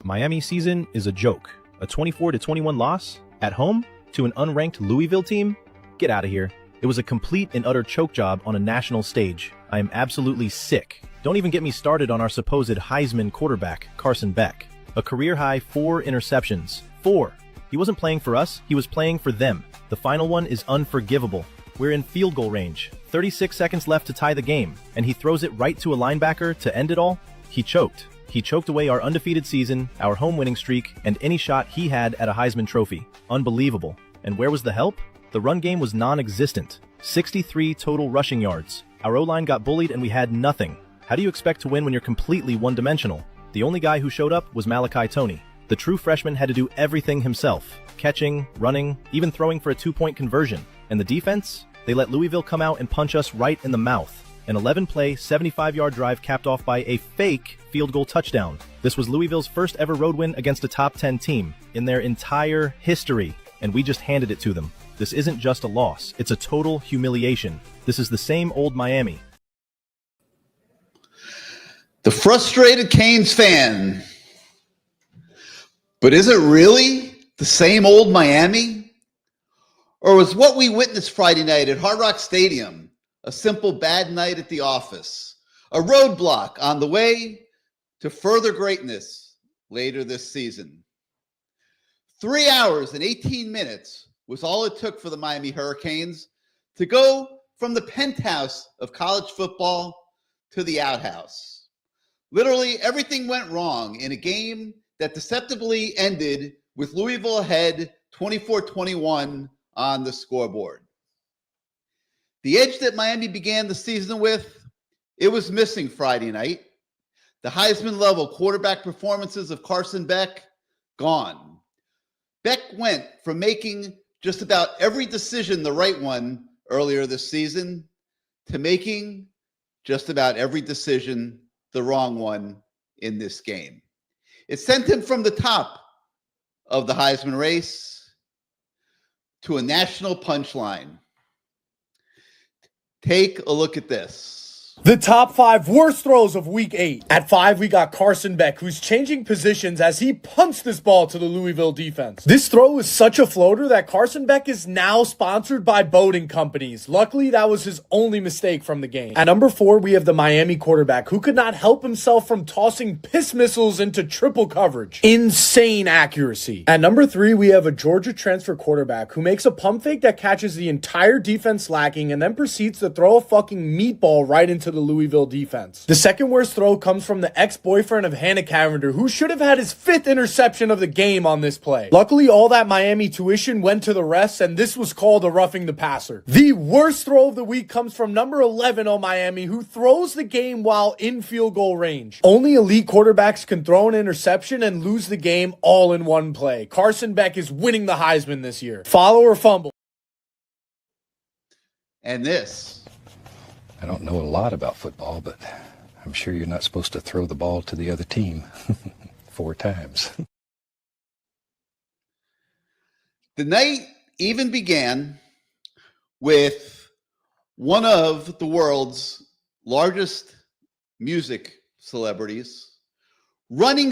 Miami season is a joke. A 24-21 loss at home to an unranked Louisville team? Get out of here. It was a complete and utter choke job on a national stage. I am absolutely sick. Don't even get me started on our supposed Heisman quarterback, Carson Beck. A career-high 4 interceptions. 4. He wasn't playing for us, he was playing for them. The final one is unforgivable. We're in field goal range. 36 seconds left to tie the game, and he throws it right to a linebacker to end it all? He choked. He choked away our undefeated season, our home winning streak, and any shot he had at a Heisman Trophy. Unbelievable. And where was the help? The run game was non-existent. 63 total rushing yards. Our O-line got bullied and we had nothing. How do you expect to win when you're completely one-dimensional? The only guy who showed up was Malachi Toney. The true freshman had to do everything himself. Catching, running, even throwing for a 2-point conversion. And the defense? They let Louisville come out and punch us right in the mouth. An 11-play, 75-yard drive capped off by a fake field goal touchdown. This was Louisville's first ever road win against a top 10 team in their entire history, and we just handed it to them. This isn't just a loss, it's a total humiliation. This is the same old Miami. The frustrated Canes fan. But is it really the same old Miami? Or was what we witnessed Friday night at Hard Rock Stadium a simple bad night at the office, a roadblock on the way to further greatness later this season? 3 hours and 18 minutes was all it took for the Miami Hurricanes to go from the penthouse of college football to the outhouse. Literally everything went wrong in a game that deceptively ended with Louisville ahead 24-21 on the scoreboard. The edge that Miami began the season with, it was missing Friday night. The Heisman-level quarterback performances of Carson Beck, gone. Beck went from making just about every decision the right one earlier this season to making just about every decision the wrong one in this game. It sent him from the top of the Heisman race to a national punchline. Take a look at this. The top 5 worst throws of Week 8. At 5, we got Carson Beck, who's changing positions as he punts this ball to the Louisville defense. This throw is such a floater that Carson Beck is now sponsored by boating companies. Luckily, that was his only mistake from the game. At number 4, we have the Miami quarterback, who could not help himself from tossing piss missiles into triple coverage. Insane accuracy. At number 3, we have a Georgia transfer quarterback who makes a pump fake that catches the entire defense lacking and then proceeds to throw a fucking meatball right into the Louisville defense. The second worst throw comes from the ex-boyfriend of Hannah Cavender, who should have had his 5th interception of the game on this play. Luckily, all that Miami tuition went to the refs, and this was called a roughing the passer. The worst throw of the week comes from number 11 on Miami, who throws the game while in field goal range. Only elite quarterbacks can throw an interception and lose the game all in one play. Carson Beck is winning the Heisman this year. Follow or fumble. And this. I don't know a lot about football, but I'm sure you're not supposed to throw the ball to the other team 4 times. The night even began with one of the world's largest music celebrities running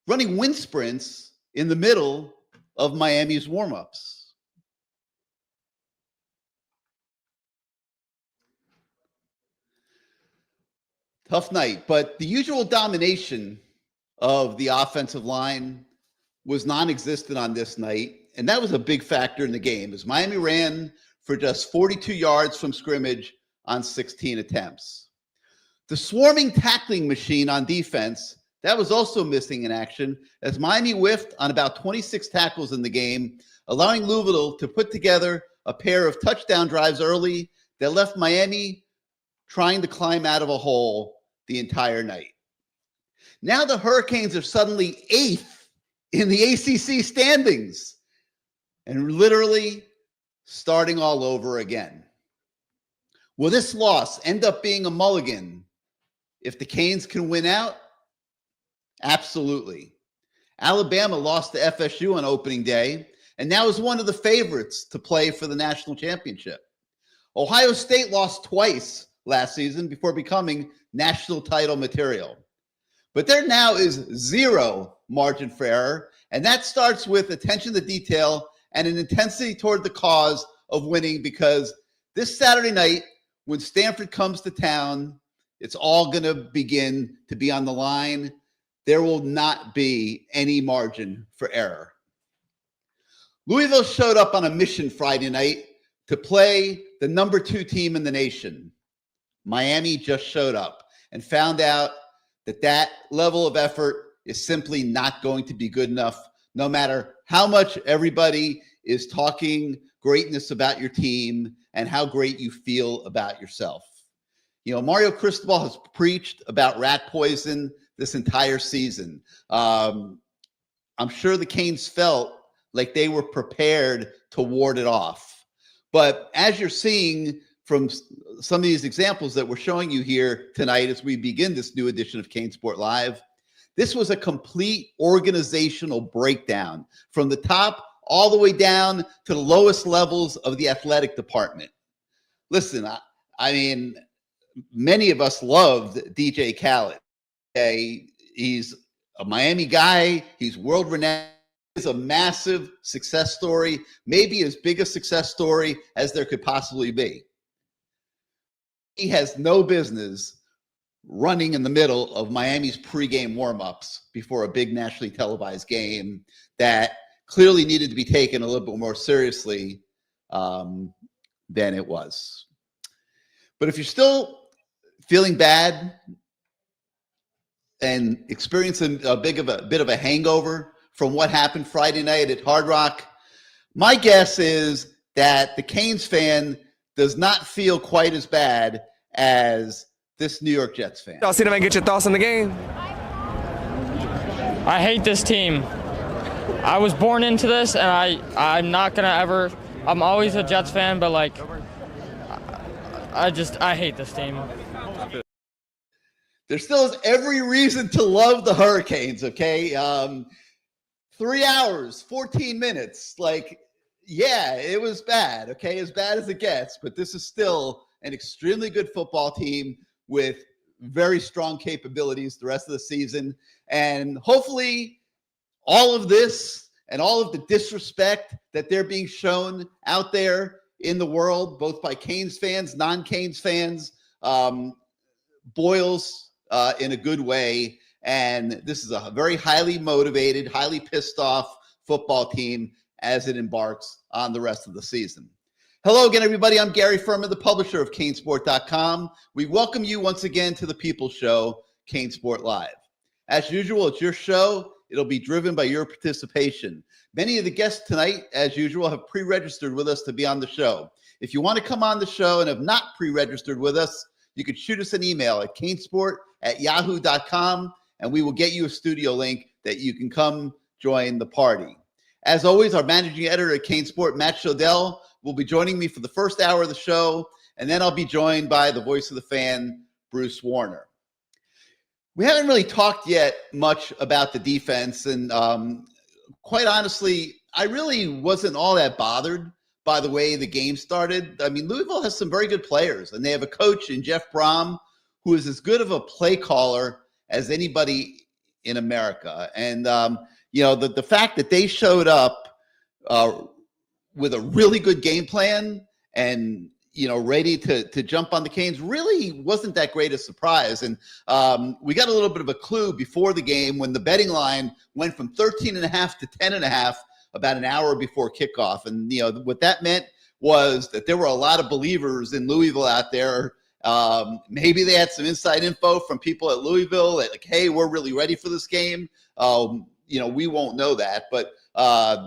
wind sprints in the middle of Miami's warm-ups. Tough night, but the usual domination of the offensive line was non-existent on this night, and that was a big factor in the game, as Miami ran for just 42 yards from scrimmage on 16 attempts. The swarming tackling machine on defense, that was also missing in action, as Miami whiffed on about 26 tackles in the game, allowing Louisville to put together a pair of touchdown drives early that left Miami trying to climb out of a hole the entire night. Now the Hurricanes are suddenly 8th in the ACC standings and literally starting all over again. Will this loss end up being a mulligan if the Canes can win out? Absolutely. Alabama lost to FSU on opening day and now is one of the favorites to play for the national championship. Ohio State lost twice last season before becoming national title material. But there now is zero margin for error, and that starts with attention to detail and an intensity toward the cause of winning, because this Saturday night, when Stanford comes to town, it's all going to begin to be on the line. There will not be any margin for error. Louisville showed up on a mission Friday night to play the number 2 team in the nation. Miami just showed up and found out that that level of effort is simply not going to be good enough, no matter how much everybody is talking greatness about your team and how great you feel about yourself. You know, Mario Cristobal has preached about rat poison this entire season. I'm sure the Canes felt like they were prepared to ward it off. But as you're seeing from some of these examples that we're showing you here tonight as we begin this new edition of CaneSport Live, this was a complete organizational breakdown from the top all the way down to the lowest levels of the athletic department. Listen, I mean, many of us loved DJ Khaled. Okay? He's a Miami guy. He's world renowned. He's a massive success story, maybe as big a success story as there could possibly be. He has no business running in the middle of Miami's pregame warmups before a big nationally televised game that clearly needed to be taken a little bit more seriously than it was. But if you're still feeling bad and experiencing a bit of a hangover from what happened Friday night at Hard Rock, my guess is that the Canes fan does not feel quite as bad as this New York Jets fan. Y'all see them and get your thoughts on the game? I hate this team. I was born into this, and I'm not gonna ever. I'm always a Jets fan, but like, I hate this team. There still is every reason to love the Hurricanes. Okay, 3 hours, 14 minutes. Like, yeah, it was bad. Okay, as bad as it gets, but this is still an extremely good football team with very strong capabilities the rest of the season. And hopefully all of this and all of the disrespect that they're being shown out there in the world, both by Canes fans, non-Canes fans, boils in a good way. And this is a very highly motivated, highly pissed off football team as it embarks on the rest of the season. Hello again, everybody. I'm Gary Ferman, the publisher of CaneSport.com. We welcome you once again to the People's Show, CaneSport Live. As usual, it's your show. It'll be driven by your participation. Many of the guests tonight, as usual, have pre-registered with us to be on the show. If you want to come on the show and have not pre-registered with us, you can shoot us an email at canesport@yahoo.com, and we will get you a studio link that you can come join the party. As always, our managing editor at CaneSport, Matt Shodell, will be joining me for the first hour of the show, and then I'll be joined by the voice of the fan, Bruce Warner. We haven't really talked yet much about the defense, and quite honestly, I really wasn't all that bothered by the way the game started. I mean, Louisville has some very good players, and they have a coach in Jeff Brom who is as good of a play caller as anybody in America. And, you know, the fact that they showed up with a really good game plan and, you know, ready to jump on the Canes really wasn't that great a surprise. And we got a little bit of a clue before the game when the betting line went from 13.5 to 10.5 about an hour before kickoff. And, you know, what that meant was that there were a lot of believers in Louisville out there. Maybe they had some inside info from people at Louisville that, like, hey, we're really ready for this game. You know, we won't know that, but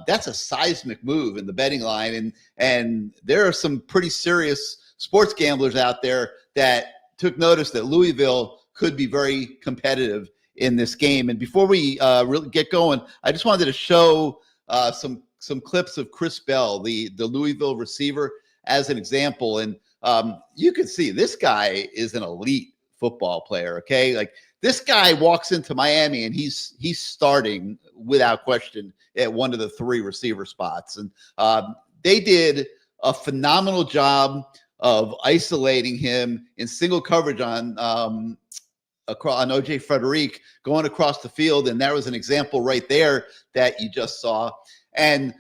that's a seismic move in the betting line. And there are some pretty serious sports gamblers out there that took notice that Louisville could be very competitive in this game. And before we really get going, I just wanted to show some clips of Chris Bell, the Louisville receiver, as an example. And you can see this guy is an elite football player. Okay, like, this guy walks into Miami and he's starting without question at one of the 3 receiver spots. And they did a phenomenal job of isolating him in single coverage on on OJ Frederic going across the field, and there was an example right there that you just saw. And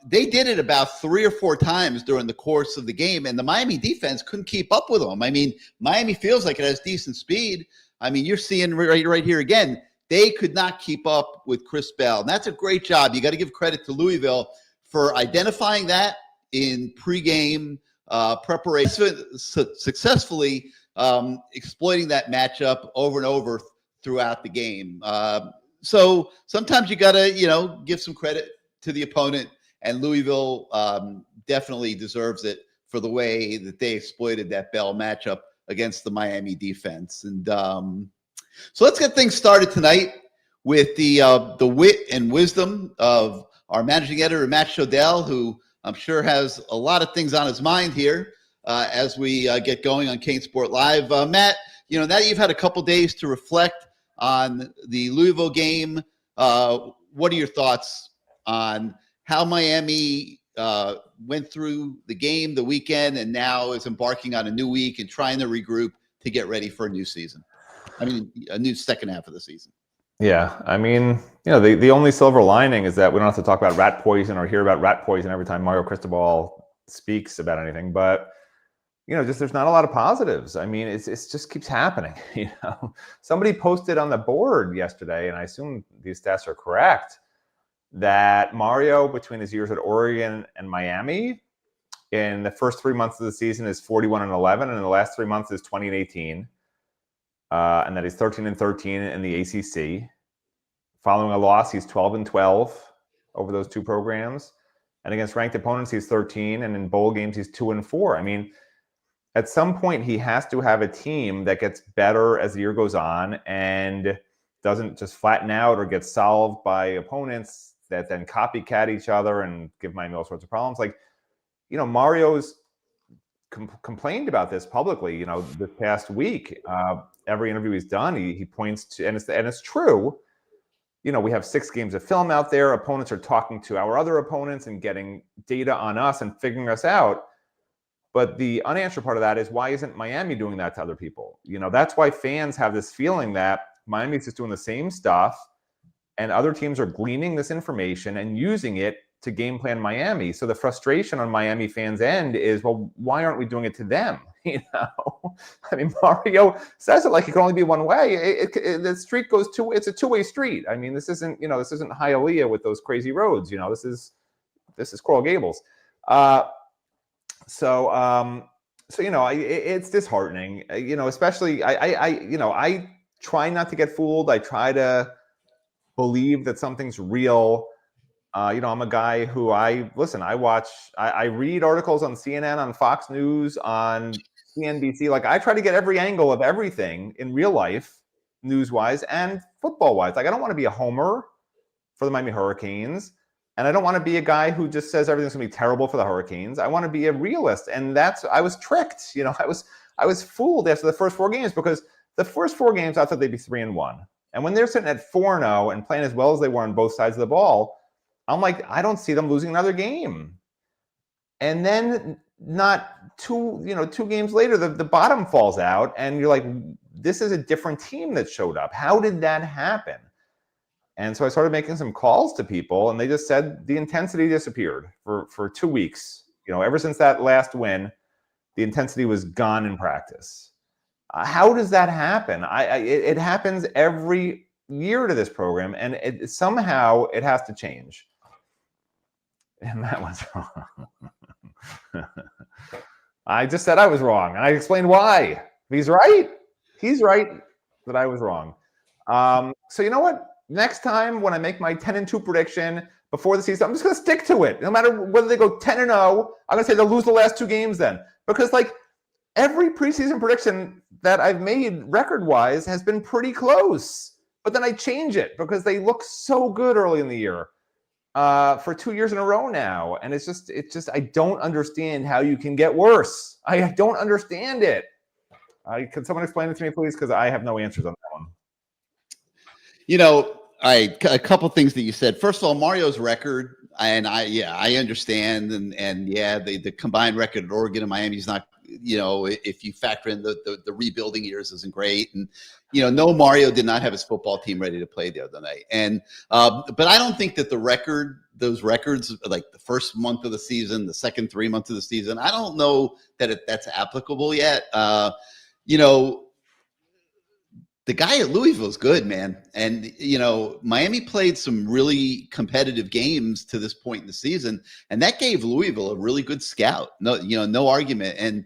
they did it about 3 or 4 times during the course of the game, and the Miami defense couldn't keep up with them. I mean, Miami feels like it has decent speed. I mean, you're seeing right here again, they could not keep up with Chris Bell. And that's a great job. You got to give credit to Louisville for identifying that in pregame preparation, successfully exploiting that matchup over and over throughout the game. So sometimes you got to, give some credit to the opponent, and Louisville definitely deserves it for the way that they exploited that Bell matchup against the Miami defense. And so let's get things started tonight with the wit and wisdom of our managing editor, Matt Shodell, who I'm sure has a lot of things on his mind here as we get going on CaneSport Live. Matt, now that you've had a couple days to reflect on the Louisville game, what are your thoughts on how Miami went through the game, the weekend, and now is embarking on a new week and trying to regroup to get ready for a new season? I mean, a new second half of the season. Yeah, I mean, the only silver lining is that we don't have to talk about rat poison or hear about rat poison every time Mario Cristobal speaks about anything. But just there's not a lot of positives. I mean, it just keeps happening. Somebody posted on the board yesterday, and I assume these stats are correct, that Mario, between his years at Oregon and Miami, in the first 3 months of the season is 41-11, and in the last 3 months is 20-18. And that he's 13-13 in the ACC. Following a loss, he's 12-12 over those two programs. And against ranked opponents, he's 13. And in bowl games, he's 2-4. I mean, at some point, he has to have a team that gets better as the year goes on and doesn't just flatten out or get solved by opponents that then copycat each other and give Miami all sorts of problems. Like, Mario's complained about this publicly, this past week. Every interview he's done, he points to, and it's true. We have 6 games of film out there. Opponents are talking to our other opponents and getting data on us and figuring us out. But the unanswered part of that is, why isn't Miami doing that to other people? That's why fans have this feeling that Miami's just doing the same stuff, and other teams are gleaning this information and using it to game plan Miami. So the frustration on Miami fans' end is, well, why aren't we doing it to them? I mean, Mario says it like it can only be one way. The street goes it's a two-way street. I mean, this isn't Hialeah with those crazy roads. This is Coral Gables. It's disheartening. Especially I try not to get fooled. I try to believe that something's real. I'm a guy who I read articles on CNN, on Fox News, on CNBC. Like, I try to get every angle of everything in real life, news-wise and football-wise. Like, I don't want to be a homer for the Miami Hurricanes, and I don't want to be a guy who just says everything's going to be terrible for the Hurricanes. I want to be a realist, and I was tricked. I was fooled after the first 4 games, because the first 4 games I thought they'd be 3-1. And when they're sitting at 4-0 and playing as well as they were on both sides of the ball, I'm like, I don't see them losing another game. And then not 2 games later, the bottom falls out, and you're like, this is a different team that showed up. How did that happen? And so I started making some calls to people, and they just said the intensity disappeared for 2 weeks. Ever since that last win, the intensity was gone in practice. How does that happen? It happens every year to this program, and somehow it has to change. And that was wrong. I just said I was wrong, and I explained why. He's right. He's right that I was wrong. So you know what? Next time when I make my 10-2 prediction before the season, I'm just going to stick to it. No matter whether they go 10-0, I'm going to say they'll lose the last 2 games then. Because every preseason prediction that I've made record-wise has been pretty close. But then I change it because they look so good early in the year. For 2 years in a row now. And it's just, I don't understand how you can get worse. I don't understand it. Can someone explain it to me, please? Because I have no answers on that one. A couple things that you said. First of all, Mario's record, and I understand, and the combined record at Oregon and Miami is not if you factor in the rebuilding years isn't great. And, no, Mario did not have his football team ready to play the other night. And, but I don't think that those records, like the first month of the season, the second 3 months of the season, I don't know that that's applicable yet. The guy at Louisville is good, man. And, Miami played some really competitive games to this point in the season, and that gave Louisville a really good scout. No argument. And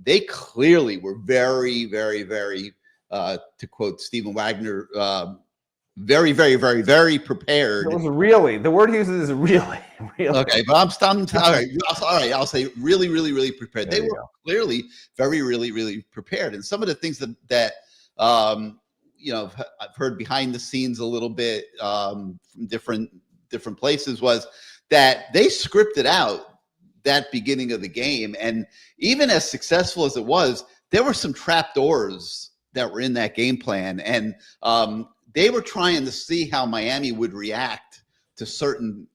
they clearly were very, very, very, to quote Stephen Wagner, very, very, very, very prepared. It was really, the word he uses is really. Okay, but I'm stunned. All right, I'll say really, really, really prepared. They were clearly very, really, really prepared. And some of the things that I've heard behind the scenes a little bit from different places was that they scripted out that beginning of the game. And even as successful as it was, there were some trapdoors that were in that game plan. And they were trying to see how Miami would react to certain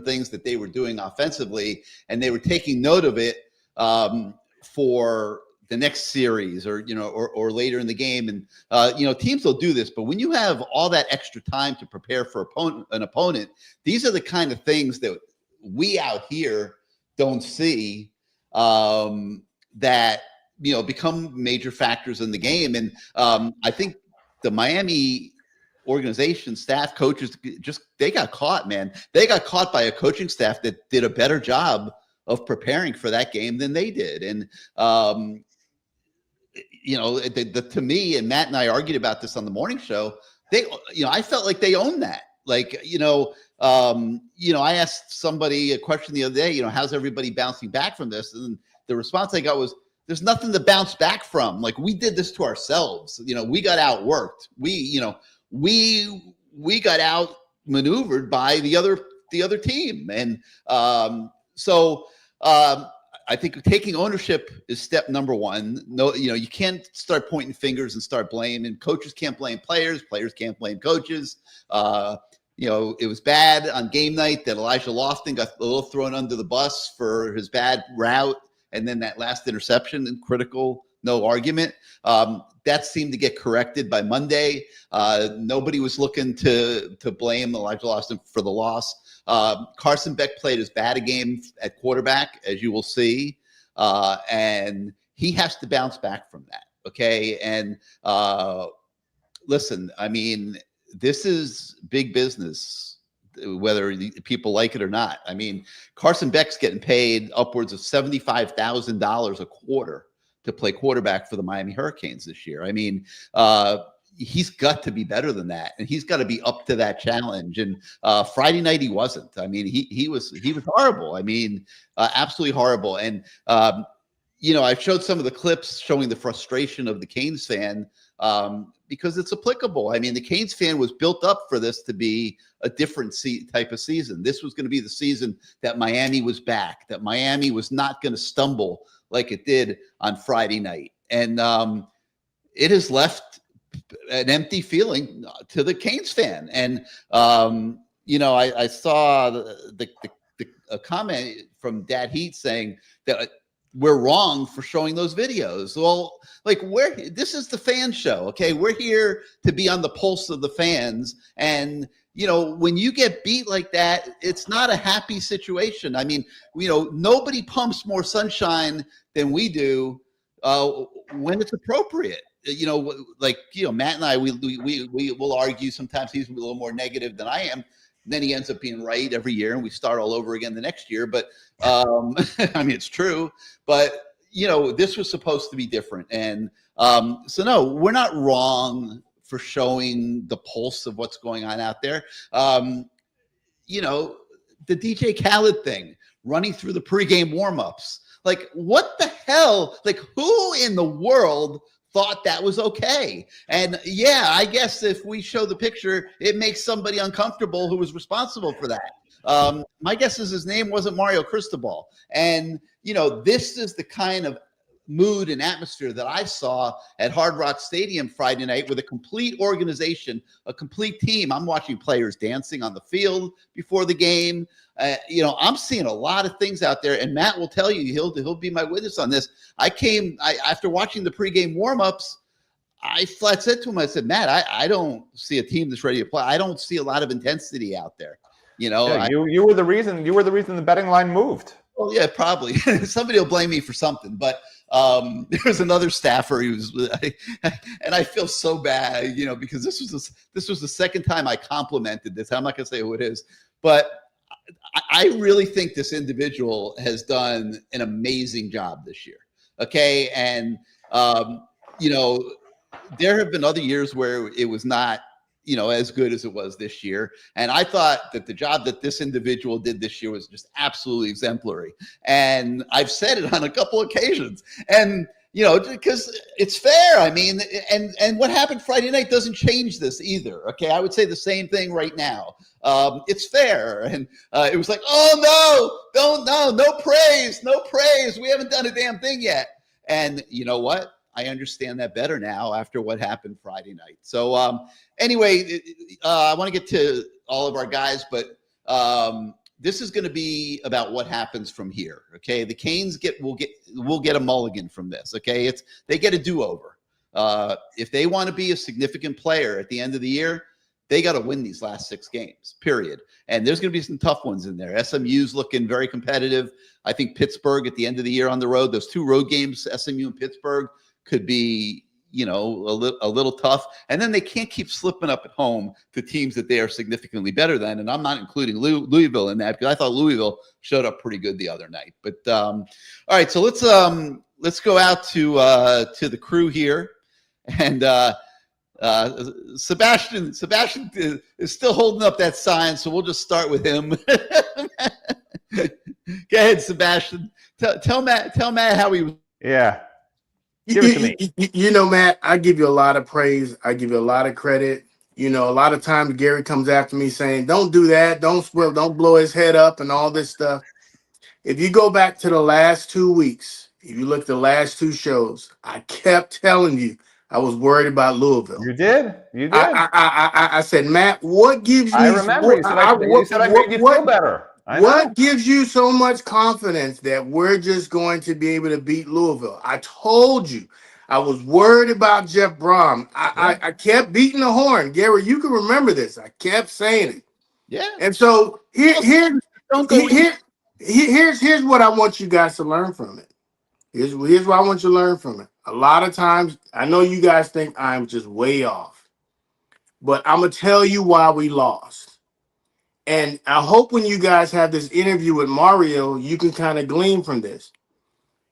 things that they were doing offensively. And they were taking note of it for the next series or later in the game. And, teams will do this, but when you have all that extra time to prepare for an opponent, these are the kind of things that we out here don't see that, become major factors in the game. And I think the Miami organization, staff, coaches, they got caught, man. They got caught by a coaching staff that did a better job of preparing for that game than they did. And, to me, and Matt and I argued about this on the morning show, I felt like they owned that. Like, I asked somebody a question the other day, how's everybody bouncing back from this? And the response I got was, there's nothing to bounce back from. Like, we did this to ourselves. We got outworked. We got outmaneuvered by the other team. And I think taking ownership is step number one. No, you can't start pointing fingers and start blaming. Coaches can't blame players. Players can't blame coaches. It was bad on game night that Elijah Lofton got a little thrown under the bus for his bad route. And then that last interception and critical, no argument. That seemed to get corrected by Monday. Nobody was looking to blame Elijah Lofton for the loss. Carson Beck played as bad a game at quarterback as you will see. And he has to bounce back from that. Okay. And listen, I mean, this is big business, whether people like it or not. I mean, Carson Beck's getting paid upwards of $75,000 a quarter to play quarterback for the Miami Hurricanes this year. I mean, he's got to be better than that, and he's got to be up to that challenge. And Friday night he wasn't. I mean, he was horrible. I mean, absolutely horrible. And I showed some of the clips showing the frustration of the Canes fan because it's applicable. I mean, the Canes fan was built up for this to be a different type of season. This was going to be the season that Miami was back, that Miami was not going to stumble like it did on Friday night. And it has left an empty feeling to the Canes fan. And, I saw a comment from Dad Heat saying that we're wrong for showing those videos. Well, like, this is the fan show. Okay. We're here to be on the pulse of the fans. And, when you get beat like that, it's not a happy situation. I mean, nobody pumps more sunshine than we do when it's appropriate. Matt and I, we will argue. Sometimes he's a little more negative than I am. Then he ends up being right every year, and we start all over again the next year. But I mean, it's true. But this was supposed to be different, and so no, we're not wrong for showing the pulse of what's going on out there. The DJ Khaled thing, running through the pregame warmups. Like, what the hell? Like, who in the world thought that was okay? And yeah, I guess if we show the picture, it makes somebody uncomfortable who was responsible for that. My guess is his name wasn't Mario Cristobal. And, this is the kind of mood and atmosphere that I saw at Hard Rock Stadium Friday night with a complete organization, a complete team. I'm watching players dancing on the field before the game. I'm seeing a lot of things out there, and Matt will tell you, he'll be my witness on this. After watching the pregame warmups, I flat said to him, I said, Matt, I don't see a team that's ready to play. I don't see a lot of intensity out there. You were the reason the betting line moved. Well, yeah, probably. Somebody will blame me for something, but there was another staffer and I feel so bad, because this was the second time I complimented this. I'm not going to say who it is, but I really think this individual has done an amazing job this year. Okay, and there have been other years where it was not, as good as it was this year. And I thought that the job that this individual did this year was just absolutely exemplary. And I've said it on a couple occasions. And, because it's fair. I mean, and what happened Friday night doesn't change this either. Okay. I would say the same thing right now. It's fair. And it was like, oh, no praise. We haven't done a damn thing yet. And you know what? I understand that better now after what happened Friday night. So anyway, I want to get to all of our guys, but this is going to be about what happens from here. Okay, the Canes will get a mulligan from this. Okay, they get a do-over. If they want to be a significant player at the end of the year, they got to win these last 6 games. Period. And there's going to be some tough ones in there. SMU's looking very competitive. I think Pittsburgh at the end of the year on the road. Those 2 road games, SMU and Pittsburgh, could be, a little tough. And then they can't keep slipping up at home to teams that they are significantly better than. And I'm not including Louisville in that, because I thought Louisville showed up pretty good the other night. But all right, so let's go out to the crew here. And Sebastian is still holding up that sign, so we'll just start with him. Go ahead, Sebastian. Tell Matt how he was. Yeah. Give it to me. Matt, I give you a lot of praise. I give you a lot of credit. A lot of times Gary comes after me saying, don't do that. Don't blow his head up and all this stuff. If you go back to the last 2 weeks, if you look at the last 2 shows, I kept telling you I was worried about Louisville. You did. I said, Matt, what gives you? I remember you said I made you feel better. What gives you so much confidence that we're just going to be able to beat Louisville? I told you I was worried about Jeff Brom. I kept beating the horn. Gary, you can remember this. I kept saying it. Yeah. And so here's what I want you guys to learn from it. Here's what I want you to learn from it. A lot of times, I know you guys think I'm just way off, but I'm going to tell you why we lost. And I hope when you guys have this interview with Mario, you can kind of glean from this.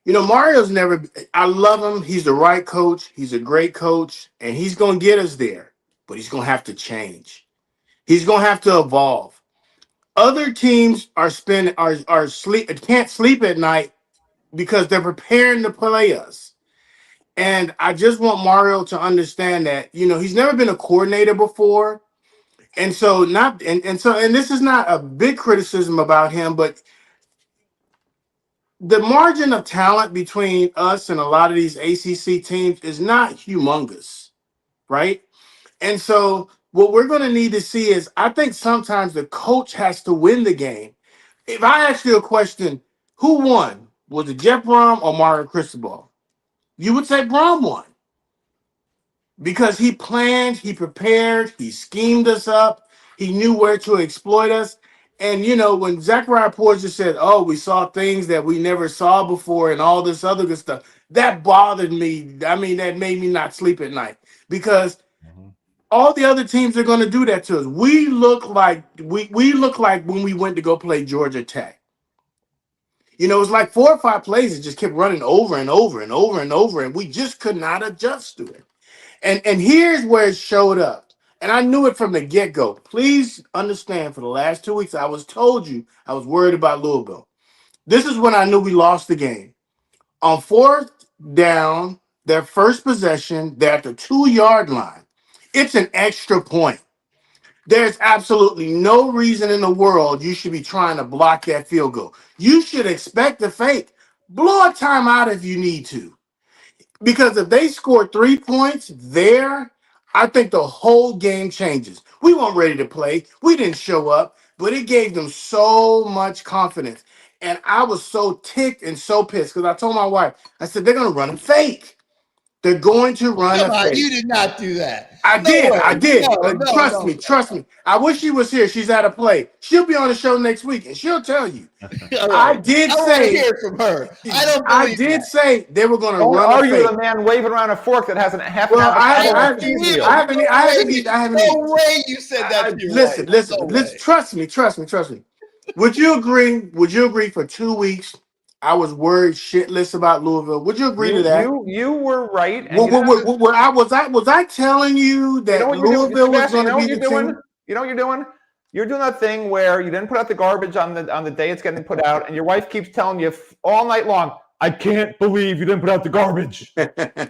Mario's I love him. He's the right coach. He's a great coach, and he's going to get us there, but he's going to have to change. He's going to have to evolve. Other teams can't sleep at night because they're preparing to play us. And I just want Mario to understand that, he's never been a coordinator before. And so this is not a big criticism about him, but the margin of talent between us and a lot of these ACC teams is not humongous, right? And so what we're going to need to see is, I think sometimes the coach has to win the game. If I ask you a question, who won? Was it Jeff Brom or Mario Cristobal? You would say Brom won. Because he planned, he prepared, he schemed us up, he knew where to exploit us. And, when Zachariah Porter said, we saw things that we never saw before and all this other good stuff, that bothered me. I mean, that made me not sleep at night, because all the other teams are going to do that to us. We look like when we went to go play Georgia Tech. It's like 4 or 5 plays that just kept running over and over and over and over, and we just could not adjust to it. And here's where it showed up. And I knew it from the get-go. Please understand, for the last 2 weeks, I told you I was worried about Louisville. This is when I knew we lost the game. On 4th down, their first possession, they're at the 2-yard line. It's an extra point. There's absolutely no reason in the world you should be trying to block that field goal. You should expect the fake. Blow a timeout if you need to. Because if they score 3 points there, I think the whole game changes. We weren't ready to play. We didn't show up, but it gave them so much confidence. And I was so ticked and so pissed because I told my wife, I said, they're going to run a fake. They're going to run Come a on, fake. you did not do that. I No did. way. I did. No. Trust me. I wish she was here. She's at a play. She'll be on the show next week, and she'll tell you. All I right. did I want to say. hear from her. I don't I believe did that. say they were going to Don't run a argue fake. with a man waving around a fork that hasn't half an Well, I haven't No way you said that to your Listen, wife. listen. Trust me. Would you agree for 2 weeks I was worried shitless about Louisville? Would you agree to that? You were right. And Was I telling you that you know what you're doing, Louisville was Sebastian, going to be the team? You know what you're doing? You're doing that thing where you didn't put out the garbage on the day it's getting put out, and your wife keeps telling you all night long, I can't believe you didn't put out the garbage.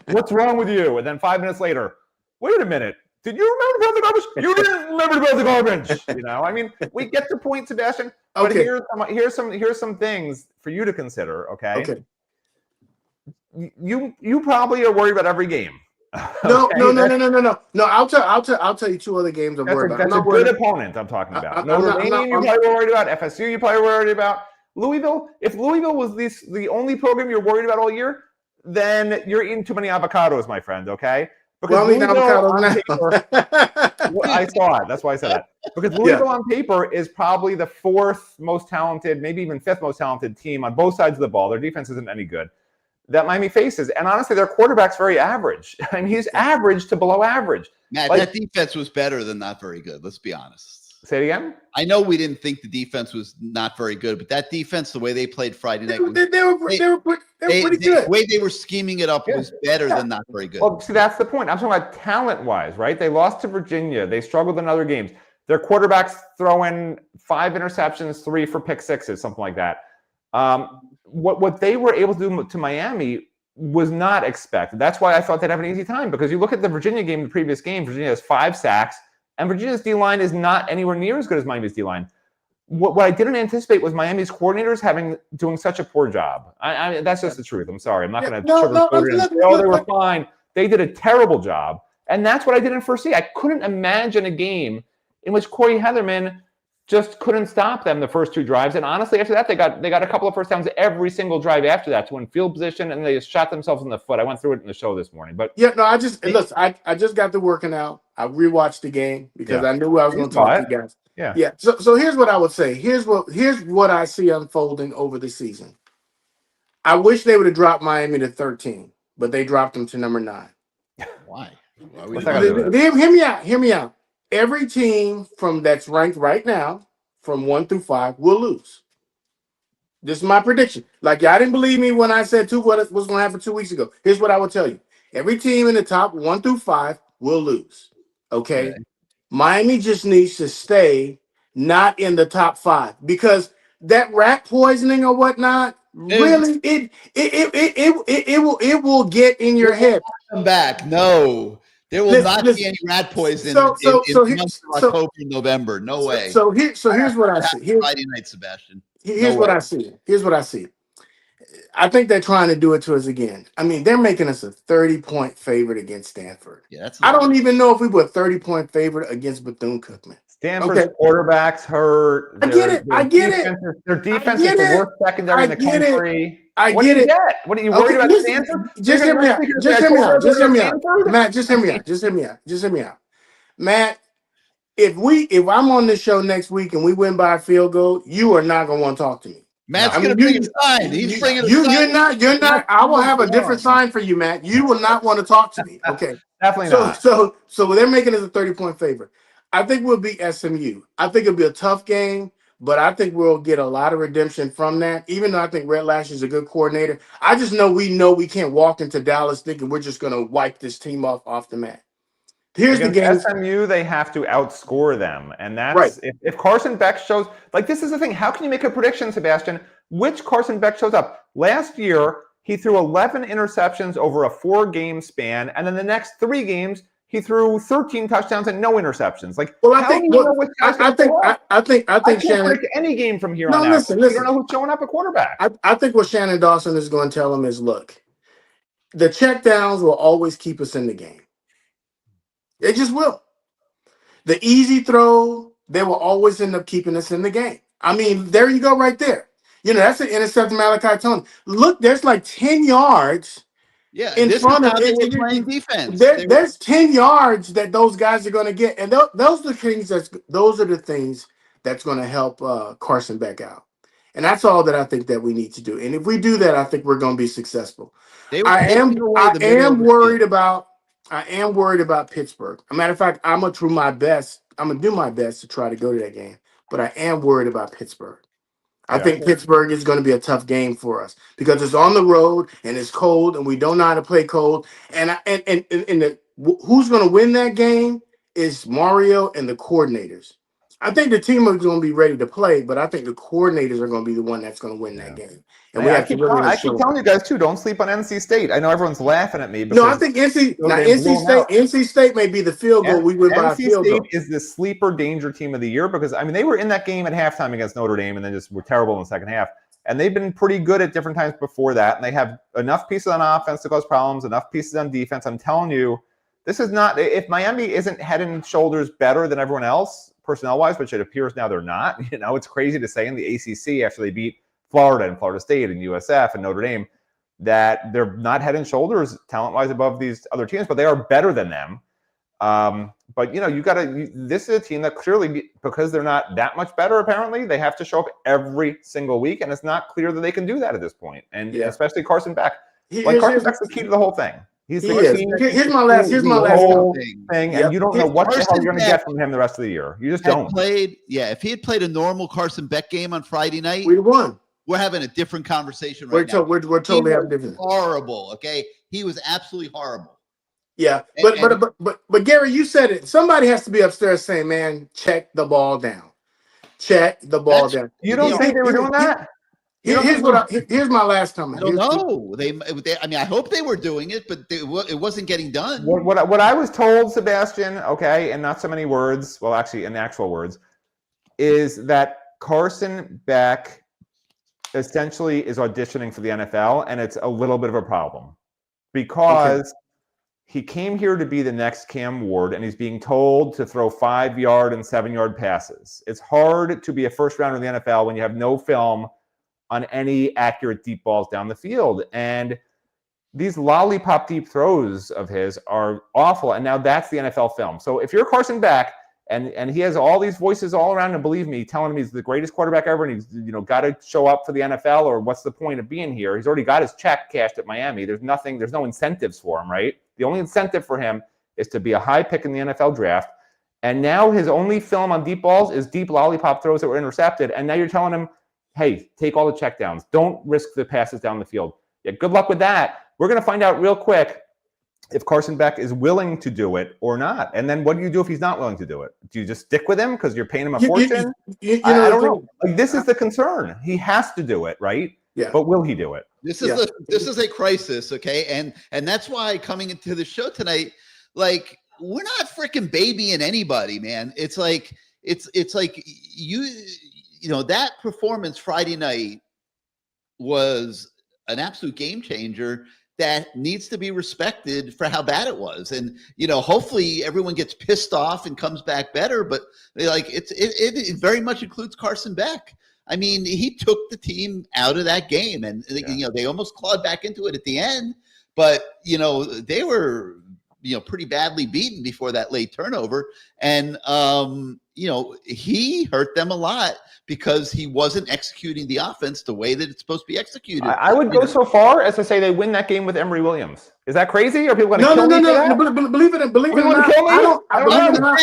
What's wrong with you? And then 5 minutes later, wait a minute. Did you remember to put out the garbage? You didn't remember to put out the garbage. You know, I mean, we get the point, Sebastian. But Okay. here's some things for you to consider. Okay. Okay. You probably are worried about every game. No. Okay? No, I'll tell you 2 other games I'm worried about. That's a good opponent I'm talking about. Notre Dame, you probably were worried about. FSU, you probably were worried about. Louisville, if Louisville was the only program you're worried about all year, then you're eating too many avocados, my friend, okay? Because I saw it. That's why I said that. Because Louisville on paper is probably the 4th most talented, maybe even 5th most talented team on both sides of the ball. Their defense isn't any good that Miami faces. And honestly, their quarterback's very average. I mean, he's average to below average. Matt, that defense was better than not very good. Let's be honest. Say it again. I know we didn't think the defense was not very good, but that defense, the way they played Friday night, they were pretty good. The way they were scheming it up was better than not very good. Well, see, that's the point. I'm talking about talent-wise, right? They lost to Virginia. They struggled in other games. Their quarterbacks throw in 5 interceptions, 3 for pick sixes, something like that. What they were able to do to Miami was not expected. That's why I thought they'd have an easy time, because you look at the Virginia game, the previous game, Virginia has 5 sacks, and Virginia's D-line is not anywhere near as good as Miami's D-line. What I didn't anticipate was Miami's coordinators doing such a poor job. That's just the truth. I'm sorry. I'm not going to sugarcoat it and say, oh, they were fine. They did a terrible job. And that's what I didn't foresee. I couldn't imagine a game in which Corey Heatherman just couldn't stop them the first 2 drives. And honestly, after that, they got a couple of first downs every single drive after that to win field position, and they just shot themselves in the foot. I went through it in the show this morning. But I just got to working out. I rewatched the game because I knew I was going to talk to you guys. Yeah. So here's what I would say. Here's what I see unfolding over the season. I wish they would have dropped Miami to 13, but they dropped them to number 9. Why? Hear me out. Every team that's ranked right now, from 1 through 5, will lose. This is my prediction. Like, y'all didn't believe me when I said what was going to happen 2 weeks ago. Here's what I will tell you. Every team in the top 1 through 5 will lose. Okay? Miami just needs to stay not in the top 5, because that rat poisoning or whatnot, really, it will get in your head. Come back. No. There will not be any rat poison in the months of October and November. No way. So here's what I see. Friday night, Sebastian. Here's what I see. I think they're trying to do it to us again. I mean, they're making us a 30-point favorite against Stanford. Yeah, I don't even know if we were a 30-point favorite against Bethune-Cookman. Stanford's quarterback's hurt. I get it. Their defense is the worst secondary in the country. What do you get? What are you worried about, Stanford? Just hear me out. Matt, just hear me out. Matt, if I'm on this show next week and we win by a field goal, you are not going to want to talk to me. Matt's going to bring a sign. He's bringing a sign. You're not. I will have a different sign for you, Matt. You will not want to talk to me. Okay. Definitely not. So they're making us a 30-point favorite. I think we'll beat SMU. I think it'll be a tough game, but I think we'll get a lot of redemption from that. Even though I think Red Lash is a good coordinator, I just know we can't walk into Dallas thinking we're just going to wipe this team off the mat. Here's the game. SMU, they have to outscore them. And that's right. If Carson Beck shows, like, this is the thing. How can you make a prediction, Sebastian? Which Carson Beck shows up? Last year, he threw 11 interceptions over a 4-game span. And then the next 3 games, he threw 13 touchdowns and no interceptions. Like, well, I think Shannon, predict any game from here on out. Listen. You don't know who's showing up at quarterback. I think what Shannon Dawson is going to tell him is, look, the checkdowns will always keep us in the game. They just will. The easy throw, they will always end up keeping us in the game. I mean, there you go right there. That's an intercept of Malachi Tony. Look, there's like 10 yards in this front is of how they were it. playing defense. There's 10 yards that those guys are going to get. And those are the things that's going to help Carson Beck out. And that's all that I think that we need to do. And if we do that, I think we're going to be successful. I am worried about Pittsburgh. As a matter of fact, I'm gonna do my best to try to go to that game. But I am worried about Pittsburgh. I think Pittsburgh is going to be a tough game for us because it's on the road and it's cold and we don't know how to play cold. Who's going to win that game is Mario and the coordinators. I think the team is going to be ready to play, but I think the coordinators are going to be the one that's going to win that game. And I keep telling you guys too, don't sleep on NC State. I know everyone's laughing at me. No, I think NC State may be the field goal. We win by a field goal. NC State is the sleeper danger team of the year because they were in that game at halftime against Notre Dame and then just were terrible in the second half. And they've been pretty good at different times before that. And they have enough pieces on offense to cause problems, enough pieces on defense. I'm telling you, this is not. If Miami isn't head and shoulders better than everyone else personnel-wise, which it appears now they're not. It's crazy to say in the ACC after they beat Florida and Florida State and USF and Notre Dame that they're not head and shoulders talent-wise above these other teams, but they are better than them. But this is a team that clearly, because they're not that much better, apparently, they have to show up every single week, and it's not clear that they can do that at this point. And especially Carson Beck. Carson Beck's the key to the whole thing. Here's my last thing, and you don't know what the hell you're going to get from him the rest of the year. You just don't. If he had played a normal Carson Beck game on Friday night, we'd won. We're having a different conversation right now. We're totally having different. Horrible. Okay, he was absolutely horrible. Yeah, but Gary, you said it. Somebody has to be upstairs saying, "Man, check the ball down. Check the ball down." You don't think they were doing that? Here's my last comment. I don't know. I hope they were doing it, but it wasn't getting done. What I was told, Sebastian, okay, and not so many words, well, actually in actual words, is that Carson Beck essentially is auditioning for the NFL, and it's a little bit of a problem because he came here to be the next Cam Ward, and he's being told to throw 5-yard and 7-yard passes. It's hard to be a first rounder in the NFL when you have no film on any accurate deep balls down the field. And these lollipop deep throws of his are awful. And now that's the NFL film. So if you're Carson Beck and he has all these voices all around him, believe me, telling him he's the greatest quarterback ever and he's got to show up for the NFL or what's the point of being here? He's already got his check cashed at Miami. There's no incentives for him, right? The only incentive for him is to be a high pick in the NFL draft. And now his only film on deep balls is deep lollipop throws that were intercepted. And now you're telling him, hey, take all the checkdowns. Don't risk the passes down the field. Yeah, good luck with that. We're going to find out real quick if Carson Beck is willing to do it or not. And then what do you do if he's not willing to do it? Do you just stick with him because you're paying him a fortune? I don't know. This is the concern. He has to do it, right? Yeah. But will he do it? This is a crisis, okay? And that's why coming into the show tonight, like, we're not freaking babying anybody, man. It's like that performance Friday night was an absolute game changer that needs to be respected for how bad it was. And, hopefully everyone gets pissed off and comes back better, but it very much includes Carson Beck. I mean, he took the team out of that game and, they almost clawed back into it at the end, but, they were, pretty badly beaten before that late turnover. And, he hurt them a lot because he wasn't executing the offense the way that it's supposed to be executed. I would go so far as to say they win that game with Emory Williams. Is that crazy? Are people going to kill me? No. Believe it or not,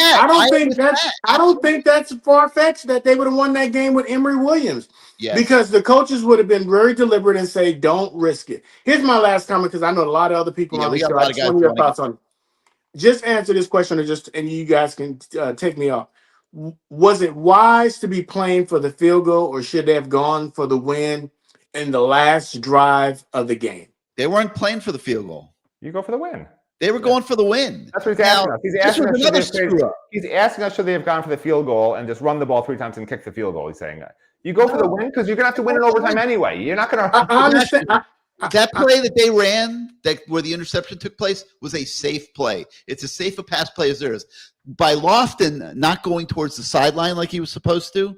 I don't think that's far-fetched that they would have won that game with Emory Williams. Yes. Because the coaches would have been very deliberate and say, don't risk it. Here's my last comment because I know a lot of other people on the show. I just want your thoughts on it. Just answer this question and you guys can take me off. Was it wise to be playing for the field goal or should they have gone for the win in the last drive of the game? They weren't playing for the field goal. You go for the win. They were going for the win. That's what he's asking us. He's asking us should they have gone for the field goal and just run the ball 3 times and kick the field goal. He's saying that. You go for the win because you're going to have to win in overtime anyway. You're not going to. I understand. That play that they ran, where the interception took place, was a safe play. It's as safe a pass play as there is. By Lofton not going towards the sideline like he was supposed to,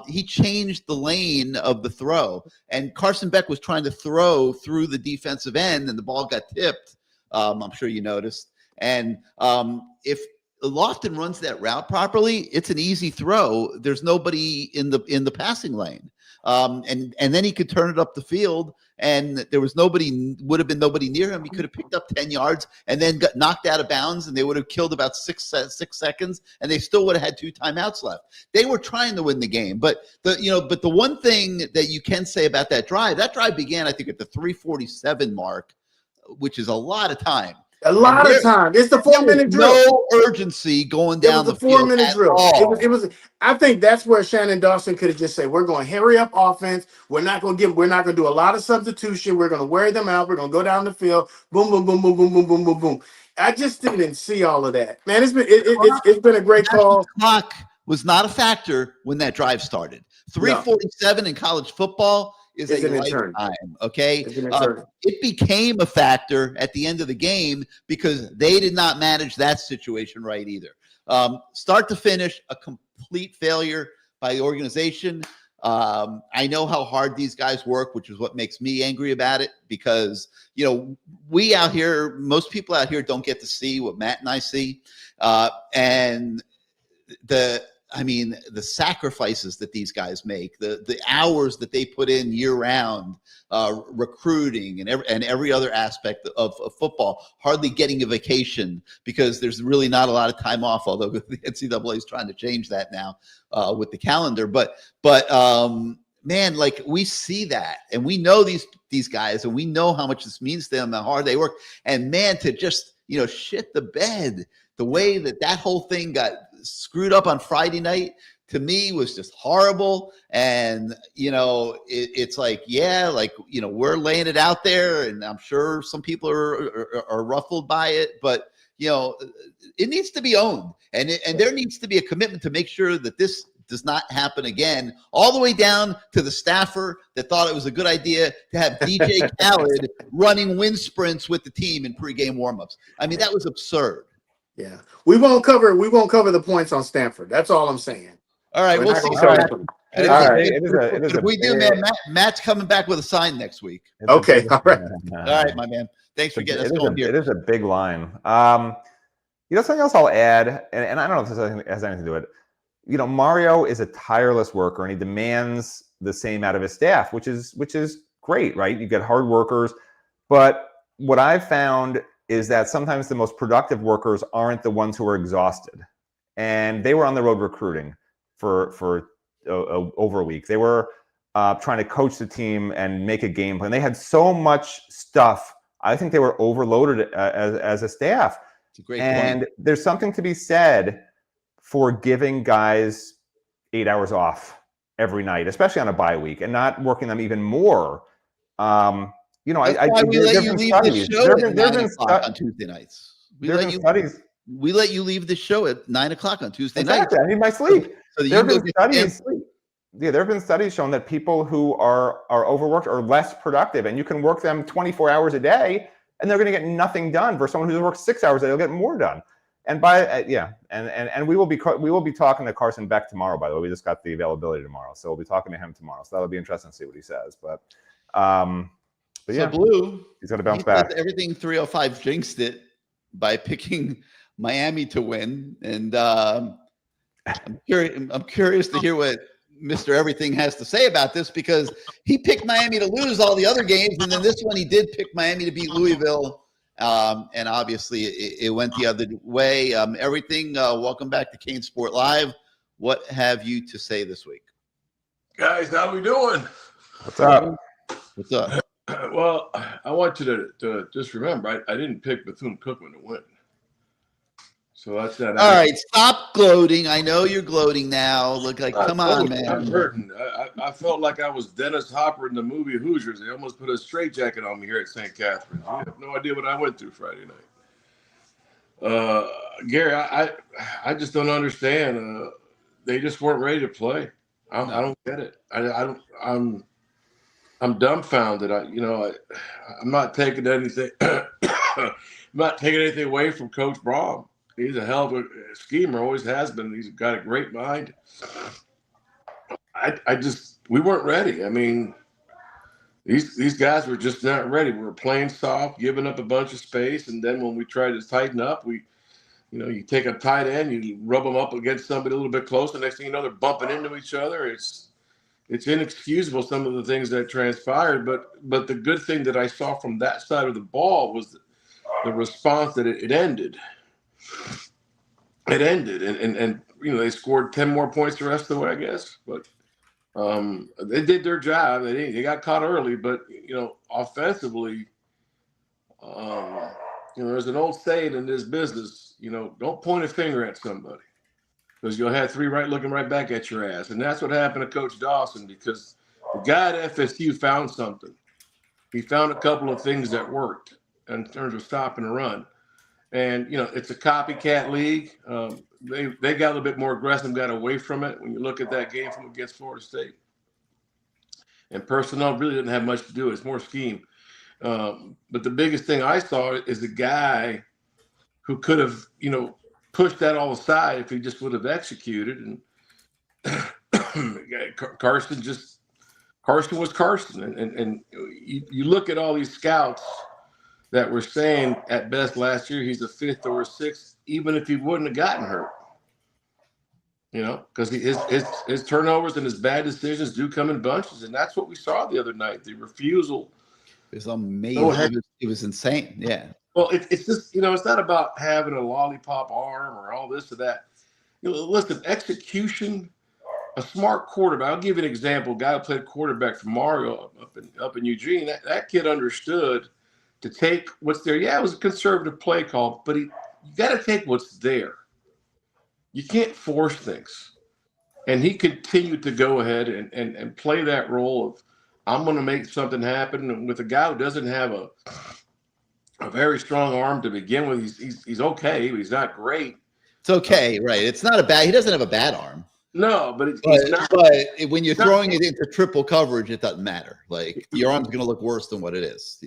he changed the lane of the throw. And Carson Beck was trying to throw through the defensive end, and the ball got tipped. I'm sure you noticed. And if Lofton runs that route properly, it's an easy throw. There's nobody in the passing lane. And then he could turn it up the field, and there was would have been nobody near him. He could have picked up 10 yards and then got knocked out of bounds, and they would have killed about six seconds, and they still would have had 2 timeouts left. They were trying to win the game, but the one thing that you can say about that drive began, I think, at the 3:47 mark, which is a lot of time. A lot of time. It's the 4-minute drill. No urgency going down the field. It was a 4-minute drill. It was. I think that's where Shannon Dawson could have just said, "We're going to hurry up offense. We're not going to do a lot of substitution. We're going to wear them out. We're going to go down the field. Boom, boom, boom, boom, boom, boom, boom, boom, boom." I just didn't see all of that. Man, it's been a great call. Clock was not a factor when that drive started. 3:47 in college football is a lifetime, okay? It became a factor at the end of the game because they did not manage that situation right either. Start to finish, a complete failure by the organization. I know how hard these guys work, which is what makes me angry about it, because, we out here, most people out here don't get to see what Matt and I see. And the sacrifices that these guys make, the hours that they put in year round, recruiting and every other aspect of football, hardly getting a vacation because there's really not a lot of time off, although the NCAA is trying to change that now with the calendar. But man, like, we see that, and we know these guys, and we know how much this means to them, how hard they work. And man, to just, shit the bed, the way that whole thing got screwed up on Friday night, to me, was just horrible. And it's like, we're laying it out there, and I'm sure some people are ruffled by it, but it needs to be owned, and there needs to be a commitment to make sure that this does not happen again, all the way down to the staffer that thought it was a good idea to have DJ Khaled running wind sprints with the team in pregame warmups. I mean, that was absurd. Yeah, we won't cover the points on Stanford. That's all I'm saying. All right, we'll see. If we do, man, Matt's coming back with a sign next week. Okay, all right. All right, my man. Thanks for getting us going here. It is a big line. Something else I'll add, and I don't know if this has anything to do with it. Mario is a tireless worker, and he demands the same out of his staff, which is great, right? You get hard workers, but what I've found is that sometimes the most productive workers aren't the ones who are exhausted. And they were on the road recruiting for over a week. They were trying to coach the team and make a game plan. They had so much stuff. I think they were overloaded as a staff. It's a great point. And there's something to be said for giving guys 8 hours off every night, especially on a bye week, and not working them even more. We let you leave the show at 9 o'clock on Tuesday nights. We let you leave the show at 9 o'clock on Tuesday nights. I need my sleep. So there have been studies showing that people who are overworked are less productive, and you can work them 24 hours a day, and they're going to get nothing done. For someone who's worked 6 hours a day, they'll get more done. And and we will be talking to Carson Beck tomorrow. By the way, we just got the availability tomorrow, so we'll be talking to him tomorrow. So that'll be interesting to see what he says. But yeah, Blue, he's going to bounce back. Everything 305 jinxed it by picking Miami to win, and I'm curious to hear what Mr. Everything has to say about this, because he picked Miami to lose all the other games, and then this one he did pick Miami to beat Louisville, and obviously it went the other way. Everything, welcome back to CaneSport Live. What have you to say this week, guys? How we doing? What's up? What's up? Well, I want you to just remember, I didn't pick Bethune-Cookman to win. So that's that. All right, stop gloating. I know you're gloating now. Look like, come on, man. I'm hurting. I felt like I was Dennis Hopper in the movie Hoosiers. They almost put a straitjacket on me here at St. Catharines. I have no idea what I went through Friday night. Gary, I just don't understand. They just weren't ready to play. I don't get it. I'm dumbfounded. I'm not taking anything. I'm not taking anything away from Coach Braum. He's a hell of a schemer, always has been. He's got a great mind. We weren't ready. I mean, these guys were just not ready. We were playing soft, giving up a bunch of space, and then when we tried to tighten up, you take a tight end, you rub them up against somebody a little bit closer. Next thing you know, they're bumping into each other. It's inexcusable, some of the things that transpired. But the good thing that I saw from that side of the ball was the response that it ended. It ended, and they scored 10 more points the rest of the way, I guess. But they did their job. They got caught early, but offensively, there's an old saying in this business. Don't point a finger at somebody, because you'll have three looking right back at your ass. And that's what happened to Coach Dawson, because the guy at FSU found something. He found a couple of things that worked in terms of stopping the run. And, it's a copycat league. They got a little bit more aggressive, got away from it when you look at that game from against Florida State. And personnel really didn't have much to do. It's more scheme. But the biggest thing I saw is a guy who could have, pushed that all aside if he just would have executed. And Carson was Carson. And you look at all these scouts that were saying at best last year he's a fifth or a sixth, even if he wouldn't have gotten hurt. Because his turnovers and his bad decisions do come in bunches. And that's what we saw the other night, the refusal. It was amazing. It was insane. Yeah. Well, it's just, it's not about having a lollipop arm or all this or that. Listen, execution, a smart quarterback. I'll give you an example. A guy who played quarterback for Mario up in Eugene. That kid understood to take what's there. Yeah, it was a conservative play call, but you got to take what's there. You can't force things. And he continued to go ahead and play that role of, I'm going to make something happen. And with a guy who doesn't have a very strong arm to begin with, he's okay, but he's not great. It's okay, right? It's not he doesn't have a bad arm. No, but when you're throwing it into triple coverage, it doesn't matter. Like, your arm's going to look worse than what it is.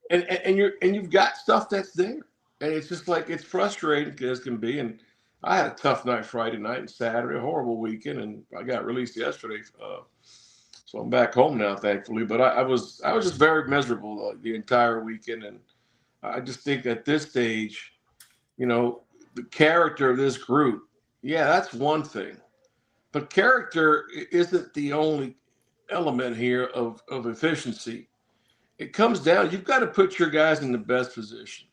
And you've got stuff that's there, and it's just like, it's frustrating as can be. And I had a tough night Friday night and Saturday, a horrible weekend, and I got released yesterday, so I'm back home now, thankfully. But I was just very miserable the entire weekend, and I just think at this stage, the character of this group, yeah, that's one thing, but character isn't the only element here of efficiency. It comes down, you've got to put your guys in the best position.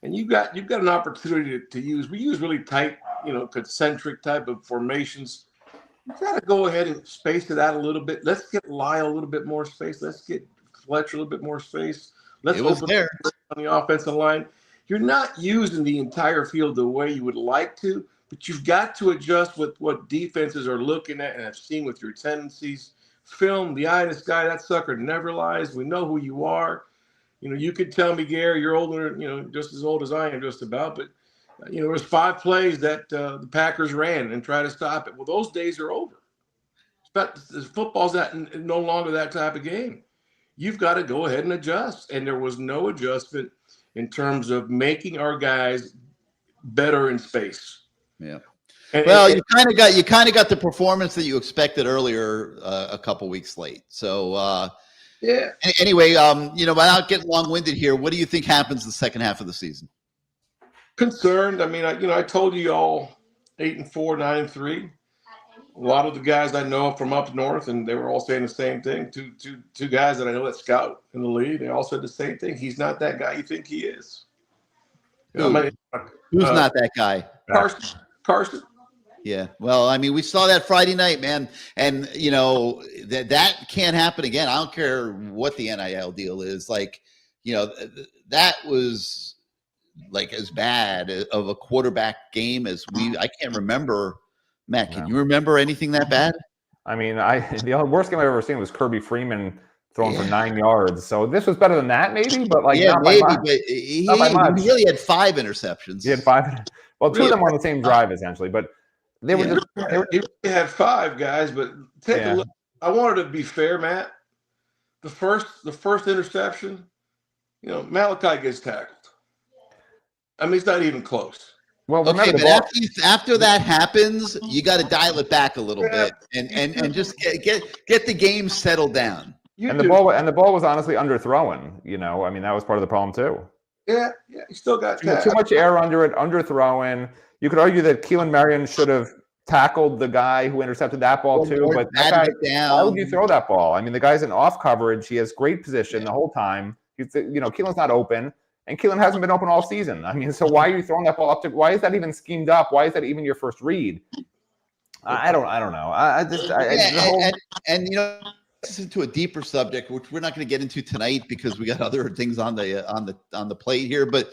And you've got an opportunity to use really tight, concentric type of formations. You've got to go ahead and space it out a little bit. Let's get Lyle a little bit more space. Let's get Fletcher a little bit more space. Let's open there on the offensive line. You're not using the entire field the way you would like to, but you've got to adjust with what defenses are looking at and have seen with your tendencies. Film, the eye in the sky, that sucker never lies. We know who you are. You could tell me, Gary, you're older, just as old as I am just about, but, there was 5 plays that the Packers ran and tried to stop it. Well, those days are over. Football's no longer that type of game. You've got to go ahead and adjust. And there was no adjustment in terms of making our guys better in space. Yeah. You kind of got the performance that you expected earlier a couple weeks late. So, yeah. Anyway, without getting long-winded here, what do you think happens the second half of the season? Concerned. I mean, I told you all 8-4, 9-3. A lot of the guys I know from up north, and they were all saying the same thing. Two guys that I know that scout in the league, they all said the same thing. He's not that guy you think he is. Who's not that guy? Carson. Yeah. Well, I mean, we saw that Friday night, man. And, that can't happen again. I don't care what the NIL deal is. Like, that was like as bad of a quarterback game as I can't remember. Matt, can you remember anything that bad? I mean, the worst game I've ever seen was Kirby Freeman throwing for 9 yards. So this was better than that, maybe, but not maybe. by much. But he really had 5 interceptions. He had 5. Well, 2 of them were on the same drive, essentially, but they were He had 5 guys, but take a look. I wanted to be fair, Matt. the first interception, Malachi gets tackled. I mean, it's not even close. Well, Okay, remember but after that happens, you got to dial it back a little bit and just get the game settled down. the ball was honestly underthrown. I mean, that was part of the problem too. Yeah, you still got Too much air under it, underthrown. You could argue that Keelan Marion should have tackled the guy who intercepted that ball too, but that guy, why would you throw that ball? I mean, the guy's in off coverage. He has great position the whole time. Keelan's not open, and Keelan hasn't been open all season. I mean, so why are you throwing that ball up to? Why is that even schemed up? Why is that even your first read? I don't know. This is into a deeper subject, which we're not going to get into tonight because we got other things on the plate here. But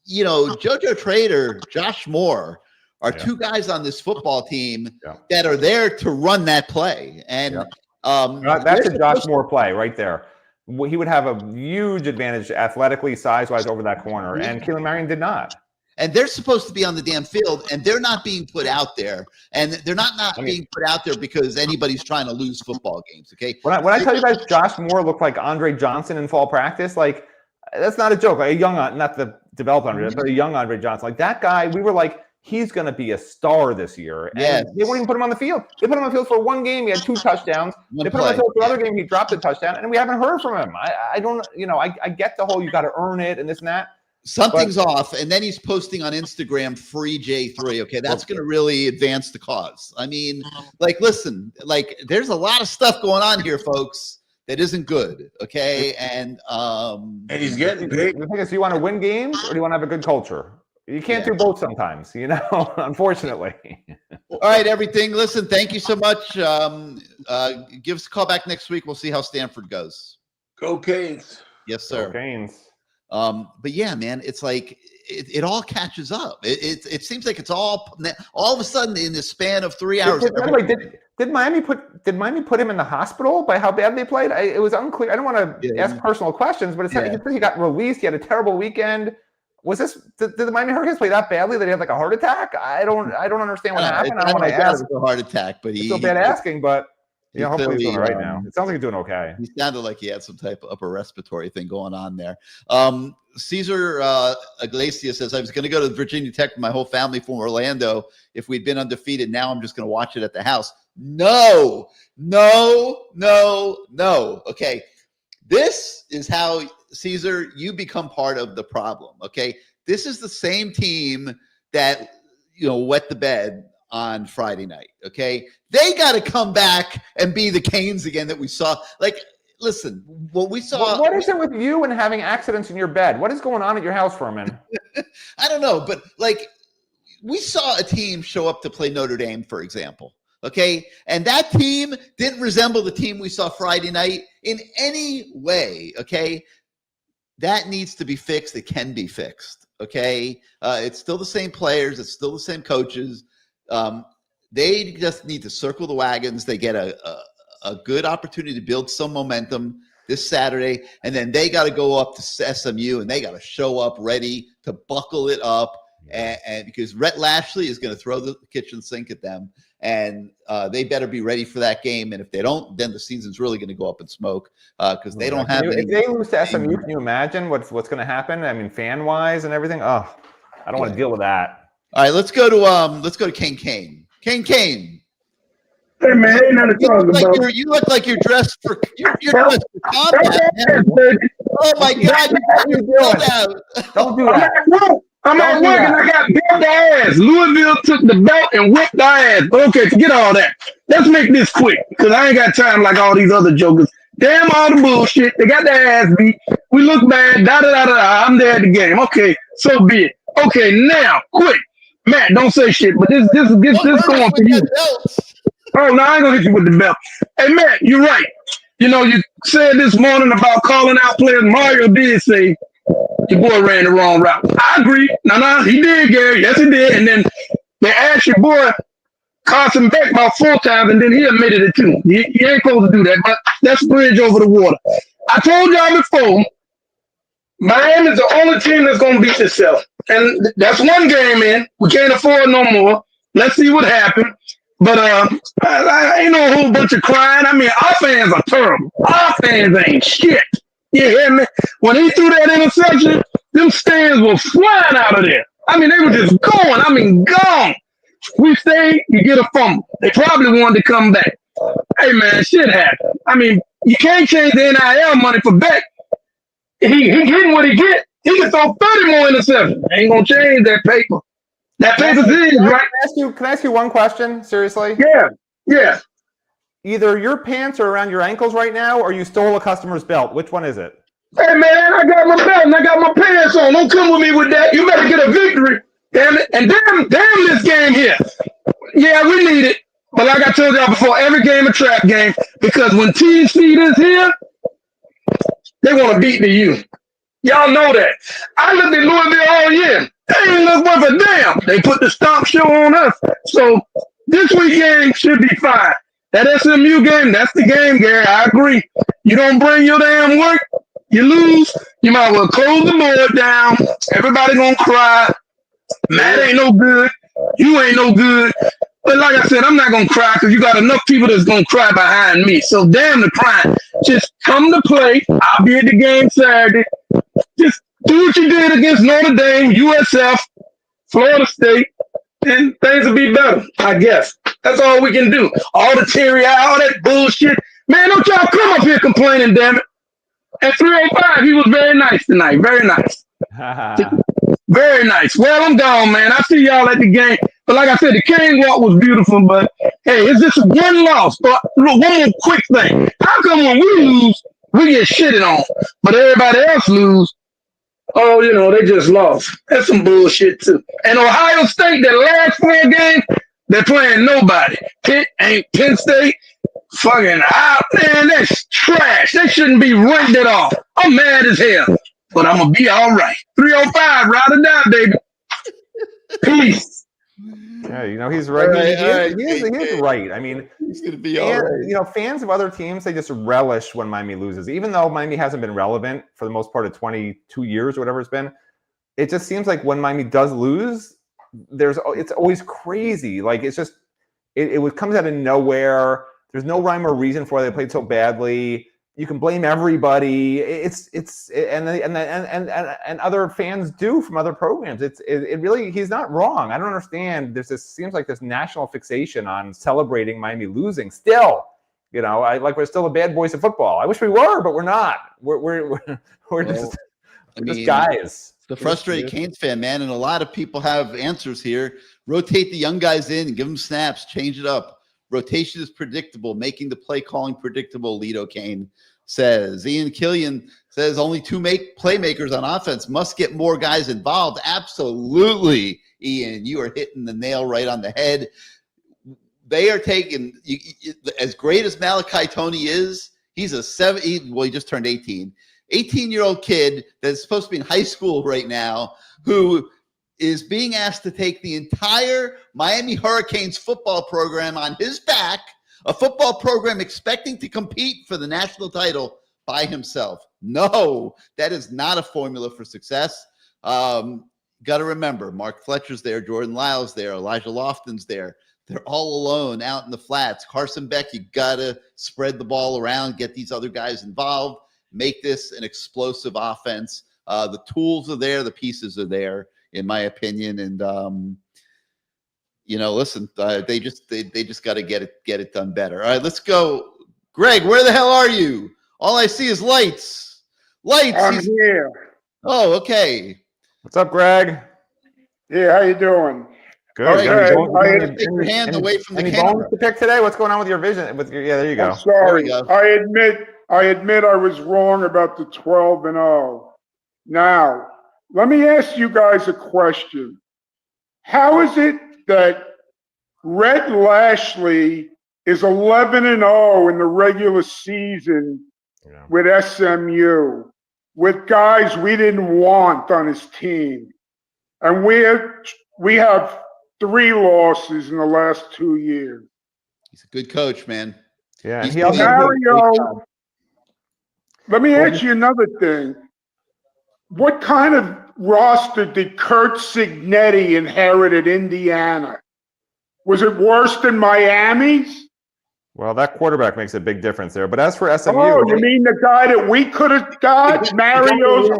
JoJo Trader, Josh Moore are two guys on this football team that are there to run that play. And that's a Josh Moore play right there. He would have a huge advantage athletically, size-wise over that corner, and Keelan Marion did not. And they're supposed to be on the damn field, and they're not being put out there. And they're not being put out there because anybody's trying to lose football games, okay? When I tell you guys Josh Moore looked like Andre Johnson in fall practice, like, that's not a joke. Like a young, not the developed Andre, but a young Andre Johnson. Like, that guy, we were like, he's going to be a star this year. And they wouldn't even put him on the field. They put him on the field for one game. He had 2 touchdowns. They put him on the field for another game. He dropped a touchdown, and we haven't heard from him. I don't, I get the whole you got to earn it and this and that. Something's off, and then he's posting on Instagram free J3. Okay, that's going to really advance the cause. I mean, listen, there's a lot of stuff going on here, folks, that isn't good. Okay, and he's getting big. The thing is, do you want to win games or do you want to have a good culture? You can't do both sometimes, unfortunately. All right, everything. Listen, thank you so much. Give us a call back next week. We'll see how Stanford goes. Go Canes. Yes, sir. Go Canes. But yeah, man, it's like it all catches up. It seems like it's all of a sudden in the span of 3 hours. Did Miami put him in the hospital by how bad they played? It was unclear. I don't want to ask personal questions, but it said he got released. He had a terrible weekend. Was this did the Miami Hurricanes play that badly that he had like a heart attack? I don't understand what happened. I don't want to ask. It was a heart attack, but it's so bad asking, but. Yeah, hopefully he's doing all right now. It sounds like he's doing okay. He sounded like he had some type of upper respiratory thing going on there. Caesar Iglesias says, I was going to go to Virginia Tech with my whole family from Orlando if we'd been undefeated. Now I'm just going to watch it at the house. No. Okay. This is how, Caesar, you become part of the problem. Okay. This is the same team that, wet the bed on Friday night. Okay. They got to come back and be the Canes again that we saw. Listen, what we saw. What is it with you and having accidents in your bed? What is going on at your house, Ferman? I don't know, but we saw a team show up to play Notre Dame, for example. Okay. And that team didn't resemble the team we saw Friday night in any way. Okay. That needs to be fixed. It can be fixed. Okay. It's still the same players. It's still the same coaches. They just need to circle the wagons. They get a good opportunity to build some momentum this Saturday, and then they got to go up to SMU and they got to show up ready to buckle it up. And because Rhett Lashley is going to throw the kitchen sink at them, and they better be ready for that game. And if they don't, then the season's really going to go up in smoke because they don't have. If they lose to SMU, can you imagine what's going to happen? I mean, fan wise and everything. Oh, I don't want to deal with that. All right, let's go to Kane. Kane. Hey man, ain't nothing to talk about. You look like you're dressed for combat. Oh my God! Don't do that. I'm at work and I got built ass. Louisville took the belt and whipped our ass. But okay, forget all that. Let's make this quick because I ain't got time like all these other jokers. Damn all the bullshit. They got their ass beat. We look bad. I'm there at the game. Okay, so be it. Okay, now quick. Matt, don't say shit, but this going for you. Oh, no, I ain't gonna hit you with the belt. Hey, Matt, you're right. You said this morning about calling out players. Mario did say your boy ran the wrong route. I agree. No, he did, Gary. Yes, he did. And then they asked your boy Carson Beck about 4 times, and then he admitted it too. He ain't supposed to do that, but that's a bridge over the water. I told y'all before, Miami's the only team that's gonna beat itself. And that's one game in. We can't afford no more. Let's see what happens. But I ain't no whole bunch of crying. I mean, our fans are terrible. Our fans ain't shit. You hear me? When he threw that interception, them stands were flying out of there. I mean, they were just going. I mean, gone. We stayed, you get a fumble. They probably wanted to come back. Hey, man, shit happened. I mean, you can't change the NIL money for Beck. He getting what he get. He can throw 30 more interceptions. Ain't gonna change that paper. That paper's in, right? Can I ask you one question? Seriously? Yeah. Either your pants are around your ankles right now, or you stole a customer's belt. Which one is it? Hey, man, I got my belt and I got my pants on. Don't come with me with that. You better get a victory. Damn it. And damn this game here. Yeah, we need it. But like I told y'all before, every game a trap game. Because when teams see this here, they want to beat the U. Y'all know that. I looked at Louisville all year. They ain't look worth a damn. They put the stomp show on us. So this weekend should be fine. That SMU game, that's the game, Gary. I agree. You don't bring your damn work, you lose. You might as well close the board down. Everybody gonna cry. Matt ain't no good. You ain't no good. But like I said, I'm not gonna cry because you got enough people that's gonna cry behind me. So damn the crying. Just come to play. I'll be at the game Saturday. Just do what you did against Notre Dame, USF, Florida State, and things will be better, I guess. That's all we can do. All the teary-eye, all that bullshit. Man, don't y'all come up here complaining, damn it. At 305, he was very nice tonight. Very nice. Very nice. Well, I'm gone, man. I'll see y'all at the game. But like I said, the Cane Walk was beautiful, but hey, it's just one loss. But look, one more quick thing. How come when we lose, we get shitted on, but everybody else lose? Oh, you know, they just lost. That's some bullshit, too. And Ohio State, their last 4 games, they're playing nobody. Pitt ain't Penn State. Fucking out. Man, that's trash. They shouldn't be ranked at all. I'm mad as hell, but I'm going to be all right. 305, ride or die, baby. Peace. Yeah, you know, he's right. He is right. I mean, he's going to be all right. You know, fans of other teams, they just relish when Miami loses. Even though Miami hasn't been relevant for the most part of 22 years or whatever it's been, it just seems like when Miami does lose, it's always crazy. Like, it's just, it comes out of nowhere. There's no rhyme or reason for why they played so badly. You can blame everybody. And other fans do from other programs. It really, he's not wrong. I don't understand. Seems like this national fixation on celebrating Miami losing. Still, you know, we're still the bad boys of football. I wish we were, but we're not. We're just guys. The frustrated Canes fan, man, and a lot of people have answers here. Rotate the young guys in, give them snaps, change it up. Rotation is predictable, making the play calling predictable, Lido Kane says. Ian Killian says only 2 playmakers on offense, must get more guys involved. Absolutely, Ian. You are hitting the nail right on the head. They are taking, as great as Malachi Tony is, he's he just turned 18. 18-year-old kid that's supposed to be in high school right now who is being asked to take the entire Miami Hurricanes football program on his back, a football program expecting to compete for the national title by himself. No, that is not a formula for success. Got to remember, Mark Fletcher's there, Jordan Lyle's there, Elijah Lofton's there. They're all alone out in the flats. Carson Beck, you got to spread the ball around, get these other guys involved, make this an explosive offense. The tools are there, the pieces are there, in my opinion, and you know, listen, they just got to get it done better. All right, let's go, Greg. Where the hell are you? All I see is lights. I'm here. Oh, okay. What's up, Greg? Yeah, how you doing? Good. Okay. Take your hand away from the camera. Any bones to pick today? What's going on with your vision? Yeah, there you go. I'm sorry. I admit I was wrong about the 12-0. Now, let me ask you guys a question. How is it that Rhett Lashley is 11-0 in the regular season with SMU, with guys we didn't want on his team, and we have 3 losses in the last 2 years? He's a good coach, man. Yeah. Mario, let me ask you another thing. What kind of roster did Kurt Signetti inherit at Indiana? Was it worse than Miami's? Well, that quarterback makes a big difference there. But as for SMU, Oh, you mean the guy that we could have got? Mario's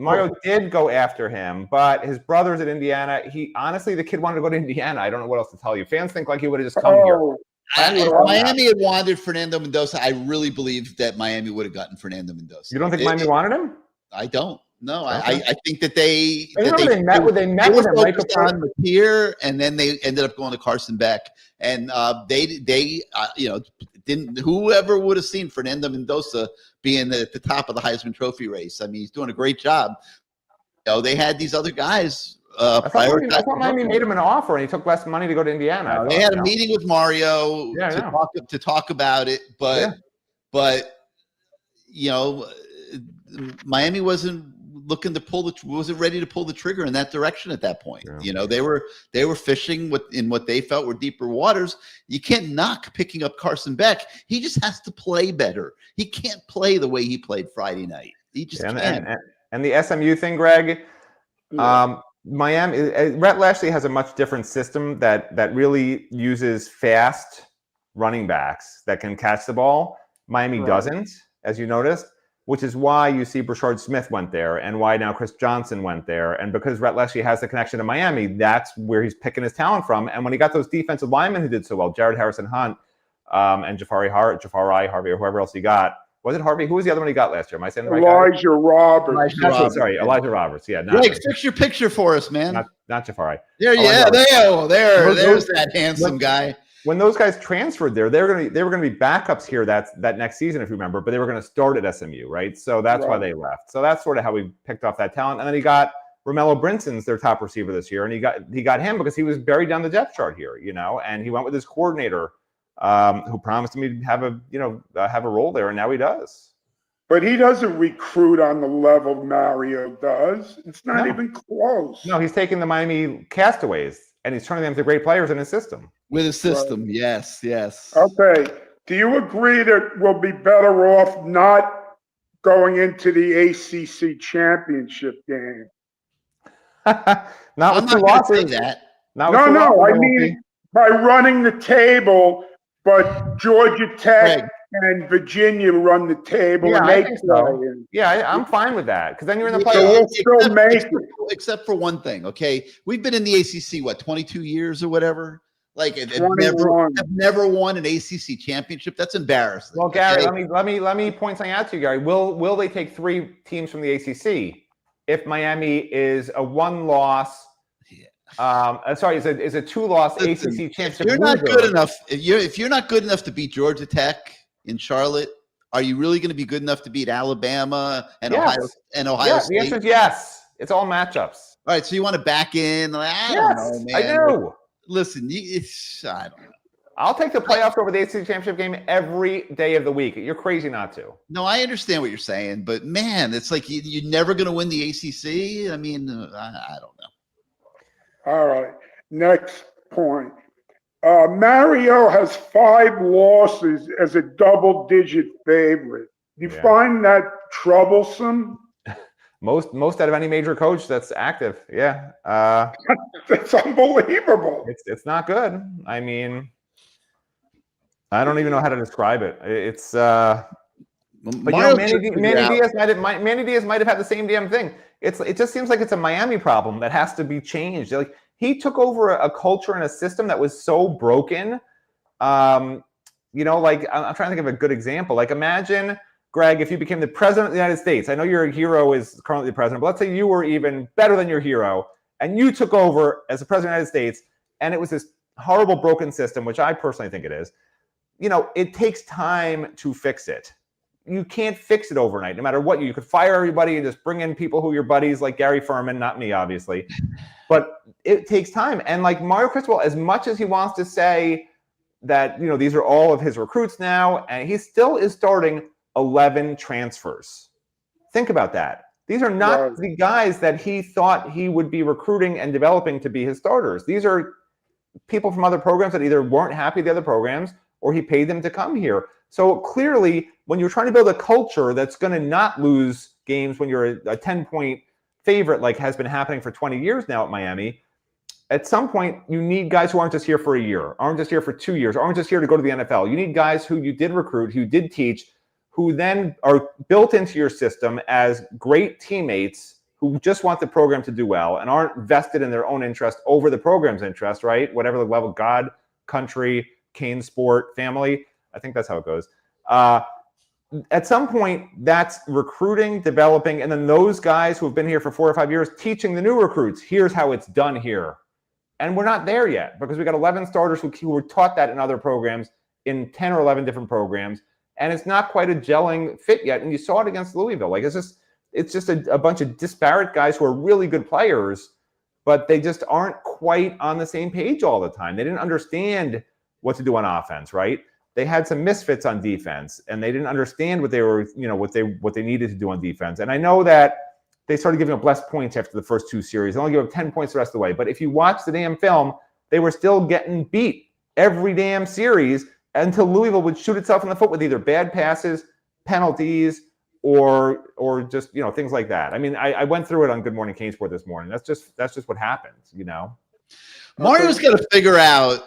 Mario did go after him, but his brother's at Indiana. Honestly, the kid wanted to go to Indiana. I don't know what else to tell you. Fans think like he would have just come here. If Miami had wanted Fernando Mendoza, I really believe that Miami would have gotten Fernando Mendoza. You don't think Miami wanted him? I don't. No, okay. I think that they met with him right before on Mateer, and then they ended up going to Carson Beck, and they didn't. Whoever would have seen Fernando Mendoza being at the top of the Heisman Trophy race? I mean, he's doing a great job. They had these other guys. I thought Miami made him an offer, and he took less money to go to Indiana. They had a meeting with Mario to talk about it, but Miami wasn't wasn't ready to pull the trigger in that direction at that point. Yeah. They were fishing in what they felt were deeper waters. You can't knock picking up Carson Beck. He just has to play better. He can't play the way he played Friday night. He just can't. And the SMU thing, Greg, Miami, Rhett Lashley has a much different system that really uses fast running backs that can catch the ball. Miami doesn't, as you noticed, which is why you see Brashard Smith went there and why now Chris Johnson went there. And because Rhett Lashley has the connection to Miami, that's where he's picking his talent from. And when he got those defensive linemen who did so well, Jared Harrison Hunt and Jafari Harvey, or whoever else he got. Was it Harvey? Who was the other one he got last year? Am I saying the right guy? Elijah Roberts. Elijah Roberts. Yeah. Greg, fix your picture for us, man. Not Jafari. There's that handsome guy. When those guys transferred there, they were going to be backups here that next season, if you remember, but they were going to start at SMU, right? So that's why they left. So that's sort of how we picked off that talent. And then he got Romello Brinson's their top receiver this year, and he got him because he was buried down the depth chart here, and he went with his coordinator, who promised him he'd have a role there, and now he does. But he doesn't recruit on the level Mario does. It's not even close. No, he's taking the Miami castaways, and he's turning them into great players in his system. With a system, yes. Okay. Do you agree that we'll be better off not going into the ACC championship game? Not with two losses. No. I mean, by running the table, but Georgia Tech and Virginia run the table. Yeah, and I think so. Yeah, I'm fine with that because then you're in the playoffs. So we'll still make it. Except for one thing, okay? We've been in the ACC, 22 years or whatever? Like, have never won an ACC championship. That's embarrassing. Well, Gary, let me point something out to you, Gary. Will they take 3 teams from the ACC if Miami is a 1-loss? Is a 2-loss ACC championship? You're not good enough. If you're not good enough to beat Georgia Tech in Charlotte, are you really going to be good enough to beat Alabama and Ohio State? The answer is yes. It's all matchups. All right, so you want to back in? I don't know, man. I do. Listen, I don't know. I'll take the playoffs over the ACC championship game every day of the week. You're crazy not to. No, I understand what you're saying, but man, it's like you're never going to win the ACC. I mean, I don't know. All right. Next point. Mario has 5 losses as a double-digit favorite. Do you find that troublesome? Most out of any major coach that's active. Yeah. That's unbelievable. It's not good. I mean, I don't even know how to describe it. It's but Manny Diaz might have had the same damn thing. It just seems like it's a Miami problem that has to be changed. Like, he took over a culture and a system that was so broken. I'm trying to think of a good example. Like, imagine, Greg, if you became the president of the United States. I know your hero is currently the president, but let's say you were even better than your hero, and you took over as the president of the United States, and it was this horrible broken system, which I personally think it is. It takes time to fix it. You can't fix it overnight, no matter what. You could fire everybody and just bring in people who are your buddies, like Gary Ferman, not me, obviously. But it takes time. And like Mario Cristobal, as much as he wants to say that, these are all of his recruits now, and he still is starting 11 transfers. Think about that. These are not the guys that he thought he would be recruiting and developing to be his starters. These are people from other programs that either weren't happy with the other programs or he paid them to come here. So clearly, when you're trying to build a culture that's going to not lose games when you're a 10-point favorite, like has been happening for 20 years now at Miami, at some point, you need guys who aren't just here for a year, aren't just here for 2 years, aren't just here to go to the NFL. You need guys who you did recruit, who you did teach, who then are built into your system as great teammates who just want the program to do well and aren't vested in their own interest over the program's interest, right? Whatever the level, God, country, CaneSport, family. I think that's how it goes. At some point, that's recruiting, developing, and then those guys who have been here for 4 or 5 years teaching the new recruits, here's how it's done here. And we're not there yet because we got 11 starters who were taught that in other programs, in 10 or 11 different programs, and it's not quite a gelling fit yet. And you saw it against Louisville. Like it's just a bunch of disparate guys who are really good players, but they just aren't quite on the same page all the time. They didn't understand what to do on offense, right? They had some misfits on defense, and they didn't understand what they were, what they needed to do on defense. And I know that they started giving up less points after the first 2 series. They only gave up 10 points the rest of the way. But if you watch the damn film, they were still getting beat every damn series until Louisville would shoot itself in the foot with either bad passes, penalties, or just things like that. I mean, I went through it on Good Morning CaneSport this morning. That's just what happens, Mario's got to figure out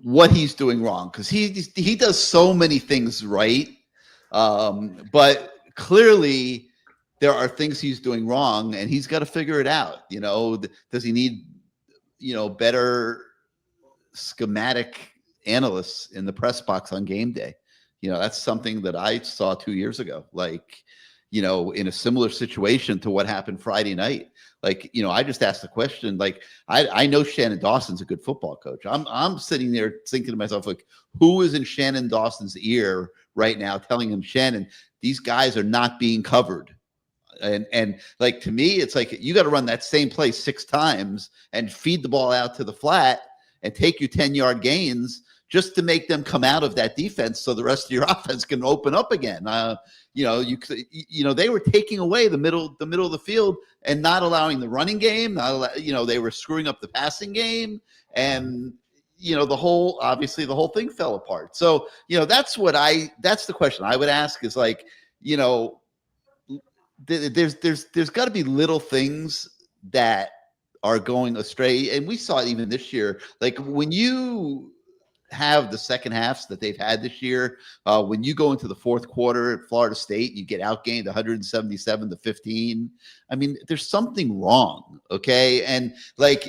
what he's doing wrong, because he does so many things right, but clearly there are things he's doing wrong, and he's got to figure it out. Does he need better schematic analysts in the press box on game day? That's something that I saw 2 years ago, in a similar situation to what happened Friday night. I just asked the question, I know Shannon Dawson's a good football coach. I'm sitting there thinking to myself, who is in Shannon Dawson's ear right now telling him, Shannon, these guys are not being covered? And to me, it's you got to run that same play 6 times and feed the ball out to the flat and take your 10-yard gains just to make them come out of that defense so the rest of your offense can open up again. They were taking away the middle of the field and not allowing the running game. They were screwing up the passing game, and the whole thing fell apart. So that's the question I would ask is there's got to be little things that are going astray, and we saw it even this year. When you have the second halves that they've had this year, when you go into the fourth quarter at Florida State, you get outgained 177-15. I mean, there's something wrong, okay? And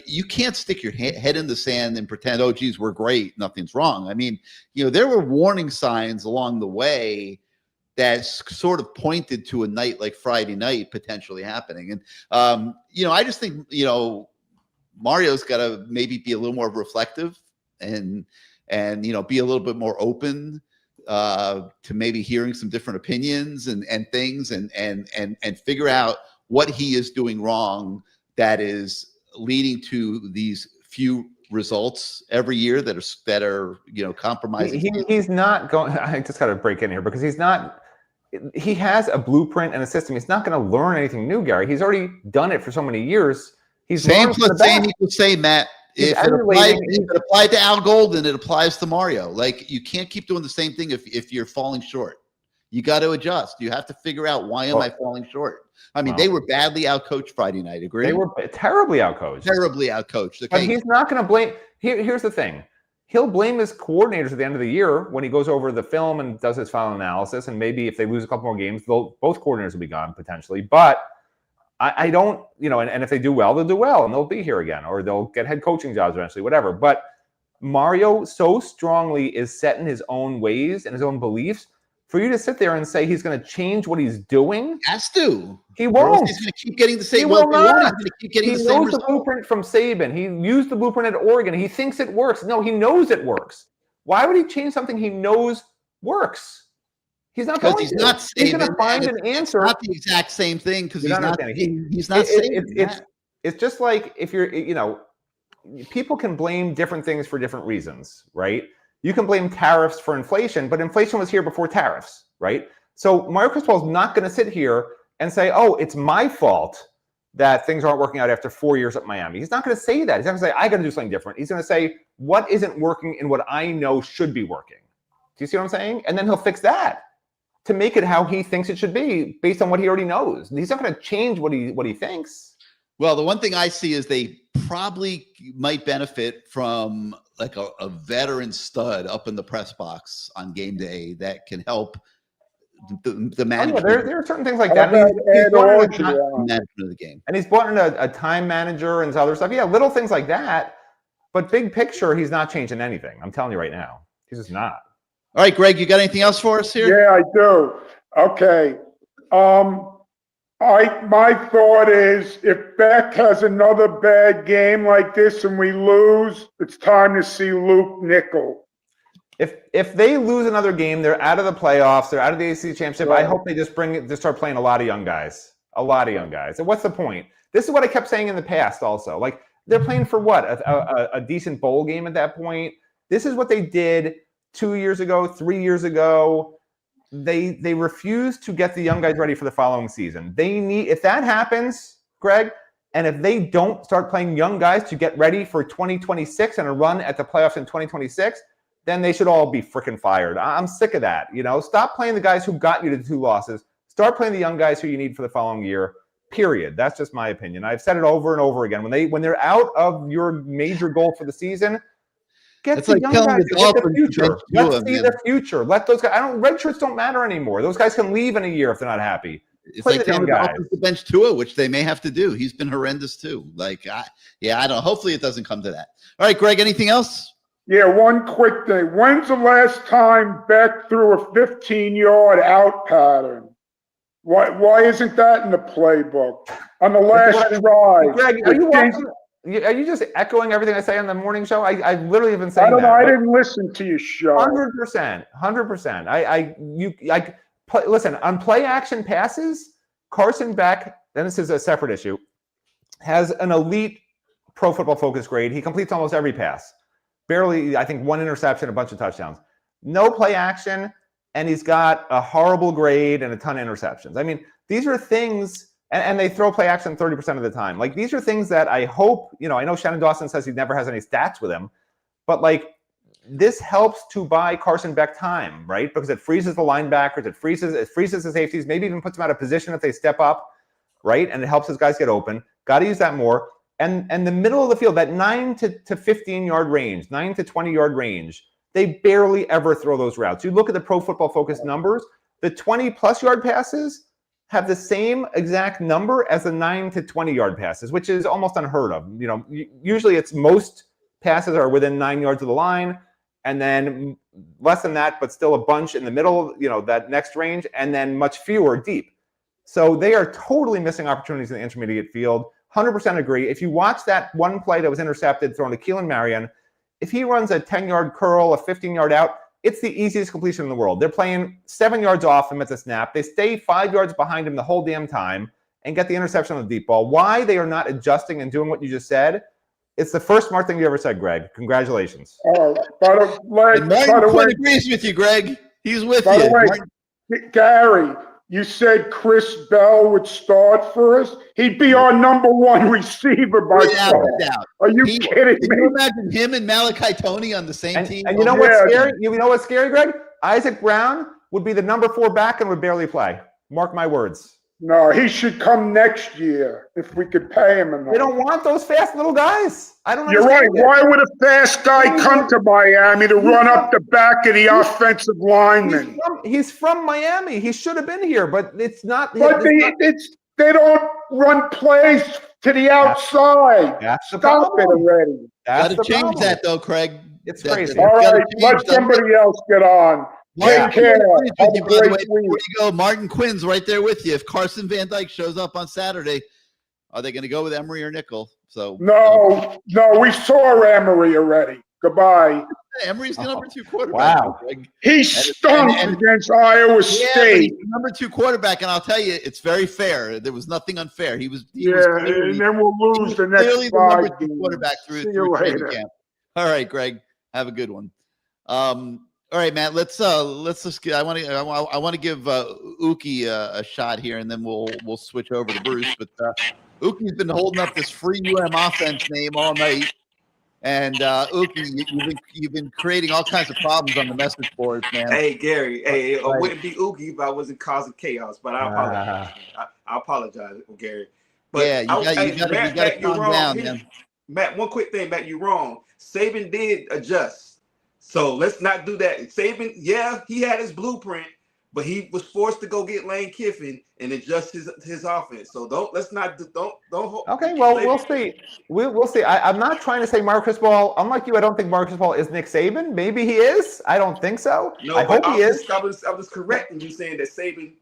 you can't stick your head in the sand and pretend, oh, geez, we're great, nothing's wrong. I mean, there were warning signs along the way that sort of pointed to a night like Friday night potentially happening. And, I just think, Mario's got to maybe be a little more reflective and be a little bit more open to maybe hearing some different opinions and things and figure out what he is doing wrong that is leading to these few results every year that are compromising. He's not going. I just got to break in here because he's not. He has a blueprint and a system. He's not going to learn anything new, Gary. He's already done it for so many years. He's same plus same equals same, Matt. If it applied to Al Golden, it applies to Mario. You can't keep doing the same thing if you're falling short. You got to adjust. You have to figure out, why am I falling short? I mean, they were badly outcoached Friday night. Agree? They were terribly outcoached. Terribly outcoached. Okay. But he's not going to blame. Here's the thing. He'll blame his coordinators at the end of the year when he goes over the film and does his final analysis. And maybe if they lose a couple more games, both coordinators will be gone potentially. But I don't, and if they do well, they'll do well and they'll be here again, or they'll get head coaching jobs eventually, whatever. But Mario so strongly is set in his own ways and his own beliefs. For you to sit there and say he's going to change what he's doing, has to. He won't. He's going to keep getting the same. He will not. He's going to keep getting he the same knows the blueprint from Saban. He used the blueprint at Oregon. He thinks it works. No, he knows it works. Why would he change something he knows works? He's not going to. He's not Saban. He's going to find an answer. It's not the exact same thing because he's not Saban. It's just like if you're, people can blame different things for different reasons, right? You can blame tariffs for inflation, but inflation was here before tariffs, right? So Mario Cristobal is not going to sit here and say, oh, it's my fault that things aren't working out after 4 years at Miami. He's not going to say that. He's not going to say, I got to do something different. He's going to say, what isn't working in what I know should be working? Do you see what I'm saying? And then he'll fix that to make it how he thinks it should be based on what he already knows. He's not going to change what he thinks. Well, the one thing I see is they probably might benefit from like a veteran stud up in the press box on game day that can help the management. There are certain things like that. He's management of the game. And he's brought in a time manager and other stuff. Yeah, little things like that. But big picture, he's not changing anything. I'm telling you right now. He's just not. All right, Greg, you got anything else for us here? Yeah, I do. Okay. My thought is if Beck has another bad game like this and we lose, it's time to see Luke nickel. If they lose another game, they're out of the playoffs, they're out of the ACC championship. Right. I hope they just start playing a lot of young guys. A lot of young guys. And what's the point? This is what I kept saying in the past also. Like, they're playing for what? A decent bowl game at that point. This is what they did 2 years ago, 3 years ago. They refuse to get the young guys ready for the following season. If that happens, Greg, and if they don't start playing young guys to get ready for 2026 and a run at the playoffs in 2026, then they should all be freaking fired. I'm sick of that. Stop playing the guys who got you to 2 losses. Start playing the young guys who you need for the following year. Period. That's just my opinion. I've said it over and over again. When they're out of your major goal for the season, get the young guys. Get the future. Let's see the future. Let those guys. Red shirts don't matter anymore. Those guys can leave in a year if they're not happy. It's like telling the Dolphins to bench Tua, which they may have to do. He's been horrendous too. I don't know. Hopefully it doesn't come to that. All right, Greg, anything else? Yeah, one quick thing. When's the last time Beck threw a 15-yard out pattern? Why isn't that in the playbook? On the last drive. Greg, are you just echoing everything I say on the morning show? I literally have been saying that. I don't know. I didn't listen to your show. 100%. Listen, on play action passes, Carson Beck, and this is a separate issue, has an elite Pro Football Focus grade. He completes almost every pass. Barely, I think, 1 interception, a bunch of touchdowns. No play action, and he's got a horrible grade and a ton of interceptions. I mean, these are things, and they throw play action 30% of the time. Like, these are things that I hope, I know Shannon Dawson says he never has any stats with him, but like, this helps to buy Carson Beck time, right? Because it freezes the linebackers, it freezes the safeties, maybe even puts them out of position if they step up, right? And it helps his guys get open. Got to use that more. And the middle of the field, that 9 to 15 yard range, 9 to 20 yard range, they barely ever throw those routes. You look at the Pro Football Focus numbers, the 20+ yard passes have the same exact number as the 9 to 20 yard passes, which is almost unheard of. Usually it's most passes are within 9 yards of the line, and then less than that, but still a bunch in the middle, that next range, and then much fewer deep. So they are totally missing opportunities in the intermediate field. 100% agree. If you watch that one play that was intercepted, thrown to Keelan Marion, if he runs a 10-yard curl, a 15-yard out, it's the easiest completion in the world. They're playing 7 yards off him at the snap. They stay 5 yards behind him the whole damn time and get the interception on the deep ball. Why they are not adjusting and doing what you just said, it's the first smart thing you ever said, Greg. Congratulations. Oh, by the way, agrees with you, Greg. He's with by you. The way, Gary, you said Chris Bell would start for us. He'd be our #1 receiver by far. Are you kidding me? Can you imagine him and Malachi Toney on the same team? And you know what's scary? You know what's scary, Greg? Isaac Brown would be the #4 back and would barely play. Mark my words. No, he should come next year if we could pay him enough. They don't want those fast little guys. I don't know. You're right. Why would a fast guy come to Miami to run up the back of the offensive lineman? He's from Miami. He should have been here, but it's not. But they don't run plays to the outside. Stop it already. Got to change that, though, Craig. It's crazy. All right, let somebody else get on. Take care. By the way, before you go, Martin Quinn's right there with you. If Carson Van Dyke shows up on Saturday, are they going to go with Emery or Nickel? So no, we saw Emery already. Goodbye. Emery's the #2 quarterback. Wow. He stunk against Iowa State. He's the #2 quarterback, and I'll tell you, it's very fair. There was nothing unfair. He was and then we'll lose the next clearly 5 the #2 quarterback through training camp. All right, Greg, have a good one. All right, Matt. Let's just. I want to give Uki a shot here, and then we'll switch over to Bruce. But Uki's been holding up this free offense name all night, and Uki, you've been creating all kinds of problems on the message boards, man. Hey, Gary. Hey, it wouldn't be Uki if I wasn't causing chaos, but I apologize. I apologize, Gary. But yeah, you got to calm down, man. Matt, one quick thing, Matt, you're wrong. Saban did adjust. So let's not do that. Saban, yeah, he had his blueprint, but he was forced to go get Lane Kiffin and adjust his offense. So don't. Okay, well, we'll see. We'll see. I'm not trying to say Mario Cristobal. Unlike you, I don't think Mario Cristobal is Nick Saban. Maybe he is. I don't think so. No, I hope he is. I was correct in you saying that Saban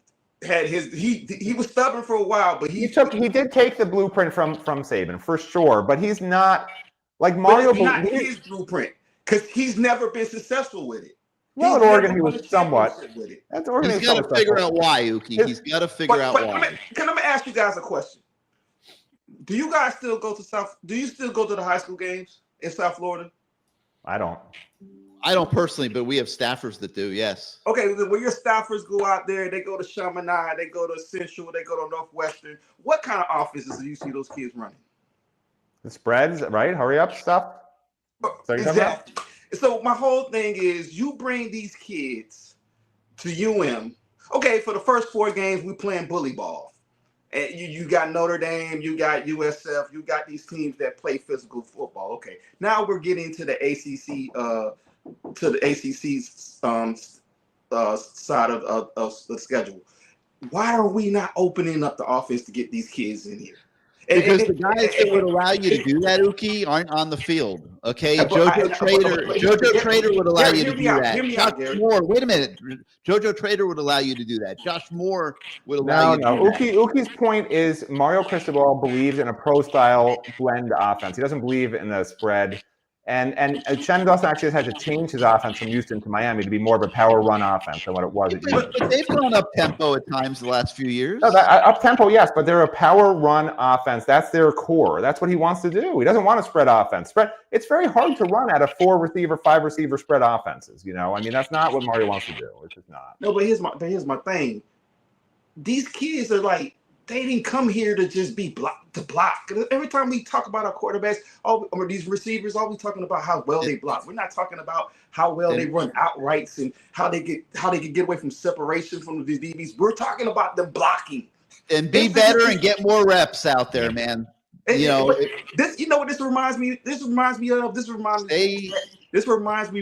had his. He was stubborn for a while, but he did take the blueprint from Saban for sure. But he's not like Mario. But it's not his blueprint because he's never been successful with it. Well, at Oregon, he was somewhat. That's Oregon. He's got to figure out why, Uki. He's got to figure out why. Can I ask you guys a question? Do you guys still go to Do you still go to the high school games in South Florida? I don't personally, but we have staffers that do. Yes. Okay, when your staffers go out there, they go to Chaminade, they go to Central, they go to Northwestern. What kind of offenses do you see those kids running? The spreads, right? Hurry up stuff. Exactly. So my whole thing is you bring these kids to UM. Okay, for the first 4 games, we playing bully ball. And you got Notre Dame, you got USF, you got these teams that play physical football. Okay, now we're getting to the ACC, side of the schedule. Why are we not opening up the offense to get these kids in here? Because the guys that would allow you to do that, Uki, aren't on the field. Okay, Jojo Trader would allow you to do that. Josh Moore, wait a minute. Jojo Trader would allow you to do that. Josh Moore would allow you to do that. Uki's point is Mario Cristobal believes in a pro-style blend offense. He doesn't believe in the spread. And Chen Dawson actually has had to change his offense from Houston to Miami to be more of a power run offense than what it was at Houston. But they've gone up tempo at times the last few years. No, up tempo, yes, but they're a power run offense. That's their core. That's what he wants to do. He doesn't want a spread offense. It's very hard to run at a 4-receiver, 5-receiver spread offenses. I mean, that's not what Mario wants to do. It's just not. No, but here's my thing. These kids are like, they didn't come here to just be block. Every time we talk about our quarterbacks, or these receivers, all we talking about how well they block. We're not talking about how well they run outrights and how they can get away from separation from the DBs. We're talking about them blocking and be better and get more reps out there, man. This reminds me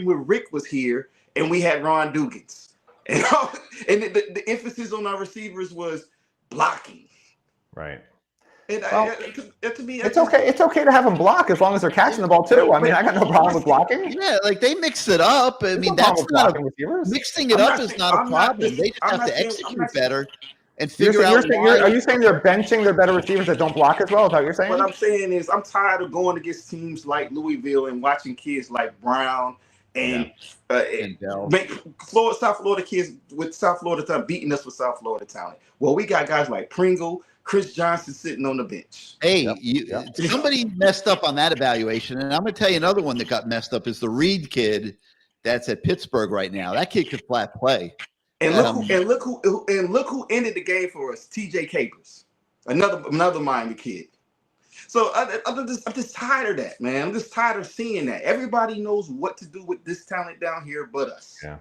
when Rick was here and we had Ron Dugans, and the emphasis on our receivers was blocking. Right. And to me, it's okay. It's okay to have them block as long as they're catching the ball too. I mean, I got no problem with blocking. Yeah, like they mix it up. I mean, that's not mixing it up is not a problem. They just have to execute better and figure out. Are you saying they're benching their better receivers that don't block as well? Is that what you're saying? What I'm saying is, I'm tired of going against teams like Louisville and watching kids like Brown and South Florida kids with South Florida talent beating us with South Florida talent. Well, we got guys like Pringle, Chris Johnson sitting on the bench. Hey, somebody messed up on that evaluation, and I'm going to tell you another one that got messed up is the Reed kid that's at Pittsburgh right now. That kid could flat play. And look who ended the game for us, TJ Capers, another Miami kid. So I'm just tired of that, man. I'm just tired of seeing that. Everybody knows what to do with this talent down here but us. Yeah.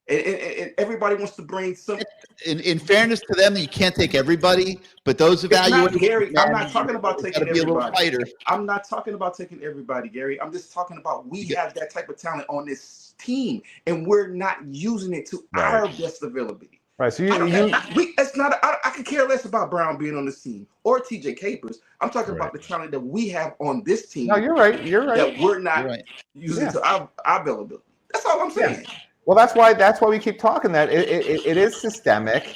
And everybody wants to bring some. In fairness to them, you can't take everybody, but those evaluations. Gary, I'm not talking about taking everybody. I'm not talking about taking everybody, Gary. I'm just talking about we have that type of talent on this team, and we're not using it to our best ability. Right. So I could care less about Brown being on this team or TJ Capers. I'm talking about the talent that we have on this team. No, you're right. You're right. That we're not using to our ability. That's all I'm saying. Yeah. Well, that's why we keep talking that it is systemic,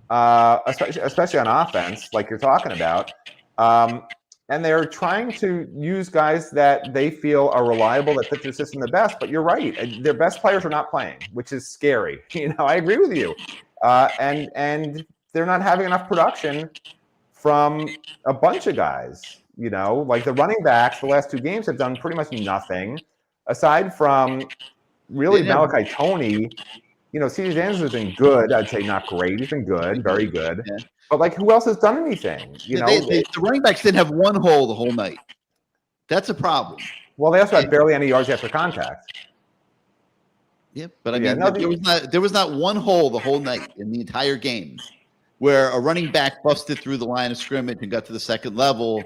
especially on offense, like you're talking about. And they're trying to use guys that they feel are reliable, that fit their system the best. But you're right; their best players are not playing, which is scary. I agree with you. And they're not having enough production from a bunch of guys. Like the running backs, the last 2 games have done pretty much nothing aside from. Really, Malachi Toney, C.J. Anderson has been good. I'd say not great. He's been good, very good. Yeah. But, who else has done anything? The running backs didn't have one hole the whole night. That's a problem. Well, they also had barely any yards after contact. Yep, but I mean, there was not one hole the whole night in the entire game. where a running back busted through the line of scrimmage and got to the second level,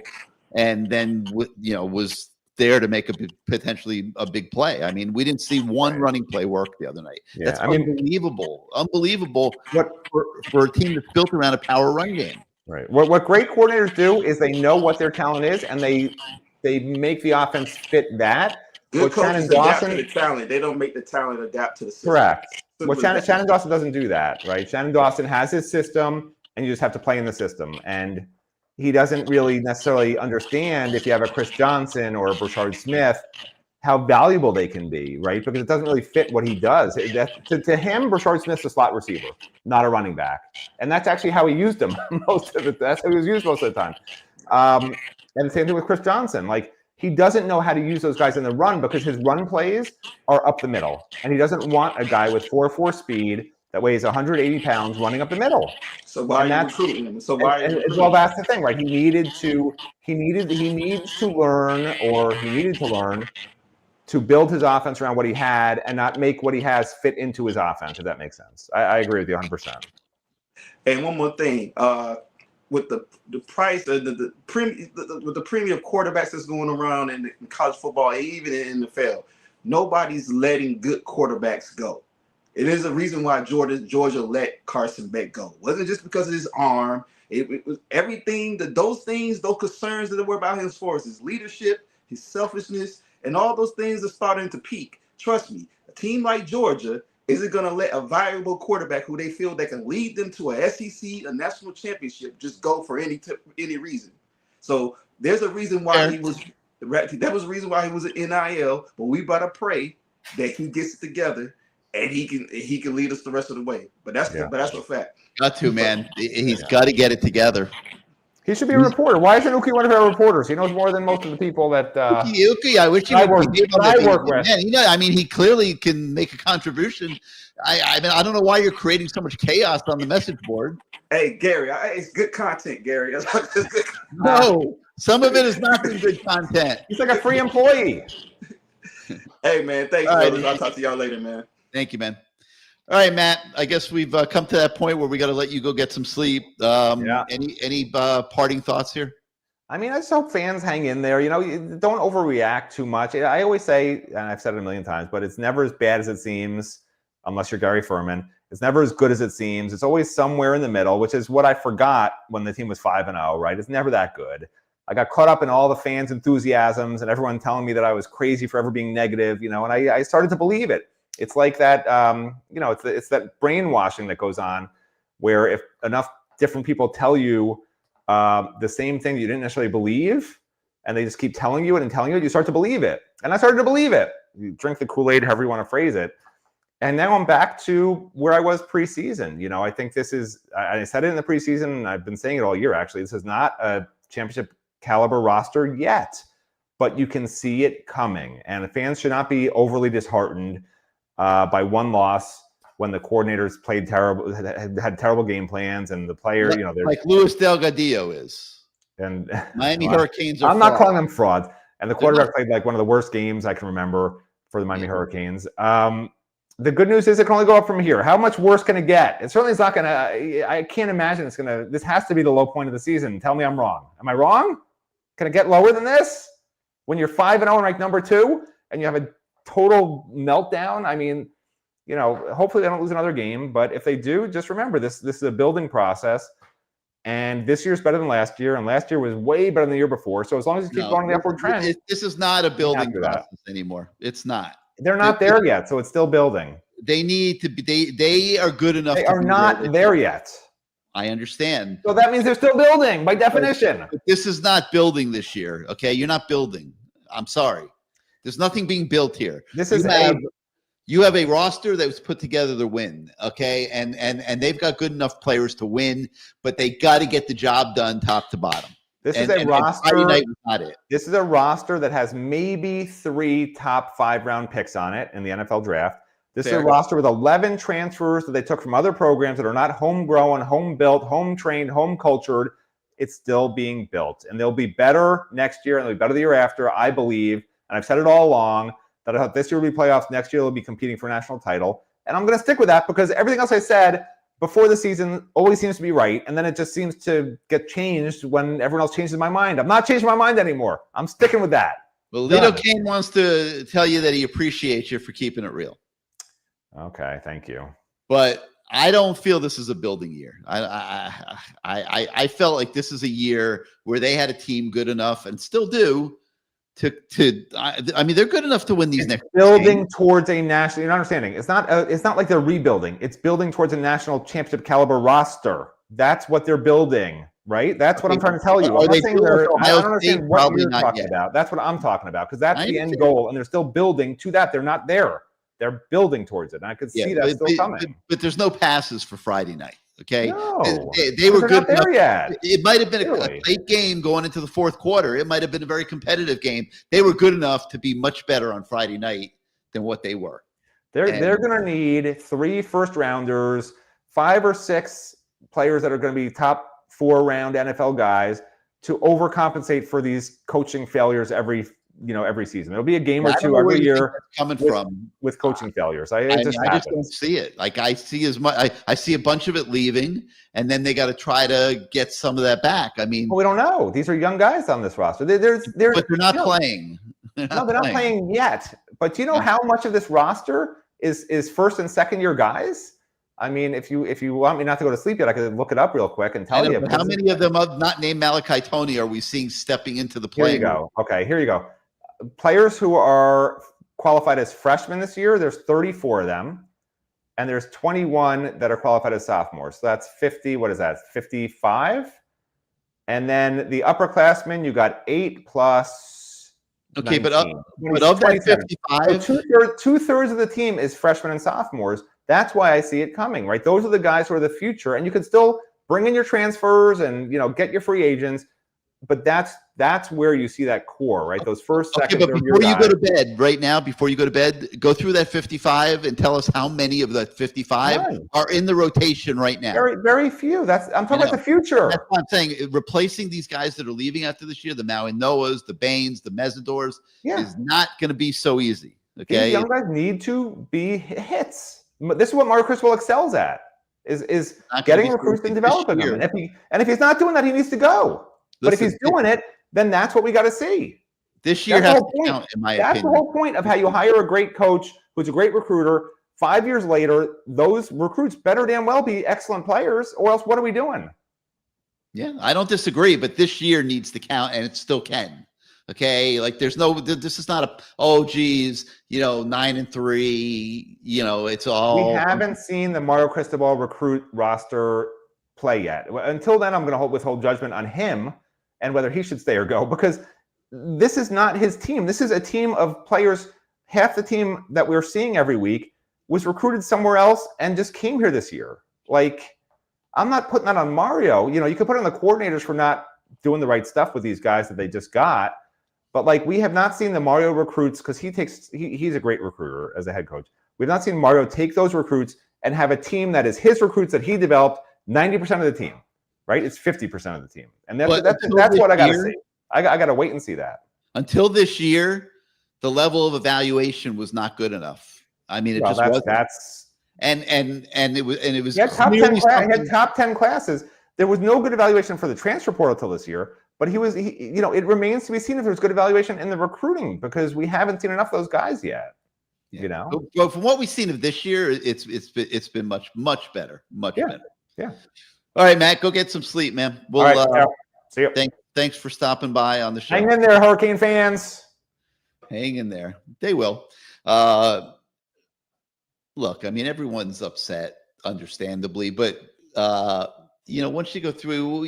and then was there to make potentially a big play. I mean, we didn't see one running play work the other night. Yeah, That's unbelievable for a team that's built around a power run game. Right. What great coordinators do is they know what their talent is, and they make the offense fit that. Good coaches adapt to the talent. They don't make the talent adapt to the system. Correct. Well, Shannon Dawson doesn't do that, right? Shannon Dawson has his system, and you just have to play in the system. And he doesn't really necessarily understand, if you have a Chris Johnson or a Brashard Smith, how valuable they can be, right? Because it doesn't really fit what he does. To him, Brashard Smith's a slot receiver, not a running back. And that's actually how he used him most of it. That's how he was used most of the time. And the same thing with Chris Johnson. Like, he doesn't know how to use those guys in the run because his run plays are up the middle. And he doesn't want a guy with 4.4 speed that weighs 180 pounds running up the middle. So why are you recruiting him? Well, that's the thing, right? He needed to learn to build his offense around what he had and not make what he has fit into his offense, if that makes sense. I agree with you 100%. And one more thing, with the price, the premium quarterbacks that's going around in college football, and even in the NFL, nobody's letting good quarterbacks go. It is a reason why Georgia let Carson Beck go. It wasn't just because of his arm. It was everything, those concerns that were about him for his leadership, his selfishness, and all those things are starting to peak. Trust me, a team like Georgia isn't going to let a viable quarterback who they feel that can lead them to a SEC, a national championship, just go for any reason. So there's a reason why he was a reason why he was an NIL, but we better pray that he gets it together and he can lead us the rest of the way. But that's a fact. Got to, man. He's got to get it together. He should be a reporter. Why isn't Uki one of our reporters? He knows more than most of the people that Uki, I wish he would be able to work with. Man, he clearly can make a contribution. I mean, I don't know why you're creating so much chaos on the message board. Hey, Gary, it's good content, Gary. No, some of it is not good content. He's like a free employee. Hey, man, thanks, brothers. I'll talk to y'all later, man. Thank you, man. All right, Matt, I guess we've come to that point where we got to let you go get some sleep. Any parting thoughts here? I mean, I just hope fans hang in there. Don't overreact too much. I always say, and I've said it a million times, but it's never as bad as it seems unless you're Gary Ferman. It's never as good as it seems. It's always somewhere in the middle, which is what I forgot when the team was 5-0, right? It's never that good. I got caught up in all the fans' enthusiasms and everyone telling me that I was crazy for ever being negative, and I started to believe it. It's like that, it's that brainwashing that goes on where if enough different people tell you the same thing that you didn't necessarily believe, and they just keep telling you it and telling you it, you start to believe it. And I started to believe it. You drink the Kool-Aid, however you want to phrase it. And now I'm back to where I was preseason. I think this is, I said it in the preseason, and I've been saying it all year, actually. This is not a championship caliber roster yet, but you can see it coming. And the fans should not be overly disheartened by one loss when the coordinators played terrible, had terrible game plans, and the player, they're like Luis Delgadillo is. And Miami Hurricanes are I'm not calling them frauds. And the quarterback played like one of the worst games I can remember for the Miami Hurricanes. The good news is it can only go up from here. How much worse can it get? It certainly is not going to. I can't imagine it's going to. This has to be the low point of the season. Tell me I'm wrong. Am I wrong? Can it get lower than this? When you're 5-0 and ranked number 2, and you have a total meltdown. I mean, hopefully they don't lose another game, but if they do, just remember this is a building process, and this year's better than last year, and last year was way better than the year before. So as long as you keep going the upward trend, this is not a building process anymore. It's not. They're not there yet, so it's still building. They need to be. They are good enough. They are not there yet. I understand. So that means they're still building by definition. But this is not building this year. Okay, you're not building. I'm sorry. There's nothing being built here. You have a roster that was put together to win, okay? And they've got good enough players to win, but they got to get the job done top to bottom. This is a roster. Not it. This is a roster that has maybe 3 top 5 round picks on it in the NFL draft. This is a roster with 11 transfers that they took from other programs that are not homegrown, home built, home trained, home cultured. It's still being built, and they'll be better next year, and they'll be better the year after, I believe. And I've said it all along that I hope this year will be playoffs. Next year, they'll be competing for a national title. And I'm going to stick with that because everything else I said, before the season always seems to be right, and then it just seems to get changed when everyone else changes my mind. I'm not changing my mind anymore. I'm sticking with that. Well, Lito Kane wants to tell you that he appreciates you for keeping it real. Okay, thank you. But I don't feel this is a building year. I felt like this is a year where they had a team good enough and still do I mean, they're good enough to win these next building games. Towards a national. You're not understanding. It's not like they're rebuilding. It's building towards a national championship caliber roster. That's what they're building, right? That's what I'm trying to tell you. I don't understand what you're talking about. That's what I'm talking about, because that's the end goal, and they're still building to that. They're not there. They're building towards it. And I could see that still coming. But there's no passes for Friday night. Okay, no, they were good there yet. It might have been a late game going into the fourth quarter. It might have been a very competitive game. They were good enough to be much better on Friday night than what they were. They're going to need 3 first-rounders, 5 or 6 players that are going to be top 4-round NFL guys to overcompensate for these coaching failures every season. There'll be a game or two every year with coaching failures. I just don't see it. Like I see as much. I see a bunch of it leaving, and then they got to try to get some of that back. I mean, we don't know. These are young guys on this roster. But they're not playing. They're not playing yet. But do you know how much of this roster is first and second year guys? I mean, if you want me not to go to sleep yet, I could look it up real quick and tell you. How many of them not named Malachi Tony are we seeing stepping into the play? Here you go. Okay, here you go. Players who are qualified as freshmen this year, there's 34 of them, and there's 21 that are qualified as sophomores. So that's 50. What is that? 55. And then the upperclassmen, you got 8 plus. Okay, 19. but of that 55, so two-thirds of the team is freshmen and sophomores. That's why I see it coming, right? Those are the guys who are the future, and you can still bring in your transfers and get your free agents. But that's where you see that core, right? Those first, second, but before you go to bed, right now, before you go to bed, go through that 55 and tell us how many of the 55 are in the rotation right now. Very, very few. I'm talking about the future. That's what I'm saying. Replacing these guys that are leaving after this year, the Maui Noahs, the Baines, the Mesidors, is not going to be so easy. Okay, these young guys need to be hits. This is what Mario Cristobal excels at: is getting recruits and developing them. And if he's not doing that, he needs to go. But if he's doing it, then that's what we got to see. This year has to count, in my opinion. That's the whole point of how you hire a great coach who's a great recruiter. 5 years later, those recruits better damn well be excellent players, or else what are we doing? Yeah, I don't disagree, but this year needs to count, and it still can. Okay, like this is not 9-3. It's all. We haven't seen the Mario Cristobal recruit roster play yet. Until then, I'm going to withhold judgment on him and whether he should stay or go, because this is not his team. This is a team of players. Half the team that we're seeing every week was recruited somewhere else and just came here this year. Like, I'm not putting that on Mario. You could put it on the coordinators for not doing the right stuff with these guys that they just got. But like, we have not seen the Mario recruits, because he's a great recruiter as a head coach. We've not seen Mario take those recruits and have a team that is his recruits that he developed 90% of the team, right? It's 50% of the team. And that's what I got to see. I got to wait and see that. Until this year, the level of evaluation was not good enough. I mean, it just wasn't. And it was. He had top 10 classes. There was no good evaluation for the transfer portal till this year, but it remains to be seen if there's good evaluation in the recruiting, because we haven't seen enough of those guys yet. But from what we've seen of this year, it's been much better, much better. Yeah. All right, Matt, go get some sleep, man. We'll see you. Thanks for stopping by on the show. Hang in there, Hurricane fans. Hang in there. They will. Look, I mean, everyone's upset, understandably, but once you go through,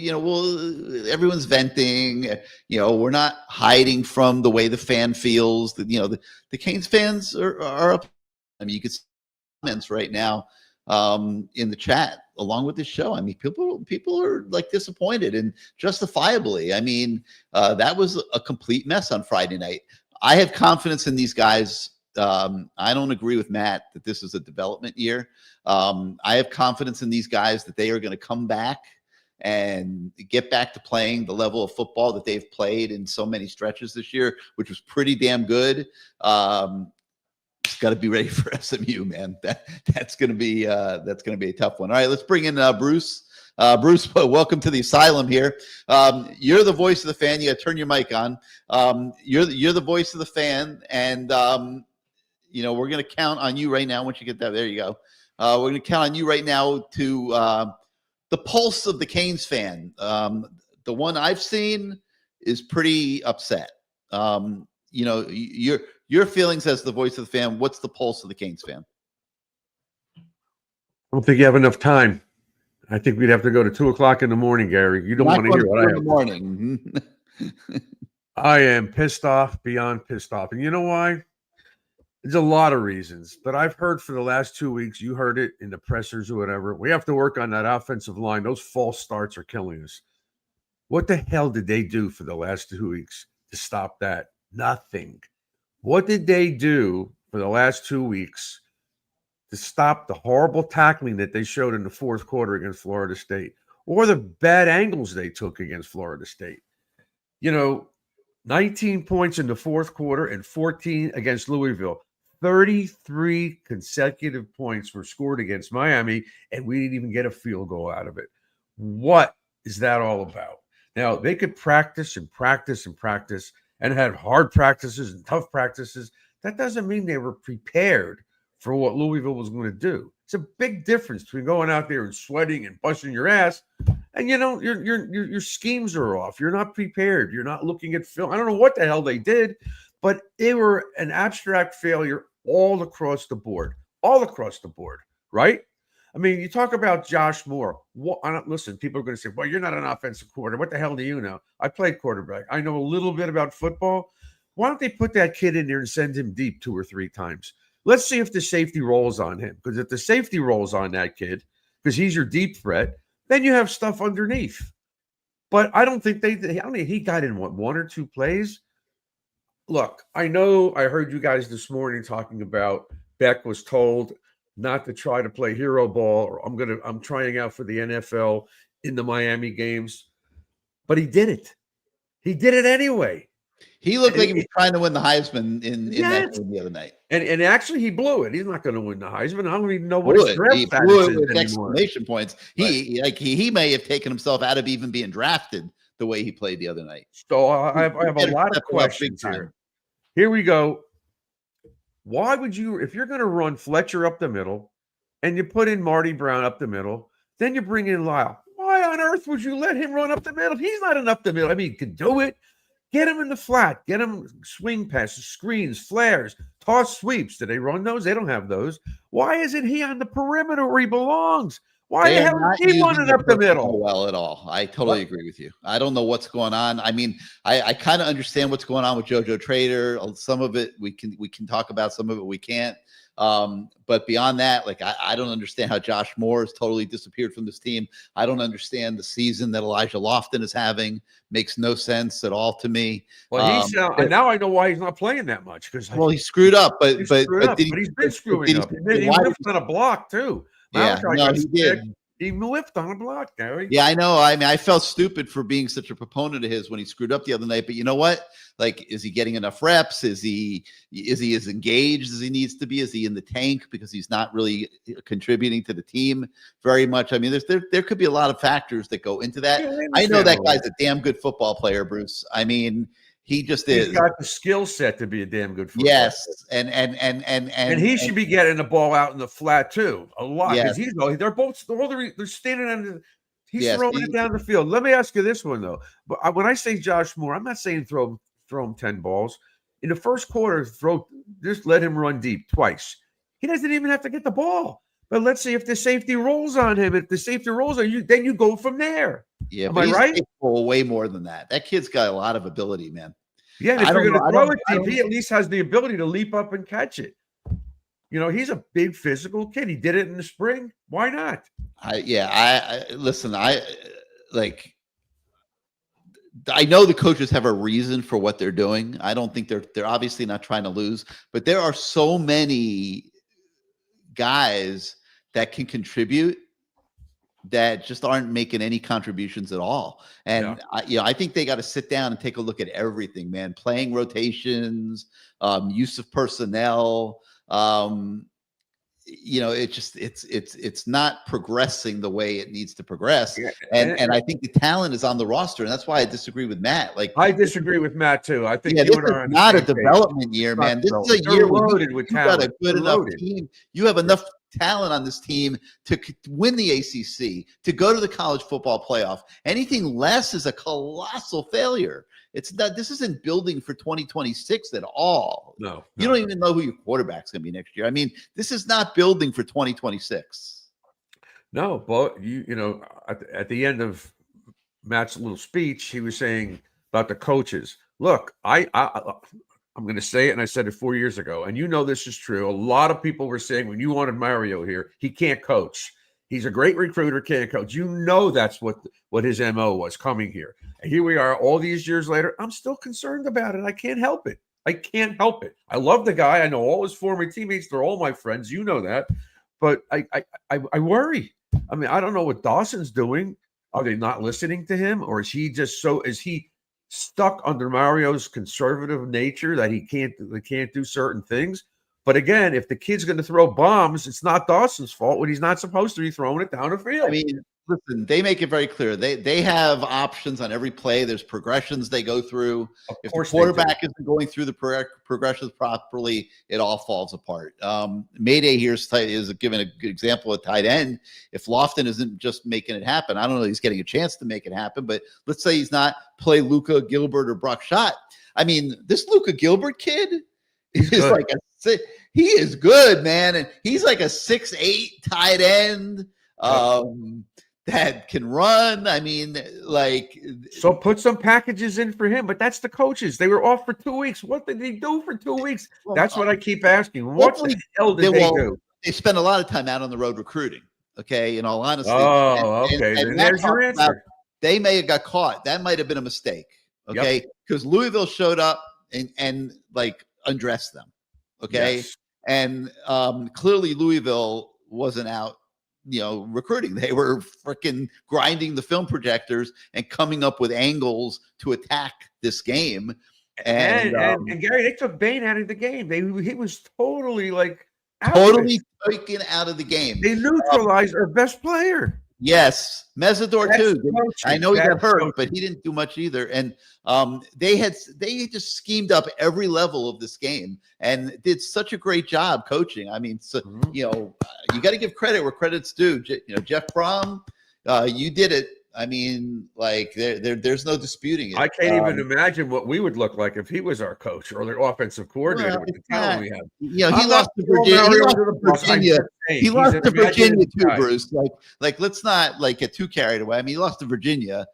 everyone's venting. We're not hiding from the way the fan feels. The Canes fans are up. I mean, you could see comments right now in the chat along with this show. I mean, people are like disappointed, and justifiably. I mean, that was a complete mess on Friday night. I have confidence in these guys. I don't agree with Matt that this is a development year. I have confidence in these guys that they are going to come back and get back to playing the level of football that they've played in so many stretches this year, which was pretty damn good. got to be ready for SMU, man. That's going to be a tough one. All right, let's bring in Bruce. Bruce, welcome to the asylum here. You're the voice of the fan. You got to turn your mic on. You're the voice of the fan, and we're going to count on you right now. Once you get that, there you go. We're going to count on you right now to the pulse of the Canes fan. The one I've seen is pretty upset. Your feelings as the voice of the fan. What's the pulse of the Canes fan? I don't think you have enough time. I think we'd have to go to 2:00 in the morning, Gary. You don't want to hear what I have. In the morning. I am pissed off beyond pissed off. And you know why? There's a lot of reasons. But I've heard for the last 2 weeks, you heard it in the pressers or whatever, we have to work on that offensive line. Those false starts are killing us. What the hell did they do for the last 2 weeks to stop that? Nothing. What did they do for the last 2 weeks to stop the horrible tackling that they showed in the fourth quarter against Florida State, or the bad angles they took against Florida State? 19 points in the fourth quarter and 14 against Louisville. 33 consecutive points were scored against Miami, and we didn't even get a field goal out of it. What is that all about? Now, they could practice and practice and practice and have hard practices and tough practices. That doesn't mean they were prepared for what Louisville was going to do. It's a big difference between going out there and sweating and busting your ass, and your schemes are off. You're not prepared. You're not looking at film. I don't know what the hell they did, but they were an abstract failure all across the board. All across the board, right? I mean, you talk about Josh Moore. Listen, people are going to say, well, you're not an offensive coordinator. What the hell do you know? I played quarterback. I know a little bit about football. Why don't they put that kid in there and send him deep 2 or 3 times? Let's see if the safety rolls on him. Because if the safety rolls on that kid, because he's your deep threat, then you have stuff underneath. But I don't think he got in 1 or 2 plays. Look, I know I heard you guys this morning talking about Beck was told not to try to play hero ball, or I'm trying out for the NFL in the Miami games. But he did it. He did it anyway. He looked like he was trying to win the Heisman in that game the other night. And actually, he blew it. He's not going to win the Heisman. I don't even know what his draft status is with anymore. Exclamation points. He may have taken himself out of even being drafted the way he played the other night. So I have a lot of questions here. Here we go. Why would you, if you're going to run Fletcher up the middle and you put in Marty Brown up the middle, then you bring in Lyle? Why on earth would you let him run up the middle? He's not an up the middle. I mean, he can do it. Get him in the flat. Get him swing passes, screens, flares, toss sweeps. Do they run those? They don't have those. Why isn't he on the perimeter where he belongs? Why the hell is he running up the middle? Well, at all. I totally agree with you. I don't know what's going on. I mean, I kind of understand what's going on with JoJo Trader. Some of it we can talk about. Some of it we can't. But beyond that, I don't understand how Josh Moore has totally disappeared from this team. I don't understand the season that Elijah Lofton is having. Makes no sense at all to me. Well, now I know why he's not playing that much, because he screwed up, but he's been screwing up. He whiffed on a block too. Yeah, no, he did. He whiffed on a block, Gary. Yeah, I know. I mean, I felt stupid for being such a proponent of his when he screwed up the other night. But you know what? Is he getting enough reps? Is he as engaged as he needs to be? Is he in the tank because he's not really contributing to the team very much? I mean, there could be a lot of factors that go into that. I know that guy's a damn good football player, Bruce. I mean, he just is. He's got the skill set to be a damn good football player. And he should be getting the ball out in the flat too a lot, because they're both they're standing on he's throwing it down the field. Let me ask you this one though. But when I say Josh Moore, I'm not saying throw him 10 balls. In the first quarter, just let him run deep twice. He doesn't even have to get the ball. But let's see if the safety rolls on him. If the safety rolls on you, then you go from there. Yeah, am I right? Capable way more than that. That kid's got a lot of ability, man. Yeah, and if you're going to throw it deep, he at least has the ability to leap up and catch it. He's a big physical kid. He did it in the spring. Why not? Listen. I know the coaches have a reason for what they're doing. I don't think they're obviously not trying to lose, but there are so many guys that can contribute that just aren't making any contributions at all. And I think they got to sit down and take a look at everything, man. Playing rotations, use of personnel, It's not progressing the way it needs to progress. And I think the talent is on the roster, and that's why I disagree with Matt. Like, I disagree with Matt too. I think this you and I is are on the not a same page. development year, man. This is a They're year where loaded with you got a talent. good They're enough loaded. team. You have enough talent on this team to win the ACC, to go to the college football playoff. Anything less is a colossal failure. It's not. This isn't building for 2026 at all. No. You don't even know who your quarterback's going to be next year. I mean, this is not building for 2026. No, but at the end of Matt's little speech, he was saying about the coaches. Look, I'm going to say it, and I said it 4 years ago, and this is true. A lot of people were saying when you wanted Mario here, he can't coach. He's a great recruiter, can't coach. That's what his MO was coming here. And here we are all these years later. I'm still concerned about it. I can't help it. I love the guy. I know all his former teammates. They're all my friends. You know that. But I worry. I mean, I don't know what Dawson's doing. Are they not listening to him? Or is he stuck under Mario's conservative nature that they can't do certain things? But again, if the kid's going to throw bombs, it's not Dawson's fault when he's not supposed to be throwing it down the field. I mean, listen, they make it very clear. They have options on every play. There's progressions they go through. If the quarterback isn't going through the progressions properly, it all falls apart. Mayday here is given a good example of tight end. If Lofton isn't just making it happen, I don't know, he's getting a chance to make it happen, but let's say he's not play Luka Gilbert or Brock Schott. I mean, this Luka Gilbert kid is he is good, man. And he's like a 6'8" tight end. That can run. I mean, so put some packages in for him, but that's the coaches. They were off for 2 weeks. What did they do for 2 weeks? That's what I keep asking. What the hell did they do? They spent a lot of time out on the road recruiting. Okay, in all honesty. And there's your answer. They may have got caught. That might have been a mistake. Okay, because Louisville showed up and undressed them. Okay, yes. And clearly Louisville wasn't out recruiting. They were freaking grinding the film projectors and coming up with angles to attack this game. And Gary, they took Bain out of the game. He was totally taken out of the game. They neutralized our best player. Yes, Mesidor too. I know he got hurt, but he didn't do much either. And they just schemed up every level of this game and did such a great job coaching. I mean, you got to give credit where credit's due. Jeff Brom, you did it. I mean, there's no disputing it. I can't even imagine what we would look like if he was our coach or their offensive coordinator with the talent we have. He lost to Virginia. He lost to Virginia too, Bruce. Let's not get too carried away. I mean, he lost to Virginia.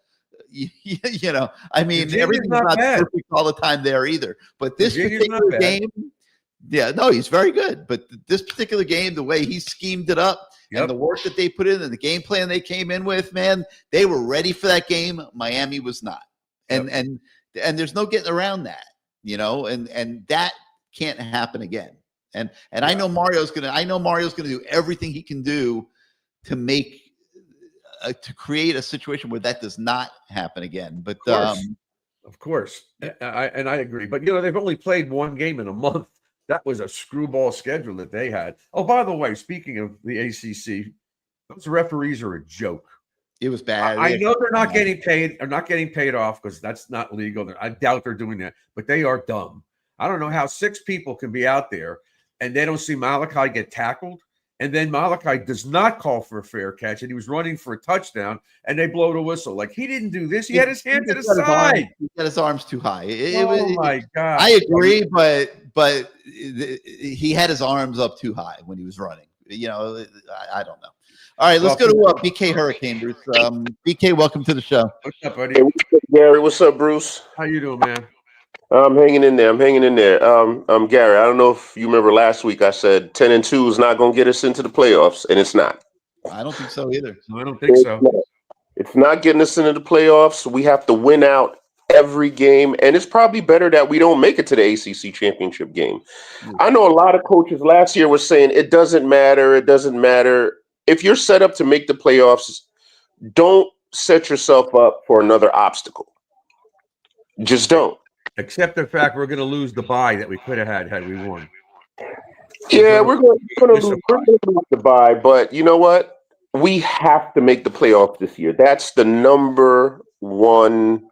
I mean, Virginia's everything's not perfect all the time there either. But this particular game, he's very good. But this particular game, the way he schemed it up, and the work that they put in and the game plan they came in with, man, they were ready for that game. Miami was not. And there's no getting around that, and that can't happen again. And I know Mario's gonna do everything he can do to make to create a situation where that does not happen again. But of course. I agree. But they've only played one game in a month. That was a screwball schedule that they had. Oh, by the way, speaking of the ACC, those referees are a joke. It was bad. I know they're not getting paid. They're not getting paid off because that's not legal. I doubt they're doing that, but they are dumb. I don't know how 6 people can be out there and they don't see Malachi get tackled. And then Malachi does not call for a fair catch, and he was running for a touchdown, and they blow the whistle. Like, he didn't do this. He had his hand to the side. He got his arms too high. My God. I agree, but he had his arms up too high when he was running. I don't know. All right, let's go to BK Hurricane, Bruce. BK, welcome to the show. What's up, buddy? Hey, what's up, Gary? What's up, Bruce? How you doing, man? I'm hanging in there. Gary, I don't know if you remember last week I said 10-2 is not going to get us into the playoffs, and it's not. I don't think so either. No, I don't think so. It's not getting us into the playoffs. We have to win out every game, and it's probably better that we don't make it to the ACC championship game. I know a lot of coaches last year were saying it doesn't matter. It doesn't matter. If you're set up to make the playoffs, don't set yourself up for another obstacle. Just don't. Except the fact we're going to lose the bye that we could have had we won. Yeah, we're going to lose the bye, but you know what? We have to make the playoffs this year. That's the number one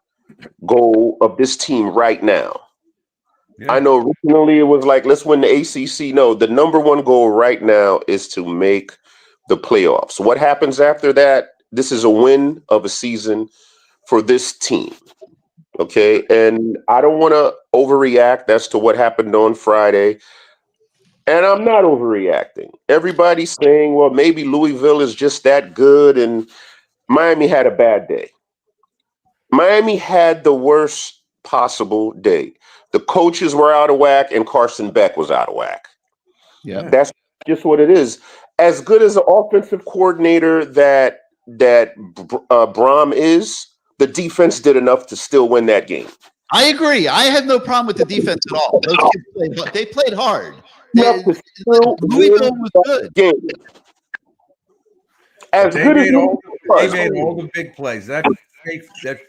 goal of this team right now. Yeah. I know originally it was like, let's win the ACC. No, the number one goal right now is to make the playoffs. What happens after that? This is a win of a season for this team. Okay. And I don't want to overreact as to what happened on Friday. And I'm not overreacting. Everybody's saying, well, maybe Louisville is just that good and Miami had a bad day. Miami had the worst possible day. The coaches were out of whack and Carson Beck was out of whack. Yeah, that's just what it is. As good as an offensive coordinator that Brom is, the defense did enough to still win that game. I agree. I had no problem with the defense at all. Those kids they played hard. Louisville was good. Game. As good as they made all the big plays. That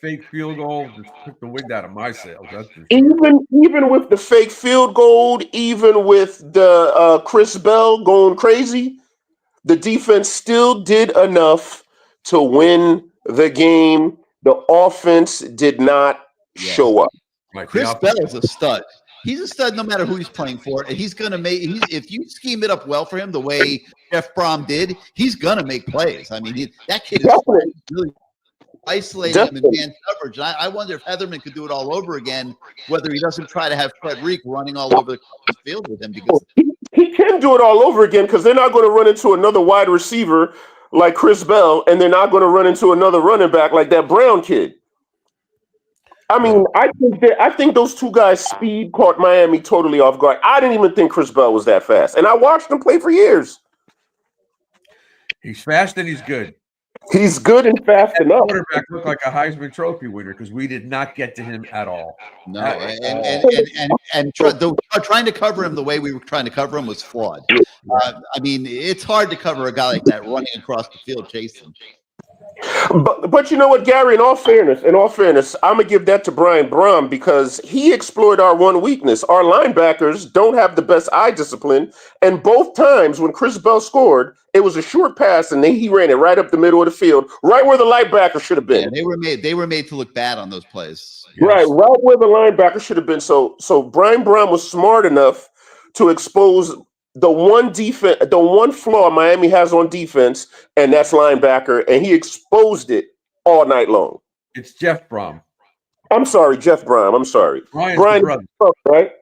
fake field goal just took the wind out of my sails. Even with the fake field goal, even with the Chris Bell going crazy, the defense still did enough to win the game. The offense did not show up. Chris Bell is a stud. He's a stud no matter who he's playing for, and he's going to make. If you scheme it up well for him, the way Jeff Brom did, he's going to make plays. I mean, that kid is really isolating him in man coverage. And I wonder if Heatherman could do it all over again, whether he doesn't try to have Frederic running all over the field with him. Because he can do it all over again because they're not going to run into another wide receiver like Chris Bell, and they're not going to run into another running back like that Brown kid. I mean, I think those two guys' speed caught Miami totally off guard. I didn't even think Chris Bell was that fast, and I watched him play for years. He's fast and he's good. He's good and fast enough. Quarterback looked like a Heisman Trophy winner because we did not get to him at all. No, and trying to cover him the way we were trying to cover him was flawed. I mean, it's hard to cover a guy like that running across the field chasing. But you know what, Gary? In all fairness, I'm gonna give that to Brian Brom because he exploited our one weakness. Our linebackers don't have the best eye discipline, and both times when Chris Bell scored, it was a short pass, and he ran it right up the middle of the field, right where the linebacker should have been. Yeah, they were made to look bad on those plays. Yes. Right where the linebacker should have been. So Brian Brom was smart enough to expose the one flaw Miami has on defense, and that's linebacker, and he exposed it all night long. It's Jeff Brom. I'm sorry, Jeff Brom. I'm sorry. Brian, brother. Right?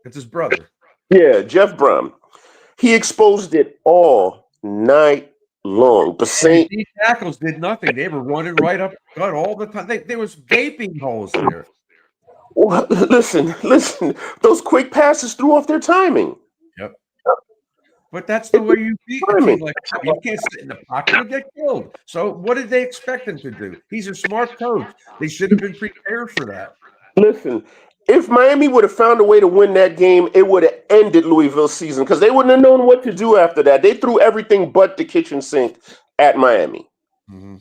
It's his brother. Yeah, Jeff Brom. He exposed it all night long. These tackles did nothing. They were running right up the gut all the time. There was gaping holes there. Well, listen. Those quick passes threw off their timing. Yep. But that's the way you beat a team like that. You can't sit in the pocket and get killed. So what did they expect him to do? He's a smart coach. They should have been prepared for that. Listen, if Miami would have found a way to win that game, it would have ended Louisville's season because they wouldn't have known what to do after that. They threw everything but the kitchen sink at Miami. Mm-hmm.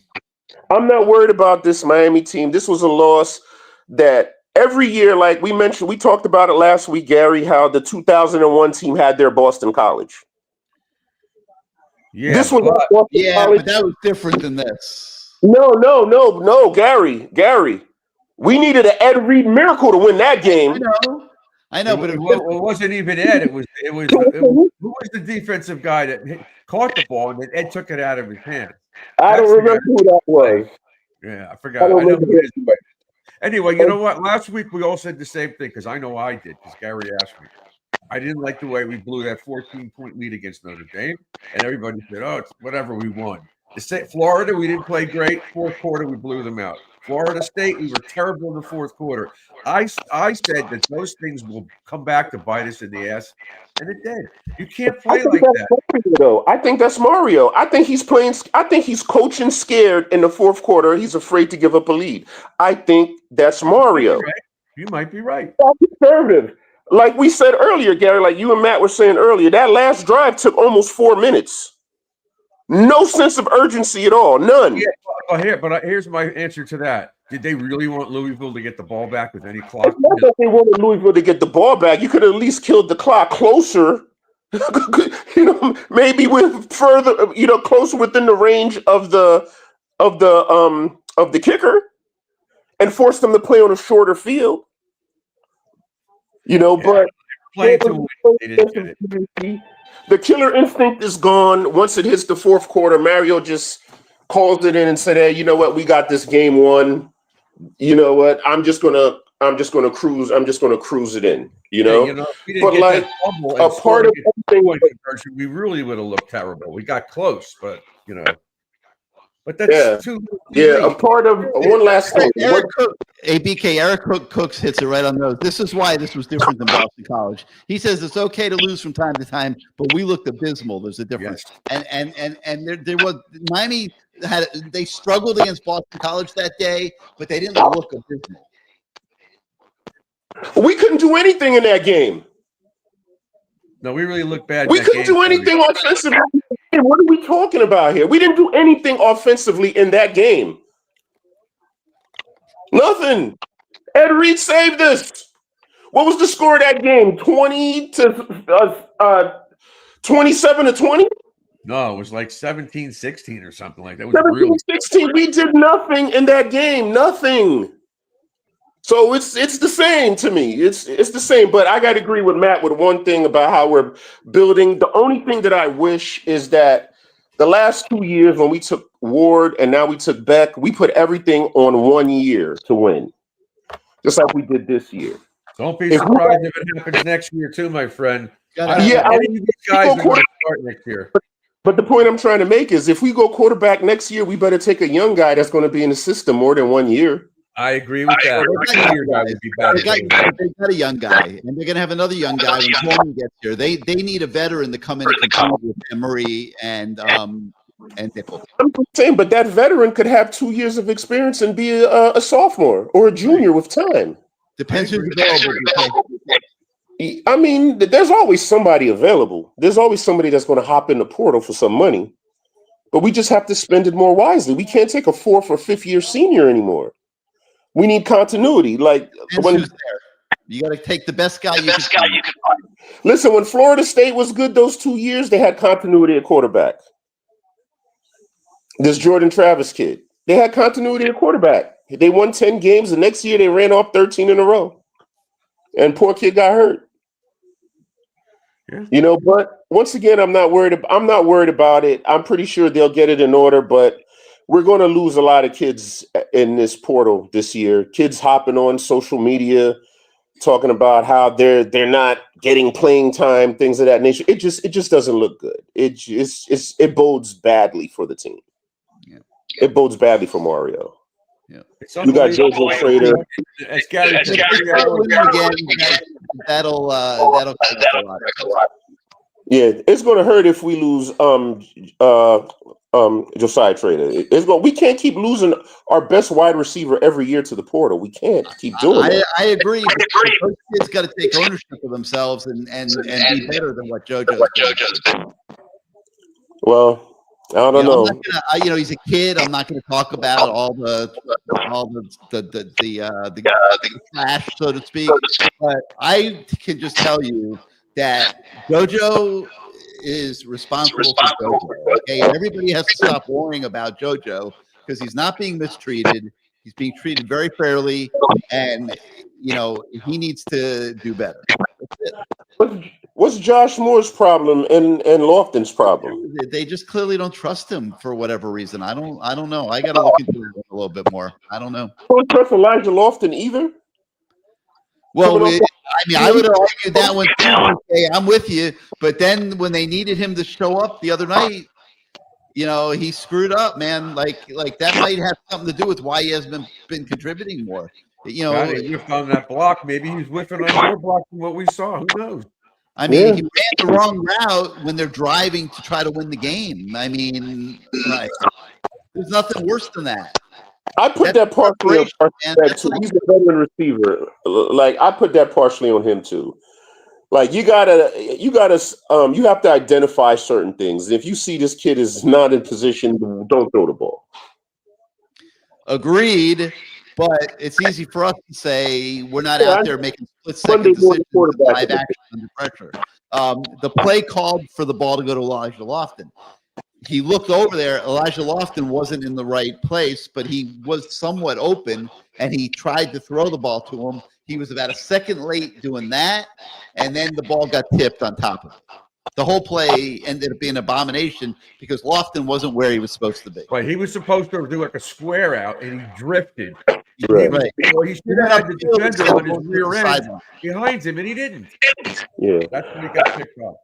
I'm not worried about this Miami team. This was a loss that every year, like we mentioned, we talked about it last week, Gary, how the 2001 team had their Boston College. Yeah, this was but that was different than this. No, Gary. We needed an Ed Reed miracle to win that game. I know, but it wasn't even Ed. It was who was the defensive guy that caught the ball and then Ed took it out of his hand? I don't remember who that was. Yeah, I forgot. I know who it is. Anyway, you know what? Last week we all said the same thing because I know I did because Gary asked me. I didn't like the way we blew that 14-point lead against Notre Dame, and everybody said, "Oh, it's whatever, we won." Florida, we didn't play great. Fourth quarter, we blew them out. Florida State, we were terrible in the fourth quarter. I said that those things will come back to bite us in the ass, and it did. You can't play like that. Mario. I think that's Mario. I think he's playing. I think he's coaching scared in the fourth quarter. He's afraid to give up a lead. I think that's Mario. You might be right. That's conservative. Like we said earlier, Gary, like you and Matt were saying earlier, that last drive took almost 4 minutes. No sense of urgency at all. None. Yeah, but here's my answer to that. Did they really want Louisville to get the ball back with any clock? It's not that they wanted Louisville to get the ball back. You could have at least killed the clock closer Maybe with further, closer within the range of the kicker, and force them to play on a shorter field. But the killer instinct is gone. Once it hits the fourth quarter, Mario just calls it in and said, "Hey, you know what? We got this game won. You know what? I'm just gonna cruise. I'm just gonna cruise it in. If we didn't get that fumble and a part of point conversion, we really would have looked terrible. We got close, but But that's too late. A part of one last thing. Eric Cook, Eric Cooks hits it right on those. This is why this was different than Boston College. He says it's okay to lose from time to time, but we looked abysmal. There's a difference. Yes. And there was Miami they struggled against Boston College that day, but they didn't look abysmal. We couldn't do anything in that game. No, we really looked bad. We couldn't do anything offensively. What are we talking about here? We didn't do anything offensively in that game. Nothing. Ed Reed saved us. What was the score of that game? 27-20? No, it was like 17-16 or something like that. It was 17-16. We did nothing in that game. Nothing. So it's the same to me. It's the same. But I got to agree with Matt with one thing about how we're building. The only thing that I wish is that the last 2 years when we took Ward and now we took Beck, we put everything on 1 year to win, just like we did this year. Don't be surprised if it happens next year too, my friend. Guys start next year. But the point I'm trying to make is if we go quarterback next year, we better take a young guy that's going to be in the system more than 1 year. I agree with that. They got a young guy, and they're going to have another young guy when Coleman gets here. They need a veteran to come in and compete with Emery and Nickel. I'm saying, but that veteran could have 2 years of experience and be a sophomore or a junior with time. Depends who's available. I mean, there's always somebody available. There's always somebody that's going to hop in the portal for some money. But we just have to spend it more wisely. We can't take a 4th or 5th year senior anymore. We need continuity. Like when you got to take the best guy you can find. Listen, when Florida State was good those 2 years, they had continuity at quarterback. This Jordan Travis kid, they had continuity at quarterback. They won 10 games. The next year, they ran off 13 in a row, and poor kid got hurt. Yeah. But once again, I'm not worried about it. I'm pretty sure they'll get it in order, but we're going to lose a lot of kids in this portal this year. Kids hopping on social media, talking about how they're not getting playing time, things of that nature. It just doesn't look good. It bodes badly for the team. Yeah. It bodes badly for Mario. Yeah. You got JoJo Trader. That'll a lot. Yeah, it's going to hurt if we lose Josiah Trader. We can't keep losing our best wide receiver every year to the portal. We can't keep doing that. I agree. But those kids got to take ownership of themselves and be better than what JoJo's doing. Well, I don't know. He's a kid. I'm not going to talk about all the flash, so to speak. But I can just tell you that JoJo is responsible for JoJo. Okay, and everybody has to stop worrying about JoJo because he's not being mistreated. He's being treated very fairly, and he needs to do better. That's it. What's Josh Moore's problem and Lofton's problem? They just clearly don't trust him for whatever reason. I don't know. I got to look into it a little bit more. I don't know. Don't trust Elijah Lofton either. Well, I would argue that one too. Okay, I'm with you, but then when they needed him to show up the other night, he screwed up, man. Like that might have something to do with why he hasn't been contributing more. He whiffed on that block. Maybe he's whiffing on more block than what we saw. Who knows? I mean, he ran the wrong route when they're driving to try to win the game. I mean, there's nothing worse than that. I put that partially on that too. He's a veteran receiver. Like I put that partially on him too. Like you have to identify certain things. If you see this kid is not in position, don't throw the ball. Agreed. But it's easy for us to say we're not out there making split-second decisions live action under pressure. The play called for the ball to go to Elijah Lofton. He looked over there. Elijah Lofton wasn't in the right place, but he was somewhat open, and he tried to throw the ball to him. He was about a second late doing that, and then the ball got tipped on top of it. The whole play ended up being an abomination because Lofton wasn't where he was supposed to be. Right, he was supposed to do like a square out, and he drifted. Right. He should have had the defender on his rear end behind him, and he didn't. Yeah. That's when he got picked up.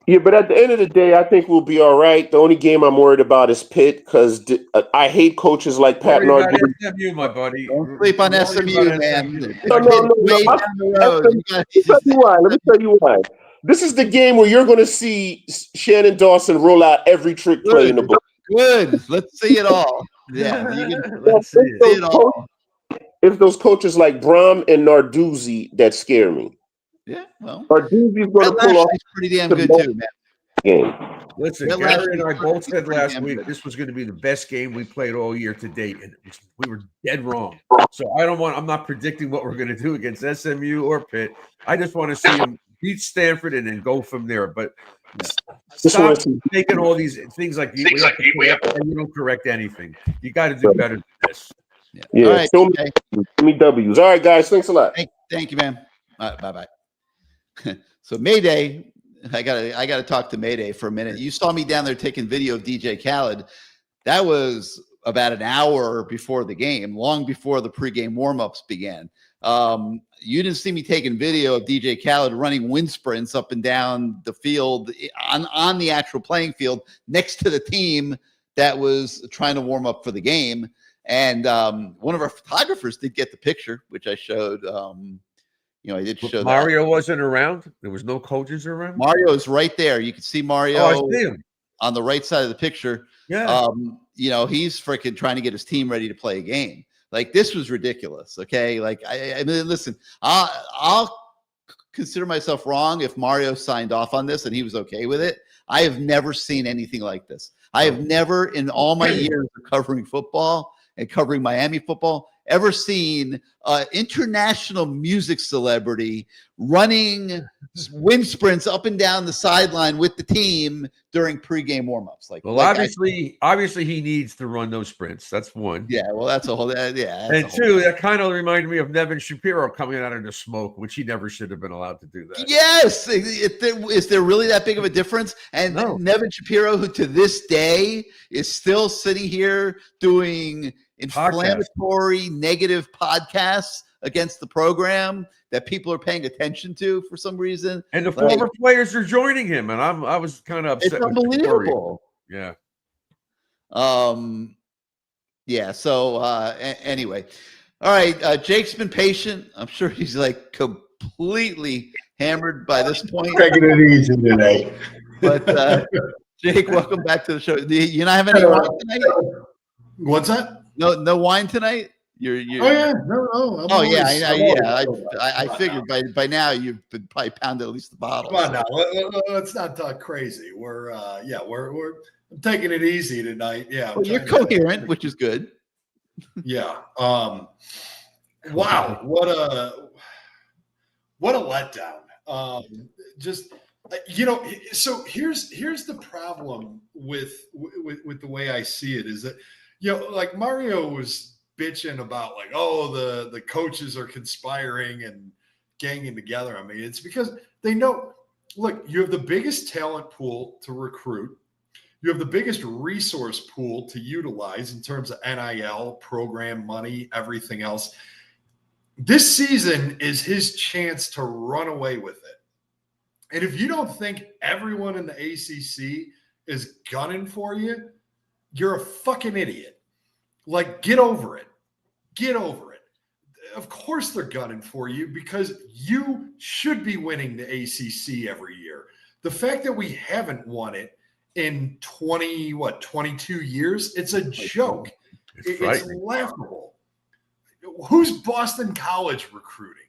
Yeah, but at the end of the day, I think we'll be all right. The only game I'm worried about is Pitt because I hate coaches like Pat Narduzzi. SMU, my buddy. Don't sleep on SMU, man. No. Let me tell you why. This is the game where you're going to see Shannon Dawson roll out every trick play in the book. Good. Let's see it all. Yeah, let's see it all. It's those coaches like Brom and Narduzzi that scare me. Yeah, well, Narduzzi's going to pull off. Pretty damn good too, man. Game. Listen, Gary and I both said last week this was going to be the best game we played all year to date, and we were dead wrong. So I'm not predicting what we're going to do against SMU or Pitt. I just want to see them beat Stanford and then go from there. But stop making all these things like we have to correct, and you don't correct anything. You got to do better than this. Yeah, all right, show me W's. All right, guys, thanks a lot. Thank you, man. Bye. So Mayday, I gotta talk to Mayday for a minute. You saw me down there taking video of DJ Khaled. That was about an hour before the game, long before the pregame warmups began. You didn't see me taking video of DJ Khaled running wind sprints up and down the field on the actual playing field next to the team that was trying to warm up for the game. And one of our photographers did get the picture, which I showed. I did show Mario wasn't around. There was no coaches around. Mario is right there. You can see Mario I see him on the right side of the picture. Yeah. He's freaking trying to get his team ready to play a game. Like, this was ridiculous. Okay. Like, I mean, listen, I'll consider myself wrong if Mario signed off on this and he was okay with it. I have never seen anything like this. I have never in all my years of covering football and covering Miami football ever seen an international music celebrity running wind sprints up and down the sideline with the team during pregame warmups. Obviously he needs to run those sprints. That's one. Yeah, well, that's a whole. And two, that kind of reminded me of Nevin Shapiro coming out of the smoke, which he never should have been allowed to do that. Yes, is there really that big of a difference? And Nevin Shapiro, who to this day is still sitting here doing inflammatory, negative podcasts against the program that people are paying attention to for some reason. And the former players are joining him, and I was kind of upset. It's unbelievable. Yeah. Yeah. So anyway, all right. Jake's been patient. I'm sure he's like completely hammered by this point. Taking it easy today. But Jake, welcome back to the show. You not have any wine tonight? What's that? No wine tonight. You're. Oh yeah, no. I figured by now you've been probably pounded at least the bottle. Come on now, let's not talk crazy. We're I'm taking it easy tonight. Yeah, well, you're coherent, which is good. Yeah. Wow. What a letdown. So here's the problem with the way I see it is that, like Mario was bitching about like, the coaches are conspiring and ganging together. I mean, it's because they know, look, you have the biggest talent pool to recruit. You have the biggest resource pool to utilize in terms of NIL, program money, everything else. This season is his chance to run away with it. And if you don't think everyone in the ACC is gunning for you, you're a fucking idiot. Like, get over it. Get over it. Of course they're gunning for you because you should be winning the ACC every year. The fact that we haven't won it in 22 years, it's a joke. It's laughable. Who's Boston College recruiting?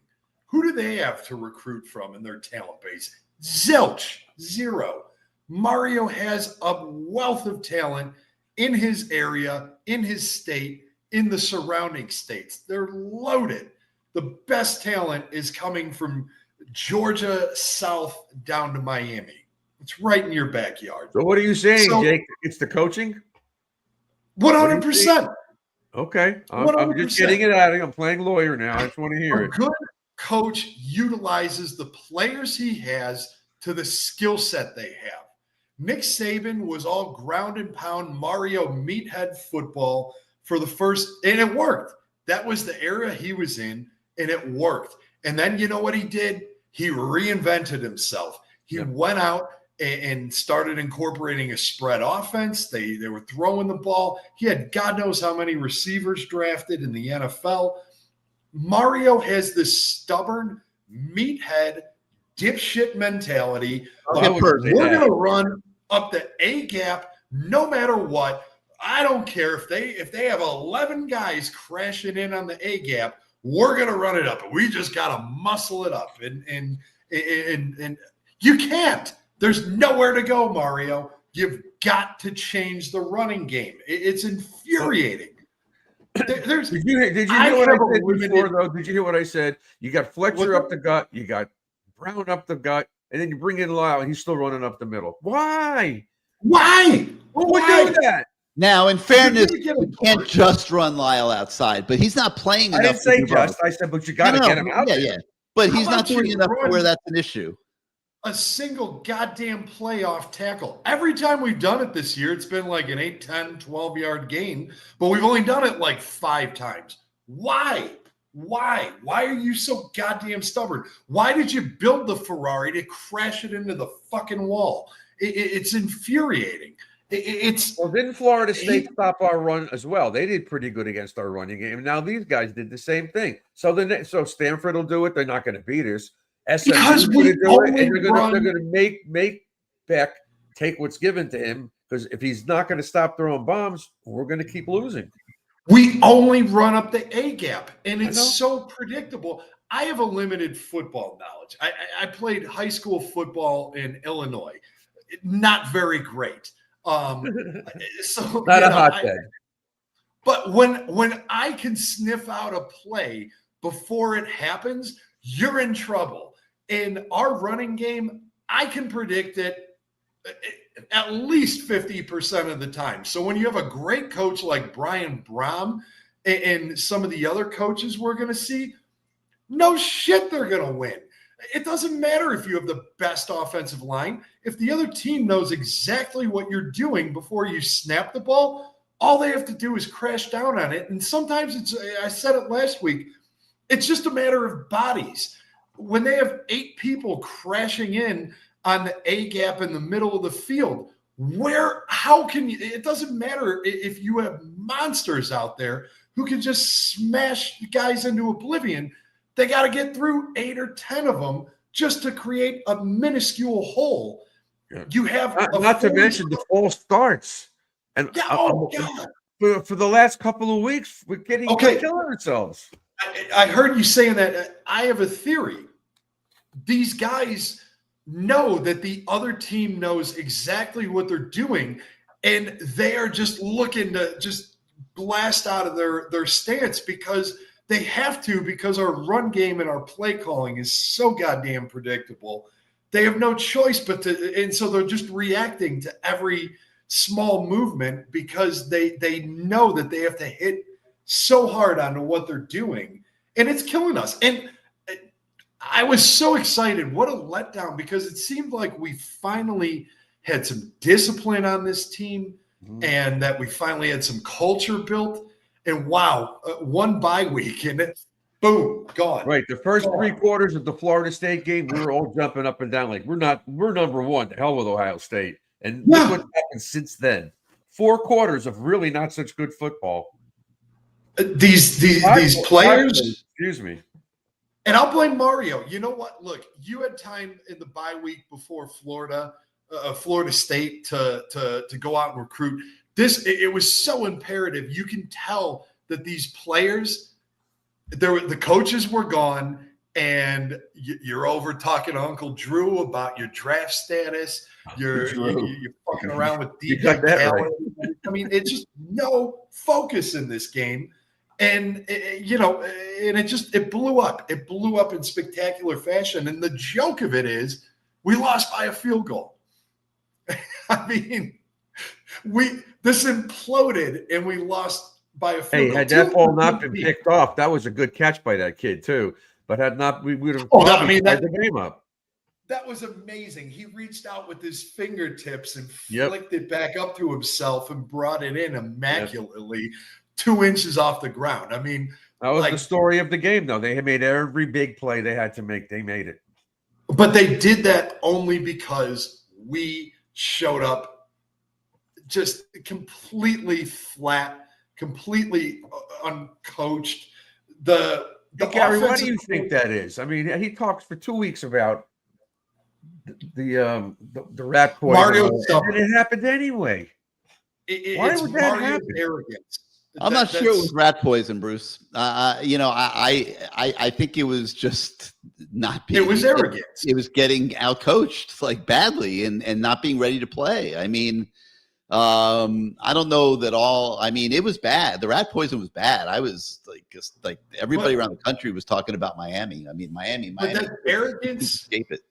Who do they have to recruit from in their talent base? Zilch. Zero. Mario has a wealth of talent in his area, in his state, in the surrounding states. They're loaded. The best talent is coming from Georgia South down to Miami. It's right in your backyard. So what are you saying, Jake? It's the coaching? 100%. Okay. I'm just getting it out of you. I'm playing lawyer now. I just want to hear A it. good coach utilizes the players he has to the skill set they have. Nick Saban was all ground and pound Mario meathead football for the first, and it worked. That was the era he was in, and it worked. And then you know what he did? He reinvented himself. He went out and started incorporating a spread offense. They were throwing the ball. He had God knows how many receivers drafted in the NFL. Mario has this stubborn meathead dipshit mentality. Like, we're going to run up the A gap no matter what. I don't care if they have 11 guys crashing in on the A gap. We're going to run it up. We just got to muscle it up. And you can't. There's nowhere to go, Mario. You've got to change the running game. It's infuriating. Did you hear what I said before, though? Did you hear what I said? You got Fletcher up the gut. You got Brown up the gut. And then you bring in Lyle, and he's still running up the middle. Why? Why? Who would do that? Now, in fairness, you can't just run Lyle outside, but he's not playing enough. I didn't say just. I said, but you got to get him out there. Yeah. But he's not doing enough to where that's an issue. A single goddamn playoff tackle. Every time we've done it this year, it's been like an 8, 10, 12-yard gain, but we've only done it like 5 times. Why? Why are you so goddamn stubborn? Why did you build the Ferrari to crash it into the fucking wall? It's infuriating. Well, didn't Florida State stop our run as well? They did pretty good against our running game. Now these guys did the same thing. So Stanford will do it. They're not going to beat us. Because we only they're going to make Beck take what's given to him, because if he's not going to stop throwing bombs, we're going to keep losing. We only run up the A gap, and it's so predictable. I have a limited football knowledge. I played high school football in Illinois. Not very great. So not a hotbed. But when I can sniff out a play before it happens, you're in trouble. In our running game, I can predict it at least 50% of the time. So when you have a great coach like Brian Brom and some of the other coaches we're going to see, no shit, they're going to win. It doesn't matter if you have the best offensive line. If the other team knows exactly what you're doing before you snap the ball, all they have to do is crash down on it. And sometimes I said it last week, it's just a matter of bodies. When they have 8 people crashing in on the A gap in the middle of the field, how can you? It doesn't matter if you have monsters out there who can just smash guys into oblivion. They got to get through 8 or 10 of them just to create a minuscule hole. Yeah. You have not to mention the false starts. And for the last couple of weeks, we're killing ourselves. I heard you saying that. I have a theory. These guys know that the other team knows exactly what they're doing, and they are just looking to just blast out of their stance because they have to, because our run game and our play calling is so goddamn predictable. They have no choice but to, and so they're just reacting to every small movement because they know that they have to hit so hard onto what they're doing, and it's killing us. And I was so excited. What a letdown, because it seemed like we finally had some discipline on this team and that we finally had some culture built. And wow, one bye week and it, boom, gone. Right. The first 3 quarters of the Florida State game, we were all jumping up and down like we're number one. The hell with Ohio State. And look what's happened since then. 4 quarters of really not such good football. These players, excuse me. And I'll blame Mario. You know what? Look, you had time in the bye week before Florida State to go out and recruit. It was so imperative. You can tell that these players, the coaches were gone, and you're over talking to Uncle Drew about your draft status. You're fucking around with DJ Khaled. Right. I mean, it's just no focus in this game. And it blew up. It blew up in spectacular fashion. And the joke of it is we lost by a field goal. I mean, this imploded and we lost by a field goal. Had that ball not been picked off, that was a good catch by that kid too. But had not, we would have tied the game up. That was amazing. He reached out with his fingertips and flicked it back up to himself and brought it in immaculately 2 inches off the ground. I mean, that was the story of the game, though. They had made every big play they had to make. They made it. But they did that only because we showed up just completely flat, completely uncoached. Gary, what do you think that is? I mean, he talks for 2 weeks about the rat poison. And it happened anyway. Why would that happen? Arrogance. I'm not sure it was rat poison, Bruce. I think it was just not being. It was arrogance. It was getting outcoached like badly and not being ready to play. I mean, I don't know that all. I mean, it was bad. The rat poison was bad. I was like everybody around the country was talking about Miami. I mean, Miami. But that arrogance, escape it,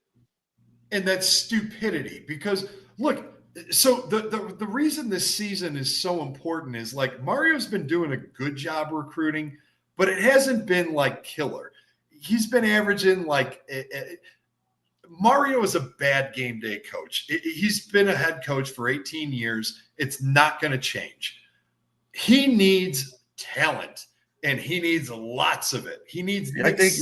and that stupidity. Because look. So the reason this season is so important is like Mario's been doing a good job recruiting, but it hasn't been like killer. He's been averaging Mario is a bad game day coach. He's been a head coach for 18 years. It's not going to change. He needs talent, and he needs lots of it. He needs. I think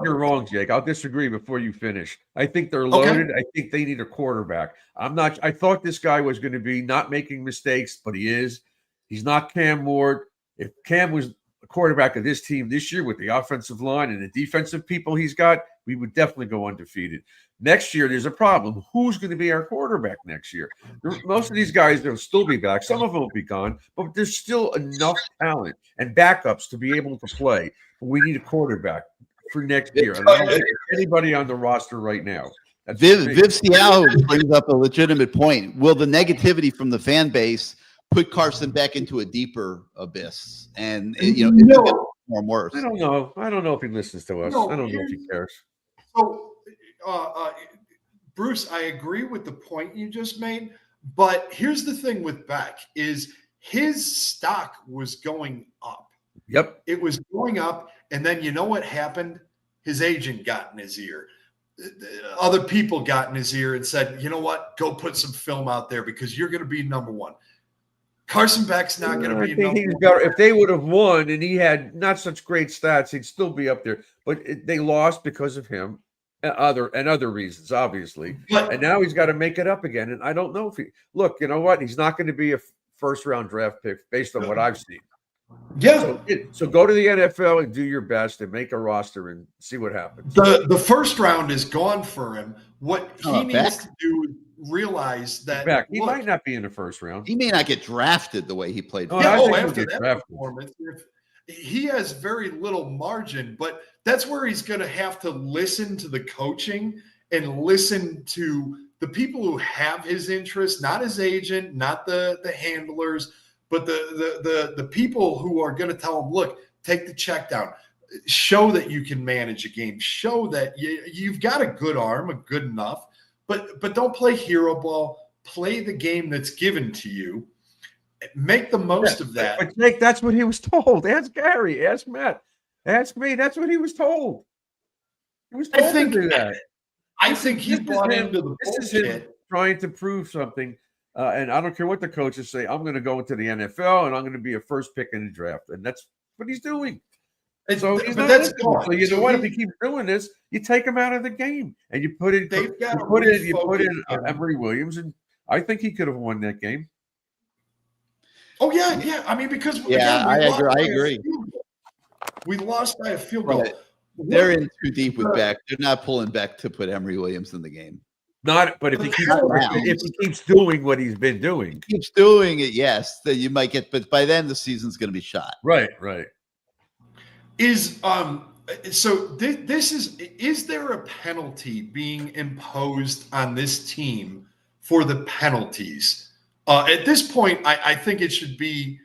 you're wrong, Jake. I'll disagree before you finish. I think they're loaded. Okay. I think they need a quarterback. I thought this guy was going to be not making mistakes, but he is. He's not Cam Ward. If Cam was the quarterback of this team this year with the offensive line and the defensive people he's got, we would definitely go undefeated. Next year, there's a problem. Who's going to be our quarterback next year? Most of these guys will still be back. Some of them will be gone, but there's still enough talent and backups to be able to play. But we need a quarterback for next year. And I don't think anybody on the roster right now. Viv Ciao brings up a legitimate point. Will the negativity from the fan base put Carson Beck into a deeper abyss? And more and worse. I don't know. I don't know if he listens to us. I don't know if he cares. So, Bruce, I agree with the point you just made. But here's the thing with Beck is his stock was going up. Yep. It was going up. And then you know what happened? His agent got in his ear. Other people got in his ear and said, you know what? Go put some film out there because you're going to be number one. Carson Beck's not going to be number one. If they would have won and he had not such great stats, he'd still be up there. But they lost because of him and other reasons, obviously. And now he's got to make it up again. And I don't know if look, you know what? He's not going to be a first-round draft pick based on what I've seen. Yeah. So go to the NFL and do your best and make a roster and see what happens. The first round is gone for him. What he needs to do is realize that he might not be in the first round. He may not get drafted the way he played. After that performance, he has very little margin, but that's where he's going to have to listen to the coaching and listen to the people who have his interest, not his agent, not the handlers, but the people who are going to tell him, look, take the check down, show that you can manage a game, show that you've got a good arm, a good enough, but don't play hero ball, play the game that's given to you, make the most of that. But Jake, that's what he was told. Ask Gary, ask Matt, ask me. That's what he was told. He was told to do that. I think he bought into the bullshit. This is him trying to prove something. And I don't care what the coaches say. I'm going to go into the NFL and I'm going to be a first pick in the draft. And that's what he's doing. So he's not listening. So you know what? If he keeps doing this, you take him out of the game and you put in Emory Williams, and I think he could have won that game. Oh yeah. I mean, because I agree. We lost by a field goal. They're in too deep with Beck. They're not pulling Beck to put Emory Williams in the game. But if he keeps doing what he's been doing, keeps doing it, yes, then you might get. But by then, the season's going to be shot. Right. Is there a penalty being imposed on this team for the penalties? At this point, I think it should be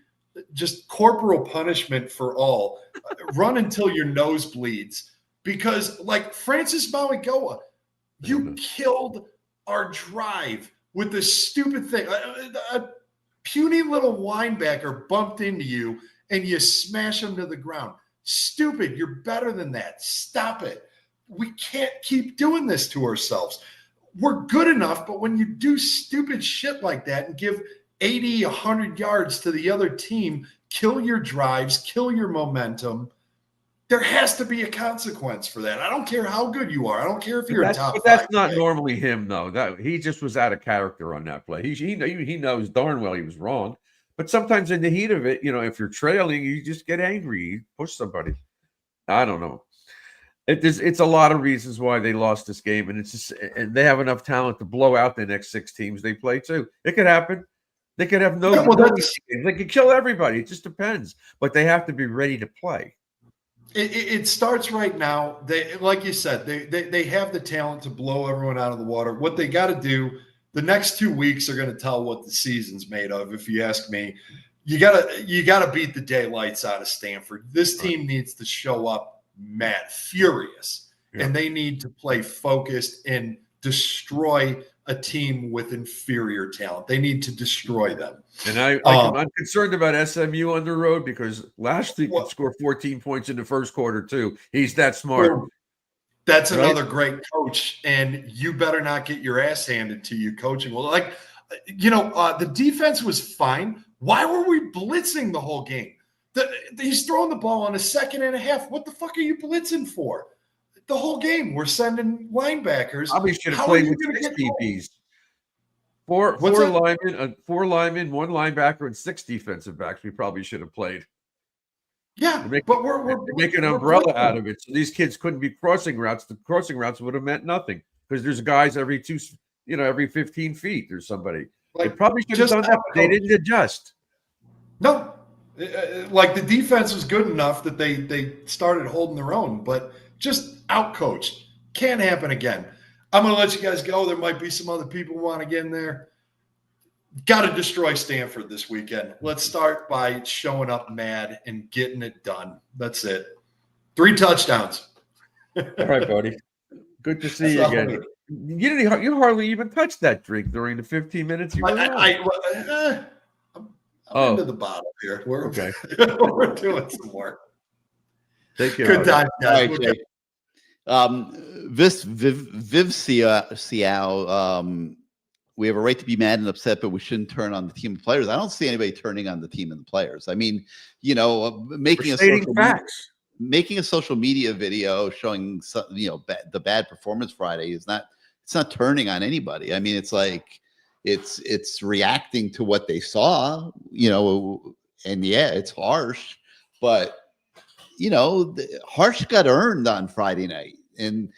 just corporal punishment for all. Run until your nose bleeds. Because, like, Francis Mauigoa, you killed our drive with this stupid thing. A puny little linebacker bumped into you, and you smash him to the ground. Stupid. You're better than that. Stop it. We can't keep doing this to ourselves. We're good enough, but when you do stupid shit like that and give 80, 100 yards to the other team, kill your drives, kill your momentum, there has to be a consequence for that. I don't care how good you are. I don't care if you're a top But that's five not pick. normally him, though. That he just was out of character on that play. He knows darn well he was wrong. But sometimes in the heat of it, if you're trailing, you just get angry. You push somebody. I don't know. It's a lot of reasons why they lost this game, and they have enough talent to blow out the next 6 teams they play too. It could happen. They could have they could kill everybody. It just depends. But they have to be ready to play. It starts right now. They, like you said, they have the talent to blow everyone out of the water. What they got to do, the next 2 weeks are going to tell what the season's made of. If you ask me, you gotta beat the daylights out of Stanford. This team needs to show up mad, furious, and they need to play focused and destroy a team with inferior talent. They need to destroy them. And I'm concerned about SMU on the road because last week could score 14 points in the first quarter too. He's that smart. That's another great coach, and you better not get your ass handed to you coaching. Well, the defense was fine. Why were we blitzing the whole game? He's throwing the ball on a second and a half. What the fuck are you blitzing for? The whole game, we're sending linebackers. Probably should have played with 6 DBs. Four linemen, 1 linebacker, and 6 defensive backs. We probably should have played. Yeah, but we're making an umbrella out of it, so these kids couldn't be crossing routes. The crossing routes would have meant nothing because there's guys every 15 feet. There's somebody. They probably should have done that, but they didn't adjust. No, like the defense was good enough that they started holding their own, but just outcoached. Can't happen again. I'm going to let you guys go. There might be some other people who want to get in there. Got to destroy Stanford this weekend. Let's start by showing up mad and getting it done. That's it. 3 touchdowns. All right, buddy. Good to see you again. You hardly even touched that drink during the 15 minutes you were on. I'm into the bottom here. We're okay. We're doing some more. Take care. Good time, guys. All right, Jay. Viv Xiao, we have a right to be mad and upset, but we shouldn't turn on the team of players. I don't see anybody turning on the team and the players. I mean, making a social media video showing the bad performance Friday it's not turning on anybody. I mean, it's like it's reacting to what they saw, and it's harsh, but harsh got earned on Friday night, and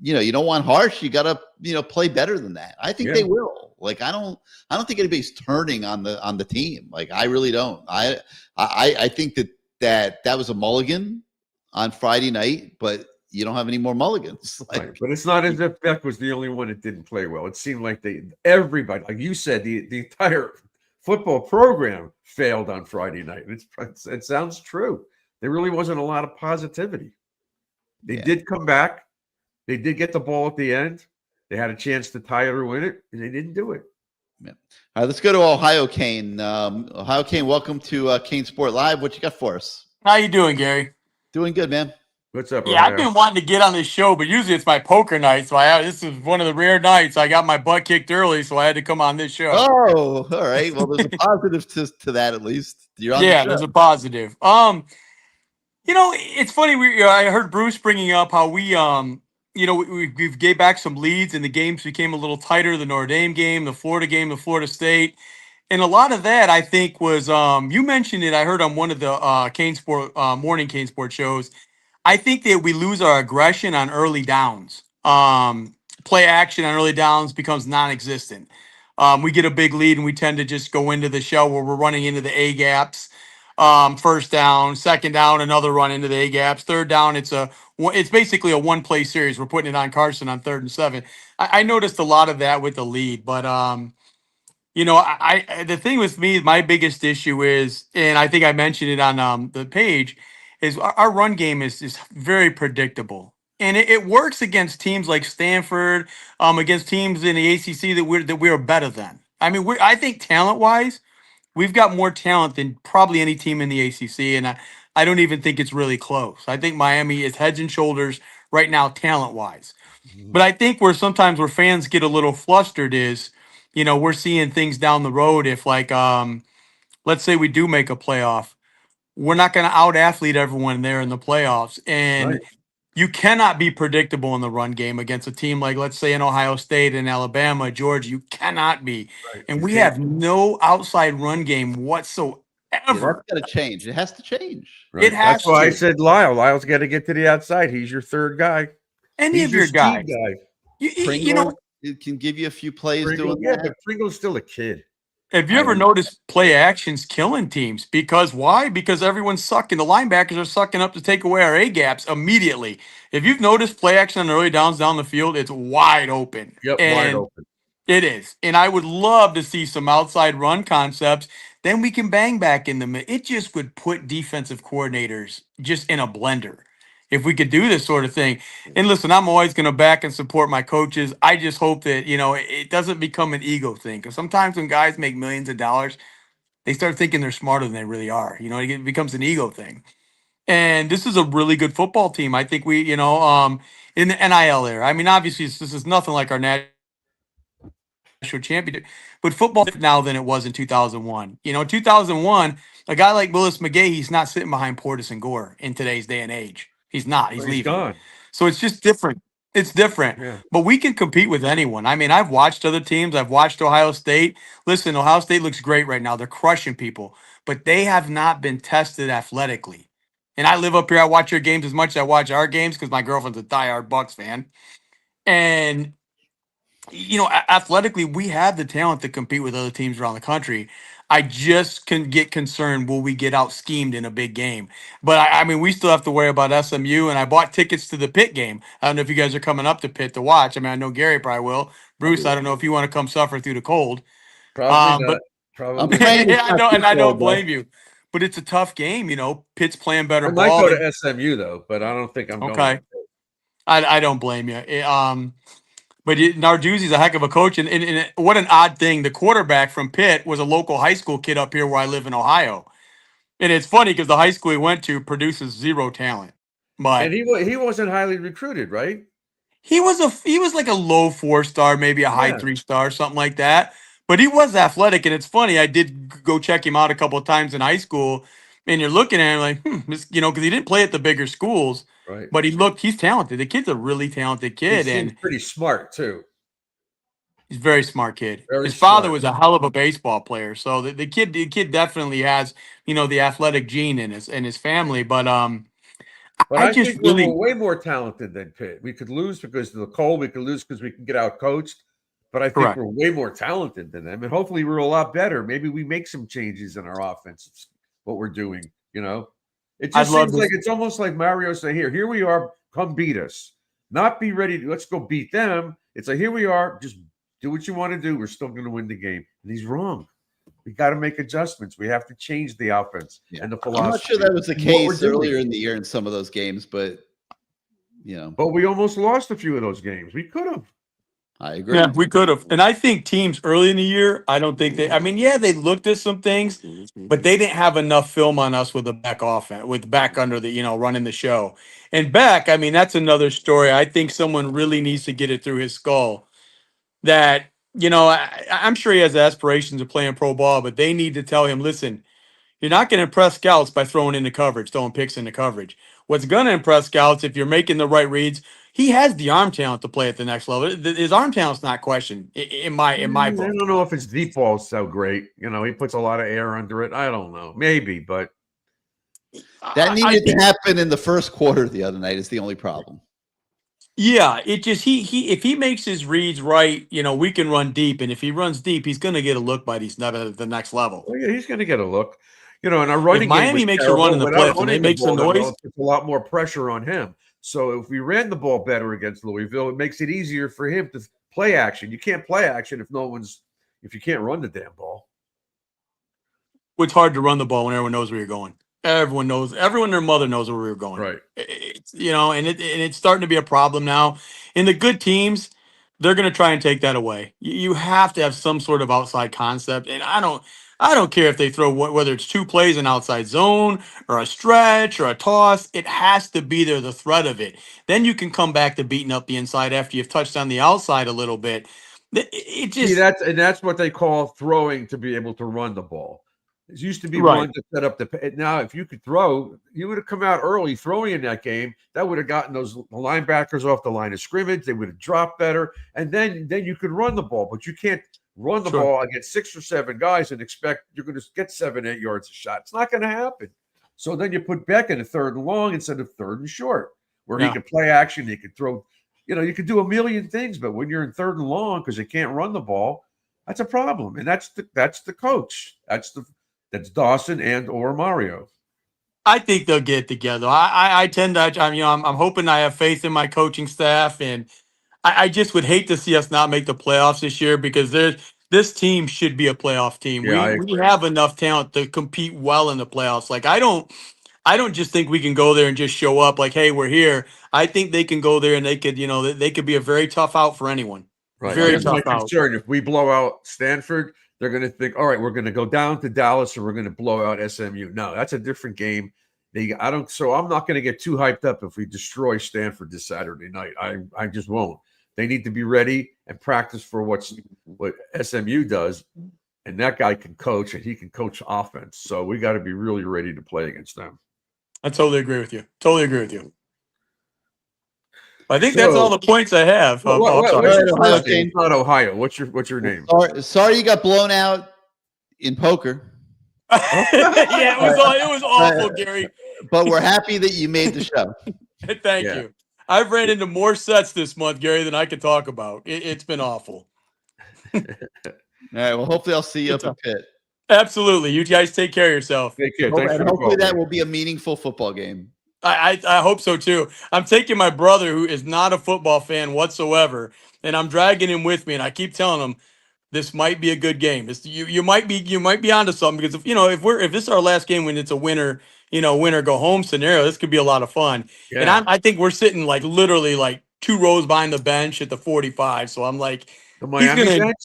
you don't want harsh. You got to play better than that. I think they will. Like I don't think anybody's turning on the team. Like I really don't. I think that was a mulligan on Friday night, but you don't have any more mulligans. Right. But it's not as if Beck was the only one that didn't play well. It seemed like everybody, like you said, the entire football program failed on Friday night. It sounds true. There really wasn't a lot of positivity. They did come back. They did get the ball at the end. They had a chance to tie it or win it, and they didn't do it. Yeah. All right, let's go to Ohio Kane. Ohio Kane, welcome to CaneSport Live. What you got for us? How you doing, Gary? Doing good, man. What's up? Yeah, I've been wanting to get on this show, but usually it's my poker night. So this is one of the rare nights I got my butt kicked early, so I had to come on this show. Oh, all right. Well, there's a positive to that at least. You're on the show. There's a positive. It's funny. I heard Bruce bringing up how we gave back some leads and the games became a little tighter. The Notre Dame game, the Florida game, the Florida State. And a lot of that, I think, was you mentioned it. I heard on one of the morning CaneSport shows. I think that we lose our aggression on early downs. Play action on early downs becomes non-existent. We get a big lead and we tend to just go into the shell where we're running into the A gaps. First down, second down, another run into the A gaps. Third down, it's basically a one-play series. We're putting it on Carson on 3rd and 7. I noticed a lot of that with the lead, but You know, the thing with me, my biggest issue is, and I think I mentioned it on the page, is our run game is very predictable, and it works against teams like Stanford, against teams in the ACC that we're better than. I mean, I think talent wise, we've got more talent than probably any team in the ACC, and I don't even think it's really close. I think Miami is heads and shoulders right now, talent wise. But I think where fans get a little flustered is, we're seeing things down the road. If like, let's say we do make a playoff, we're not going to out athlete everyone there in the playoffs, and Right. you cannot be predictable in the run game against a team like, let's say, in Ohio State and Alabama, Georgia. You cannot be, Right. and You we can't. have no outside run game whatsoever. Yeah, that's got to change. It has to change. It Right. That's has why I to. said Lyle. Lyle's got to get to the outside. He's your third guy. Any He's of your your speed guys. guy. You know, It can give you a few plays Pringle, doing yeah, that. but Pringle's still a kid. have you ever noticed play actions killing teams? Because why? Because everyone's sucking. The linebackers are sucking up to take away our A gaps immediately. If you've noticed play action on early downs down the field, it's wide open. Yep, wide And open. it is. And I would love to see some outside run concepts. Then we can bang back in the mid. It just would put defensive coordinators just in a blender if we could do this sort of thing. And listen, I'm always going to back and support my coaches. I just hope that, it doesn't become an ego thing. Because sometimes when guys make millions of dollars, they start thinking they're smarter than they really are. It becomes an ego thing. And this is a really good football team. I think we, in the NIL era. I mean, obviously, this is nothing like our national championship, but football now than it was in 2001. 2001, a guy like Willis McGahee, he's not sitting behind Portis and Gore in today's day and age. He's not. He's He's leaving. gone. So it's just different. It's different. Yeah. But we can compete with anyone. I mean, I've watched other teams. I've watched Ohio State. Listen, Ohio State looks great right now. They're crushing people, but they have not been tested athletically. And I live up here. I watch your games as much as I watch our games because my girlfriend's a diehard Bucks fan. And athletically, we have the talent to compete with other teams around the country. I just can get concerned, will we get out schemed in a big game? But I mean, we still have to worry about SMU. And I bought tickets to the Pitt game. I don't know if you guys are coming up to Pitt to watch. I mean, I know Gary probably will. Bruce, I don't know if you want to come suffer through the cold. Probably But not. Probably yeah, I don't blame you. But it's a tough game. Pitt's playing better I might ball. go to SMU though, but I don't think I'm going. Okay. I don't blame you. But Narduzzi's a heck of a coach, and what an odd thing. The quarterback from Pitt was a local high school kid up here where I live in Ohio, and it's funny because the high school he went to produces zero talent. But And he wasn't highly recruited, right? he was like a low 4-star, maybe a high 3-star, something like that. But he was athletic, and it's funny. I did go check him out a couple of times in high school, and you're looking at him like, because he didn't play at the bigger schools, Right. but he's talented. The kid's a really talented kid, He seems and pretty smart too. he's a very smart kid. Very His father smart. was a hell of a baseball player, so the kid definitely has the athletic gene in his family. But But I I just think we're really way more talented than Pitt. We could lose because of the cold. We could lose because we can get out coached. But I think Correct. we're way more talented than them, and hopefully we're a lot better. Maybe we make some changes in our offense. What we're doing, it I'd just love seems to- like it's almost like Mario said, "Here we are. Come beat us. Not be ready. Let's go beat them." It's like, here we are. Just do what you want to do. We're still going to win the game. And he's wrong. We got to make adjustments. We have to change the offense and the philosophy. I'm not sure that was the What we're case doing. earlier in the year in some of those games, but But we almost lost a few of those games. We could have. I agree. Yeah, we could have. And I think teams early in the year, I don't think they looked at some things, but they didn't have enough film on us with the back offense, with back under the, running the show. And back, I mean, that's another story. I think someone really needs to get it through his skull that, I'm sure he has aspirations of playing pro ball, but they need to tell him, listen, you're not going to impress scouts by throwing in the coverage, throwing picks in the coverage. What's going to impress scouts if you're making the right reads? He has the arm talent to play at the next level. His arm talent's not questioned in my I book. don't know if his deep ball's so great. He puts a lot of air under it. I don't know. Maybe, but that needed to happen in the first quarter the other night is the only problem. Yeah, it just if he makes his reads right, we can run deep, and if he runs deep, he's going to get a look by the next level. Well, yeah, he's going to get a look. And our running If Miami game makes a run in the without playoffs and they running the make some ball, noise, it's a lot more pressure on him. So if we ran the ball better against Louisville, it makes it easier for him to play action. You can't play action if no one's, if you can't run the damn ball. It's hard to run the ball when everyone knows where you're going. Everyone knows. Everyone and their mother knows where we were going. Right. It's, and it's starting to be a problem now. In the good teams, they're going to try and take that away. You have to have some sort of outside concept, and I don't care if they throw whether it's 2 plays in outside zone or a stretch or a toss. It has to be there, the threat of it. Then you can come back to beating up the inside after you've touched on the outside a little bit. It just that's what they call throwing to be able to run the ball. It used to be Right. one to set up the. Now, if you could throw, you would have come out early throwing in that game. That would have gotten those linebackers off the line of scrimmage. They would have dropped better, and then you could run the ball. But you can't run the ball against 6 or 7 guys and expect you're going to get 7, 8 yards a shot. It's not going to happen. So then you put Beck in a 3rd and long instead of 3rd and short, where he could play action. He could throw. You could do a million things, but when you're in 3rd and long because you can't run the ball, that's a problem. And that's the coach. That's Dawson and or Mario. I think they'll get together. I tend to, I'm hoping I have faith in my coaching staff, and I just would hate to see us not make the playoffs this year because this team should be a playoff team. Yeah, We have enough talent to compete well in the playoffs. Like I don't just think we can go there and just show up like, hey, we're here. I think they can go there and they could be a very tough out for anyone. Right. Very Here's my tough out. concern. If we blow out Stanford, they're going to think, all right, we're going to go down to Dallas and we're going to blow out SMU. No, that's a different game. So I'm not going to get too hyped up if we destroy Stanford this Saturday night. I just won't. They need to be ready and practice for what SMU does. And that guy can coach, and he can coach offense. So we got to be really ready to play against them. I totally agree with you. I think that's all the points I have. What's not Ohio? What's your name? Sorry you got blown out in poker. Yeah, it was awful, Gary. But we're happy that you made the show. Thank you. I've ran into more sets this month, Gary, than I could talk about. It's been awful. All right. Well, hopefully I'll see you up in Pitt. Absolutely. You guys take care of yourself. Take care. And hopefully that will be a meaningful football game. I hope so too. I'm taking my brother, who is not a football fan whatsoever, and I'm dragging him with me. And I keep telling him this might be a good game. You might be onto something because if this is our last game when it's a winner go home scenario, this could be a lot of fun. Yeah. And I think we're sitting like literally like 2 rows behind the bench at the 45. So I'm like, the Miami bench?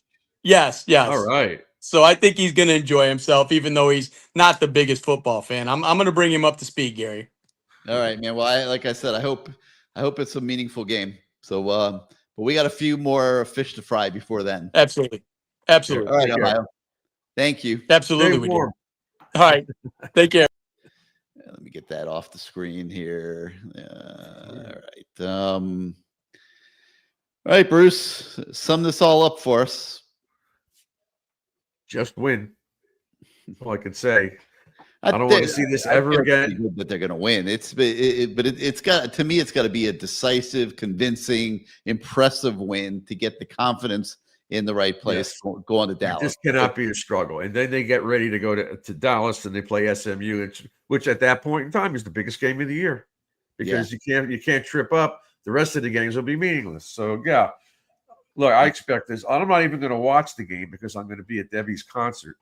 Yes. All right. So I think he's going to enjoy himself, even though he's not the biggest football fan. I'm going to bring him up to speed, Gary. All right, man. Well, like I said, I hope it's a meaningful game. So, but we got a few more fish to fry before then. Absolutely. All right, Ohio. Thank you. Absolutely, we do. All right. Take care. Let me get that off the screen here. All right. All right, Bruce. Sum this all up for us. Just win. That's all I can say. I don't want to see this ever again. That they're going to win. It's got to be a decisive, convincing, impressive win to get the confidence in the right place. Yes. Go on to Dallas. This cannot be a struggle. And then they get ready to go to Dallas and they play SMU, which at that point in time is the biggest game of the year because you can't trip up. The rest of the games will be meaningless. So yeah, look, I expect this. I'm not even going to watch the game because I'm going to be at Debbie's concert.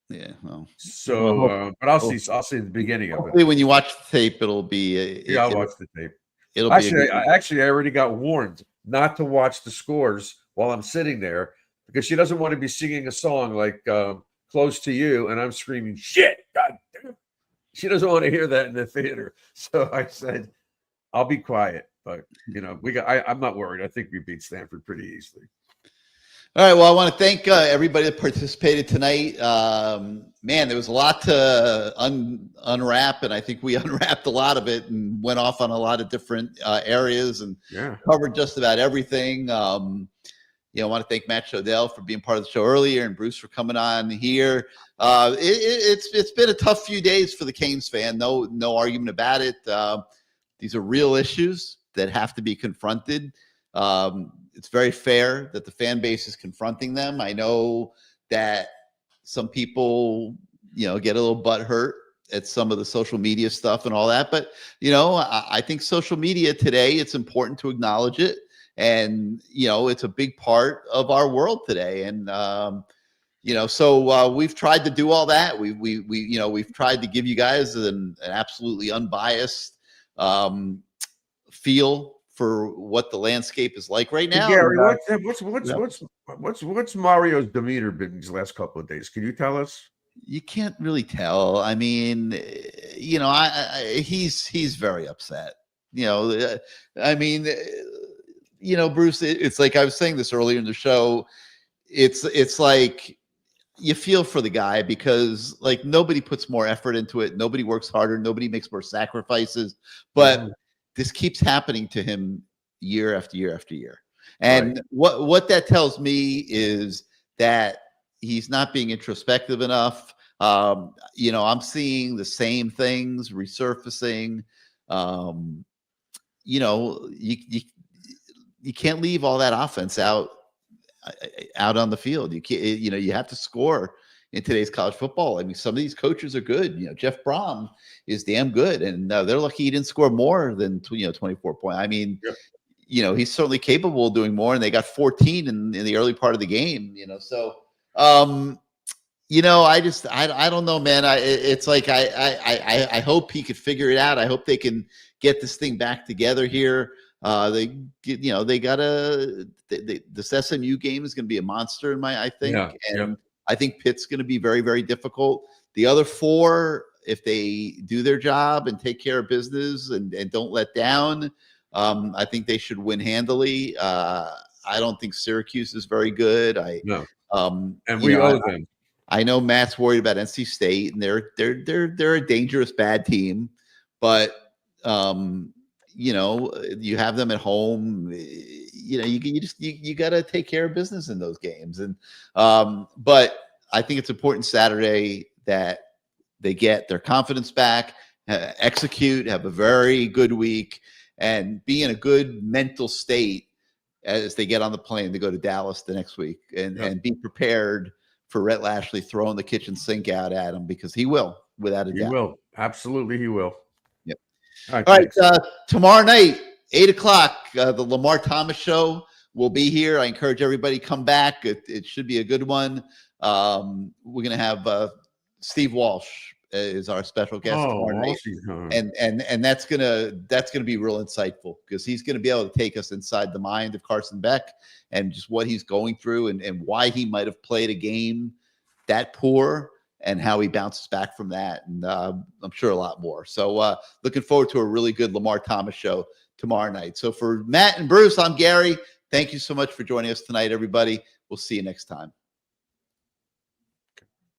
Yeah. Well, but I'll see the beginning of it. Hopefully when you watch the tape, it'll be. I'll watch the tape. It'll I already got warned not to watch the scores while I'm sitting there because she doesn't want to be singing a song like "Close to You" and I'm screaming "Shit!" God damn. She doesn't want to hear that in the theater. So I said, "I'll be quiet." But I'm not worried. I think we beat Stanford pretty easily. All right. Well, I want to thank everybody that participated tonight. Man, there was a lot to unwrap, and I think we unwrapped a lot of it and went off on a lot of different areas and covered just about everything. I want to thank Matt Shodell for being part of the show earlier and Bruce for coming on here. It's been a tough few days for the Canes fan. No argument about it. These are real issues that have to be confronted. It's very fair that the fan base is confronting them. I know that some people, get a little butthurt at some of the social media stuff and all that. But, I think social media today, it's important to acknowledge it. And, it's a big part of our world today. And, So we've tried to do all that. We've tried to give you guys an absolutely unbiased feel for what the landscape is like right now. Gary, what's Mario's demeanor been these last couple of days? Can you tell us? You can't really tell. I mean, he's very upset. Bruce, it's like I was saying this earlier in the show. It's like you feel for the guy because like nobody puts more effort into it. Nobody works harder. Nobody makes more sacrifices. But this keeps happening to him year after year after year. And what that tells me is that he's not being introspective enough. I'm seeing the same things resurfacing. You can't leave all that offense out on the field. You can't, you have to score in today's college football. I mean, some of these coaches are good. Jeff Brom is damn good, and they're lucky he didn't score more than 24 points. I mean, he's certainly capable of doing more, and they got 14 in the early part of the game. So I don't know, man. It's like I hope he could figure it out. I hope they can get this thing back together here. This SMU game is going to be a monster I think. I think Pitt's going to be very, very difficult. The other four, if they do their job and take care of business and don't let down, I think they should win handily. I don't think Syracuse is very good. And we owe them. I know Matt's worried about NC State, and they're a dangerous bad team, but you have them at home. You got to take care of business in those games. And but I think it's important Saturday that they get their confidence back, execute, have a very good week, and be in a good mental state as they get on the plane to go to Dallas the next week, and be prepared for Rhett Lashley throwing the kitchen sink out at him, because he will, without a doubt. He will. Absolutely, he will. Yep. All right. Tomorrow night, 8:00, the Lamar Thomas Show will be here. I encourage everybody to come back. It should be a good one. We're going to have Steve Walsh is our special guest tomorrow night. And that's gonna be real insightful, because he's going to be able to take us inside the mind of Carson Beck and just what he's going through and why he might have played a game that poor and how he bounces back from that. And I'm sure a lot more. So looking forward to a really good Lamar Thomas Show tomorrow night. So for Matt and Bruce, I'm Gary. Thank you so much for joining us tonight, everybody. We'll see you next time.